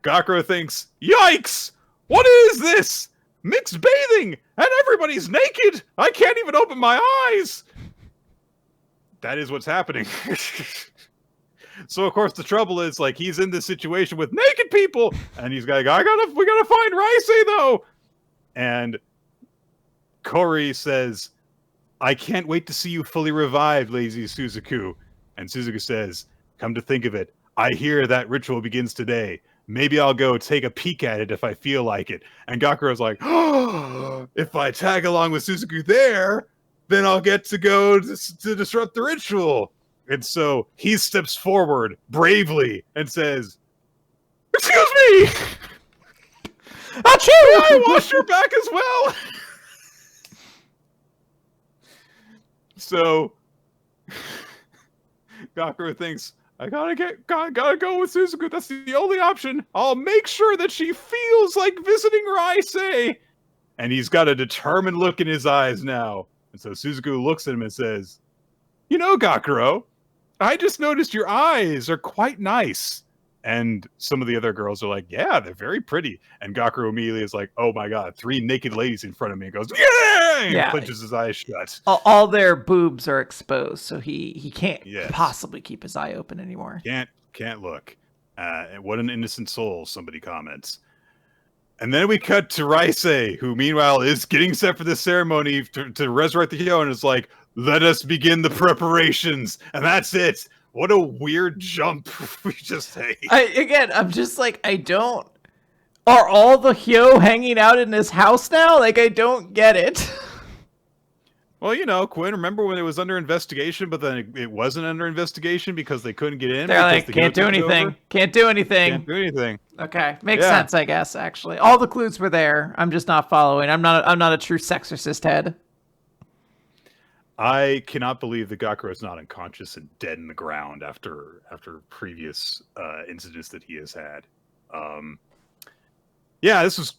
Gakuro thinks, yikes! What is this? Mixed bathing! And everybody's naked! I can't even open my eyes! That is what's happening. So, of course, the trouble is, like, he's in this situation with naked people! And he's like, we gotta find Raise, though! And Kori says, I can't wait to see you fully revived, lazy Suzaku. And Suzaku says, come to think of it, I hear that ritual begins today. Maybe I'll go take a peek at it if I feel like it. And Gakuro's like, oh, if I tag along with Suzaku there, then I'll get to go to disrupt the ritual. And so he steps forward bravely and says, excuse me! Achoo! I washed your back as well! So Gakuro thinks, I gotta go with Suzaku. That's the only option. I'll make sure that she feels like visiting Raise. And he's got a determined look in his eyes now. And so Suzaku looks at him and says, you know, Gakuro, I just noticed your eyes are quite nice. And some of the other girls are like, yeah, they're very pretty. And Gakuro immediately is like, oh my god, 3 naked ladies in front of me. And goes, yeah! And clenches his eyes shut. All their boobs are exposed, so he can't possibly keep his eye open anymore. Can't look. What an innocent soul, somebody comments. And then we cut to Raise, who meanwhile is getting set for the ceremony to resurrect the Hyo, and is like, let us begin the preparations. And that's it. What a weird jump we just take. I'm just like, are all the Hyo hanging out in this house now? Like, I don't get it. Well, you know, Quinn, remember when it was under investigation, but then it wasn't under investigation because they couldn't get in? They're like, can't do anything. Can't do anything. Okay, makes sense, I guess, actually. All the clues were there. I'm just not following. I'm not a true Exorcist head. I cannot believe that Gakuro is not unconscious and dead in the ground after previous incidents that he has had. This was...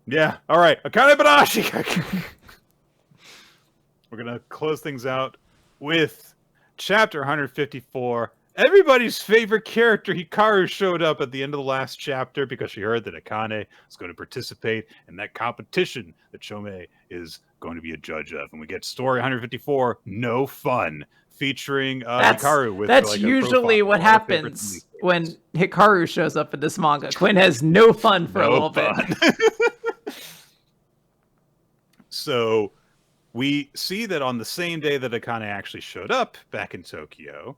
Yeah, all right. Akane-banashi! We're going to close things out with Chapter 154. Everybody's favorite character, Hikaru, showed up at the end of the last chapter because she heard that Akane was going to participate in that competition that Chome is going to be a judge of. And we get story 154, No Fun, featuring Hikaru with that's usually what happens when Hikaru shows up in this manga. Quinn has no fun for a little bit. So we see that on the same day that Akane actually showed up back in Tokyo,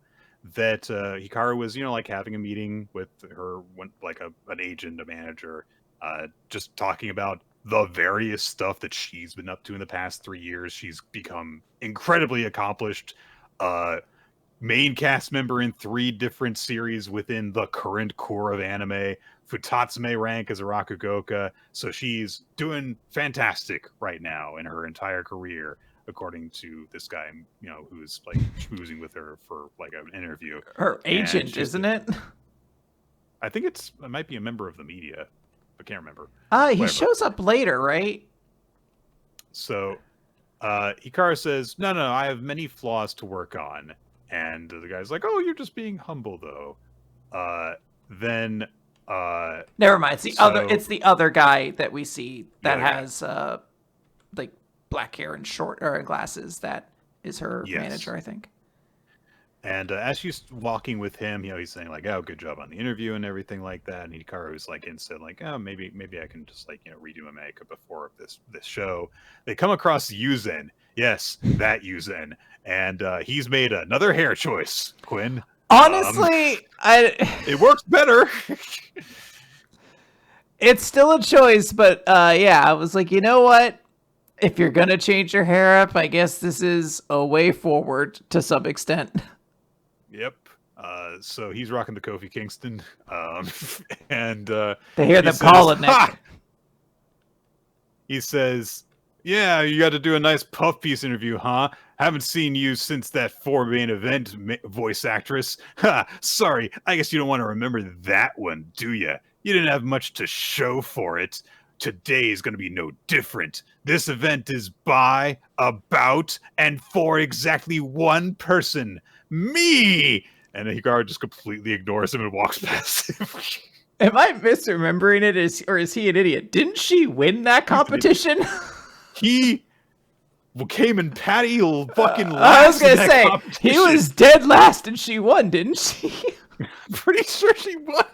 that Hikaru was, like having a meeting with her, like an agent, a manager, just talking about the various stuff that she's been up to in the past 3 years. She's become incredibly accomplished, main cast member in 3 different series within the current core of anime, Futatsume rank as a Rakugoka, so she's doing fantastic right now in her entire career, according to this guy, who's like schmoozing with her for like an interview. Her agent, isn't it? I think it might be a member of the media. I can't remember. He shows up later, right? So Hikaru says, no, I have many flaws to work on. And the guy's like, oh, you're just being humble, though. Then... Never mind. It's the other guy that we see that has like black hair and short glasses. That is her manager, I think. And as she's walking with him, he's saying like, "Oh, good job on the interview and everything like that." And Hikaru's like instant, like, "Oh, maybe I can just like redo my makeup before this show." They come across Yuzen, yes, that Yuzen, and he's made another hair choice. Quinn, honestly, it works better. It's still a choice, but I was like, you know what? If you're gonna change your hair up, I guess this is a way forward to some extent. Yep. So he's rocking the Kofi Kingston, and they hear them calling Nick. Ha! He says, "Yeah, you got to do a nice puff piece interview, huh? Haven't seen you since that 4 main event, voice actress. Ha! Sorry, I guess you don't want to remember that one, do you? You didn't have much to show for it. Today is going to be no different. This event is by, about, and for exactly one person." Me! And Hikaru just completely ignores him and walks past him. Am I misremembering it, or is he an idiot? Didn't she win that competition? He came in patty fucking last. I was going to say, he was dead last and she won, didn't she? Pretty sure she won.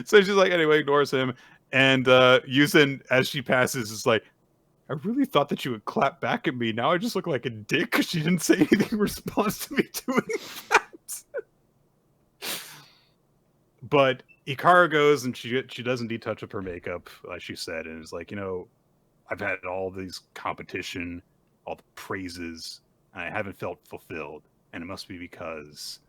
So she's like, anyway, ignores him. And Yuzen, as she passes, is like, I really thought that you would clap back at me. Now I just look like a dick because she didn't say anything in response to me doing that. But Hikaru goes and she does indeed touch up her makeup, like she said, and is like, I've had all these competition, all the praises, and I haven't felt fulfilled. And it must be because...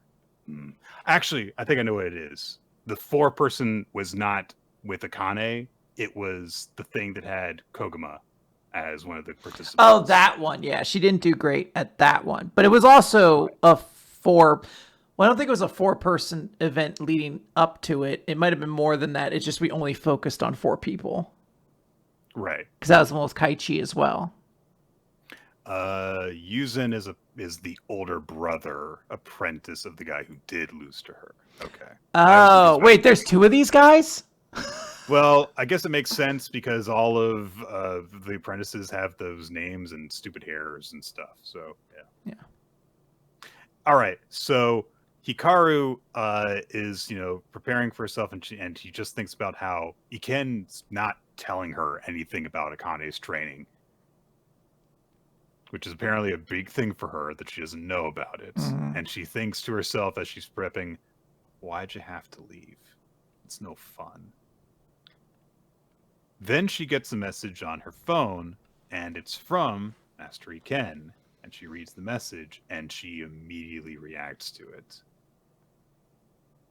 Actually, I think I know what it is. The 4-person was not with Akane. It was the thing that had Koguma as one of the participants. Oh, that one. Yeah, she didn't do great at that one. But it was also a 4... Well, I don't think it was a 4-person event leading up to it. It might have been more than that. It's just we only focused on 4 people. Right. Because that was the most Kaichi as well. Yuzen is the older brother apprentice of the guy who did lose to her. Okay. Oh, wait, there's 2 of these guys? Well, I guess it makes sense because all of the apprentices have those names and stupid hairs and stuff. So, yeah. All right. So Hikaru is, preparing for herself, and she just thinks about how Iken's not telling her anything about Akane's training, which is apparently a big thing for her that she doesn't know about it. Mm-hmm. And she thinks to herself as she's prepping, why'd you have to leave? It's no fun. Then she gets a message on her phone, and it's from Master Iken. And she reads the message, and she immediately reacts to it.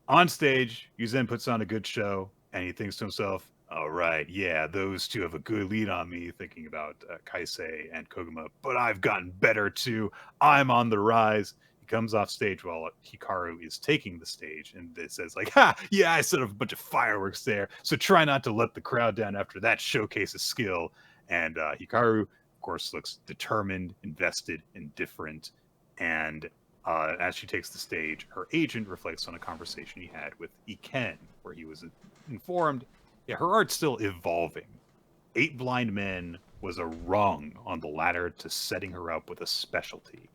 On stage, Yuzen puts on a good show, and he thinks to himself, all right, yeah, those 2 have a good lead on me, thinking about Kaisei and Koguma, but I've gotten better too. I'm on the rise. He comes off stage while Hikaru is taking the stage, and it says like, ha, yeah, I set up a bunch of fireworks there, so try not to let the crowd down after that showcase of skill. And Hikaru, of course, looks determined, invested, indifferent, and as she takes the stage, her agent reflects on a conversation he had with Iken, where he was informed, yeah, her art's still evolving. 8 Blind Men was a rung on the ladder to setting her up with a specialty.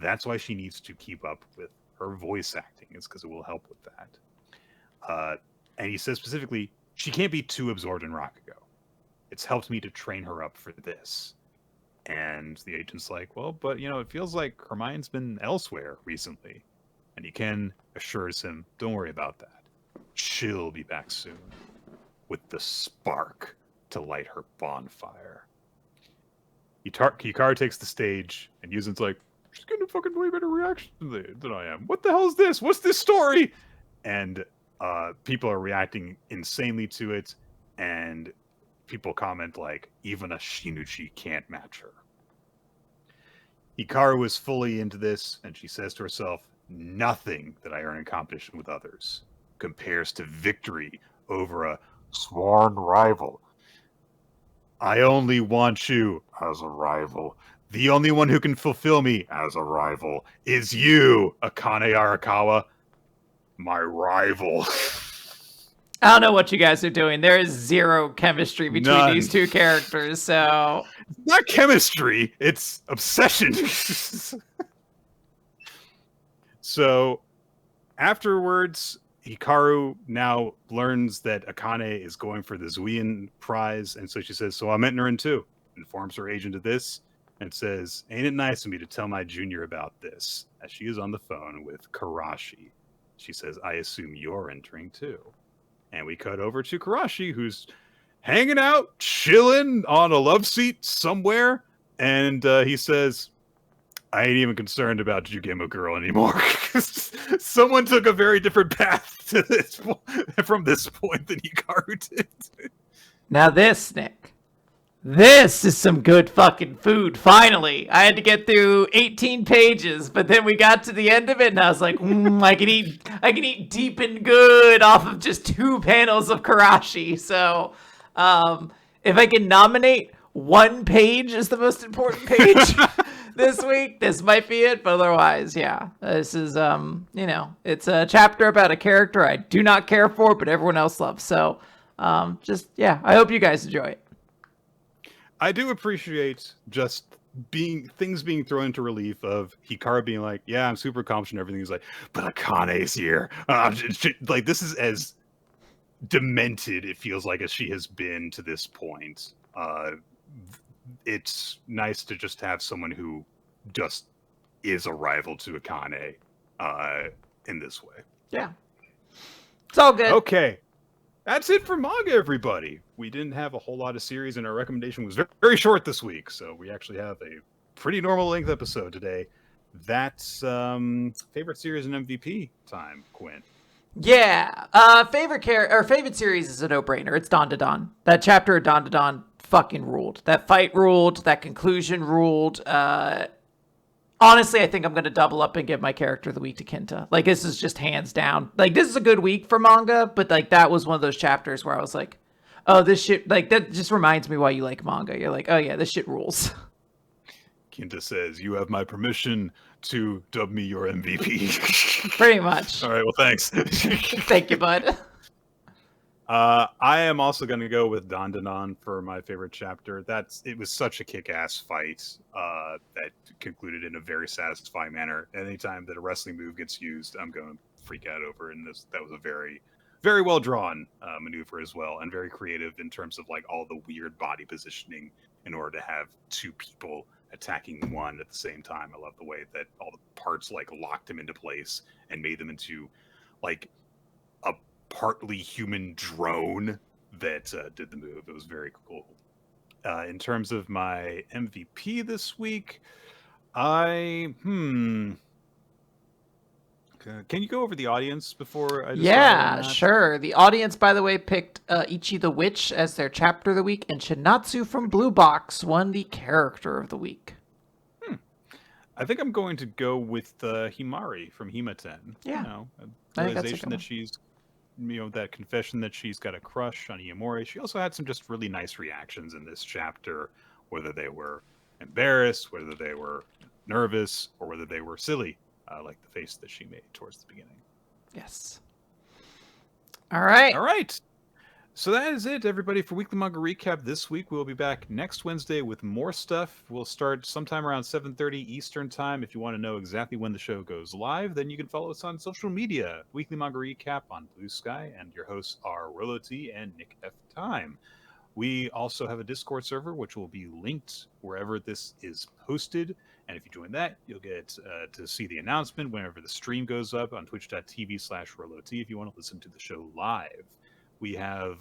That's why she needs to keep up with her voice acting, is because it will help with that. And he says specifically, she can't be too absorbed in Rakugo. It's helped me to train her up for this. And the agent's like, well, but, it feels like her mind's been elsewhere recently. And Iken assures him, don't worry about that. She'll be back soon with the spark to light her bonfire. Hikaru takes the stage, and Yuzen's like, she's getting a fucking way better reaction than I am. What the hell is this? What's this story? And people are reacting insanely to it, and people comment like, even a Shinuchi can't match her. Hikaru is fully into this, and she says to herself, nothing that I earn in competition with others compares to victory over a sworn rival. I only want you as a rival. The only one who can fulfill me as a rival is you, Akane Arakawa, my rival. I don't know what you guys are doing. There is zero chemistry between these two characters, so... It's not chemistry, it's obsession. So, afterwards, Hikaru now learns that Akane is going for the Zuian prize, and so she says, so I'm entering too. Informs her agent of this, and says, ain't it nice of me to tell my junior about this? As she is on the phone with Karashi. She says, I assume you're entering too. And we cut over to Karashi, who's hanging out, chilling on a love seat somewhere, and he says, I ain't even concerned about Jugemo Girl anymore. Someone took a very different path to this from this point than Hikaru did. Now this, Nick. This is some good fucking food, finally. I had to get through 18 pages, but then we got to the end of it, and I was like, I can eat deep and good off of just 2 panels of Karashi. So, if I can nominate one page as the most important page this week, this might be it, but otherwise, yeah. This is, it's a chapter about a character I do not care for, but everyone else loves. So, I hope you guys enjoy it. I do appreciate just things being thrown into relief of Hikaru being like, yeah, I'm super accomplished and everything. He's like, but Akane's here. Like, this is as demented, it feels like, as she has been to this point. It's nice to just have someone who just is a rival to Akane in this way. Yeah. It's all good. Okay. That's it for manga, everybody. We didn't have a whole lot of series, and our recommendation was very, very short this week, so we actually have a pretty normal length episode today. That's favorite series and MVP time, Quinn. Yeah, favorite series is a no-brainer. It's Dandadan. That chapter of Dandadan fucking ruled. That fight ruled. That conclusion ruled. Honestly, I think I'm going to double up and give my character of the week to Kinta. Like, this is just hands down. Like, this is a good week for manga, but, like, that was one of those chapters where I was like, oh, this shit, like, that just reminds me why you like manga. You're like, oh, yeah, this shit rules. Kinta says, you have my permission to dub me your MVP. Pretty much. All right, well, thanks. Thank you, bud. I am also going to go with Dandadan for my favorite chapter. It was such a kick-ass fight that concluded in a very satisfying manner. Anytime that a wrestling move gets used, I'm going to freak out over. And that was a very, very well drawn maneuver as well, and very creative in terms of like all the weird body positioning in order to have 2 people attacking one at the same time. I love the way that all the parts like locked him into place and made them into like a partly human drone that did the move. It was very cool. In terms of my MVP this week, can you go over the audience before I decide? Yeah, sure. The audience, by the way, picked Ichi the Witch as their chapter of the week, and Shinatsu from Blue Box won the character of the week. I think I'm going to go with Himari from Hima-Ten. Yeah. Realization that she's, that confession that she's got a crush on Iamori. She also had some just really nice reactions in this chapter, whether they were embarrassed, whether they were nervous, or whether they were silly, like the face that she made towards the beginning. Yes. All right. All right. So that is it, everybody, for Weekly Manga Recap this week. We'll be back next Wednesday with more stuff. We'll start sometime around 7:30 Eastern Time. If you want to know exactly when the show goes live, then you can follow us on social media. Weekly Manga Recap on BlueSky, and your hosts are Rolo T and Nick F. Time. We also have a Discord server, which will be linked wherever this is posted. And if you join that, you'll get to see the announcement whenever the stream goes up on twitch.tv/RoloT if you want to listen to the show live. We have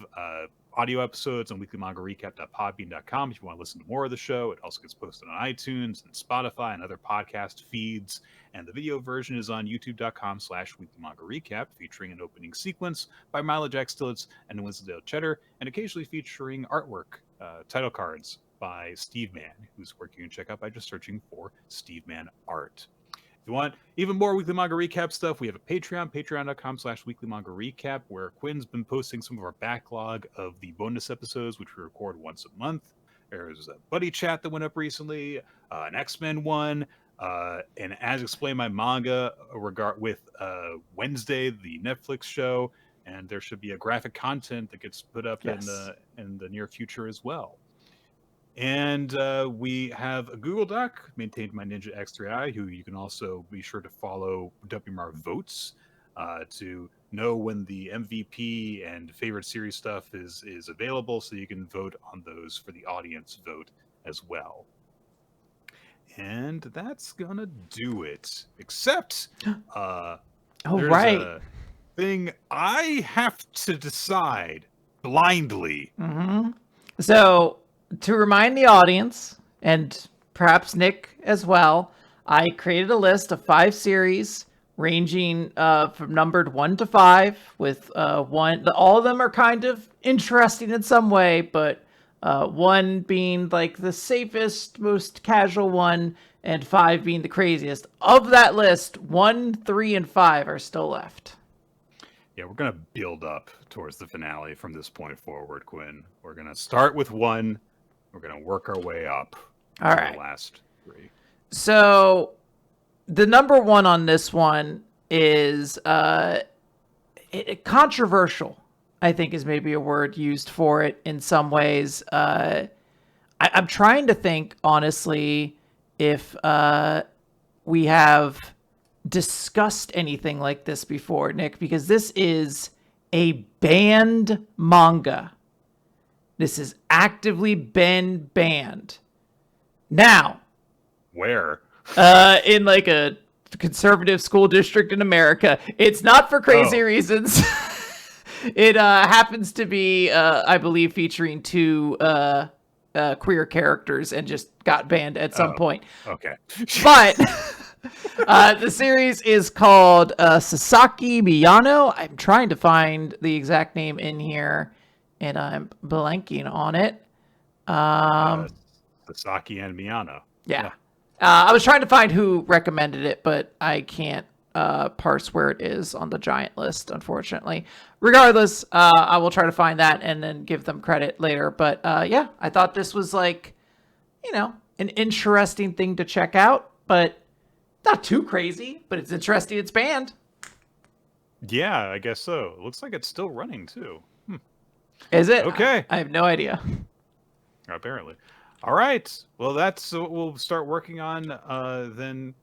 audio episodes on weeklymangarecap.podbean.com if you want to listen to more of the show. It also gets posted on iTunes and Spotify and other podcast feeds. And the video version is on youtube.com/weeklymangarecap, featuring an opening sequence by Milo Jack Stillitz and Winslow Cheddar, and occasionally featuring artwork, title cards by Steve Mann, whose work you can check out by just searching for Steve Mann Art. If you want even more Weekly Manga Recap stuff, we have a Patreon, patreon.com/Weekly Manga Recap, where Quinn's been posting some of our backlog of the bonus episodes, which we record once a month. There's a buddy chat that went up recently, an X-Men one, and As Explained My Manga with Wednesday, the Netflix show, and there should be a graphic content that gets put up in the near future as well. And we have a Google Doc maintained by Ninja X3i, who you can also be sure to follow WMR Votes to know when the MVP and favorite series stuff is available, so you can vote on those for the audience vote as well. And that's gonna do it. Except there's a thing I have to decide blindly. Mm-hmm. So, to remind the audience, and perhaps Nick as well, I created a list of 5 series ranging from numbered 1 to 5, with all of them are kind of interesting in some way, but 1 being like the safest, most casual one, and 5 being the craziest. Of that list, 1, 3, and 5 are still left. Yeah, we're going to build up towards the finale from this point forward, Quinn. We're going to start with 1. We're going to work our way up to the last 3. So, the number 1 on this one is controversial, I think is maybe a word used for it in some ways. I'm trying to think, honestly, if we have discussed anything like this before, Nick, because this is a banned manga. This has actively been banned. Now. Where? In like a conservative school district in America. It's not for crazy reasons. It happens to be, I believe, featuring 2 queer characters and just got banned at some point. Okay. But the series is called Sasaki Miyano. I'm trying to find the exact name in here, and I'm blanking on it. Sasaki and Miyano. Yeah. I was trying to find who recommended it, but I can't parse where it is on the giant list, unfortunately. Regardless, I will try to find that and then give them credit later. But yeah, I thought this was like, an interesting thing to check out, but not too crazy, but it's interesting. It's banned. Yeah, I guess so. It looks like it's still running too. Is it? Okay. I have no idea. Apparently. All right. Well, that's what we'll start working on then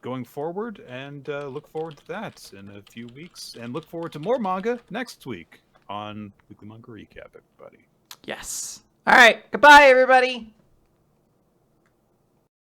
going forward, and look forward to that in a few weeks. And look forward to more manga next week on Weekly Manga Recap, everybody. Yes. All right. Goodbye, everybody.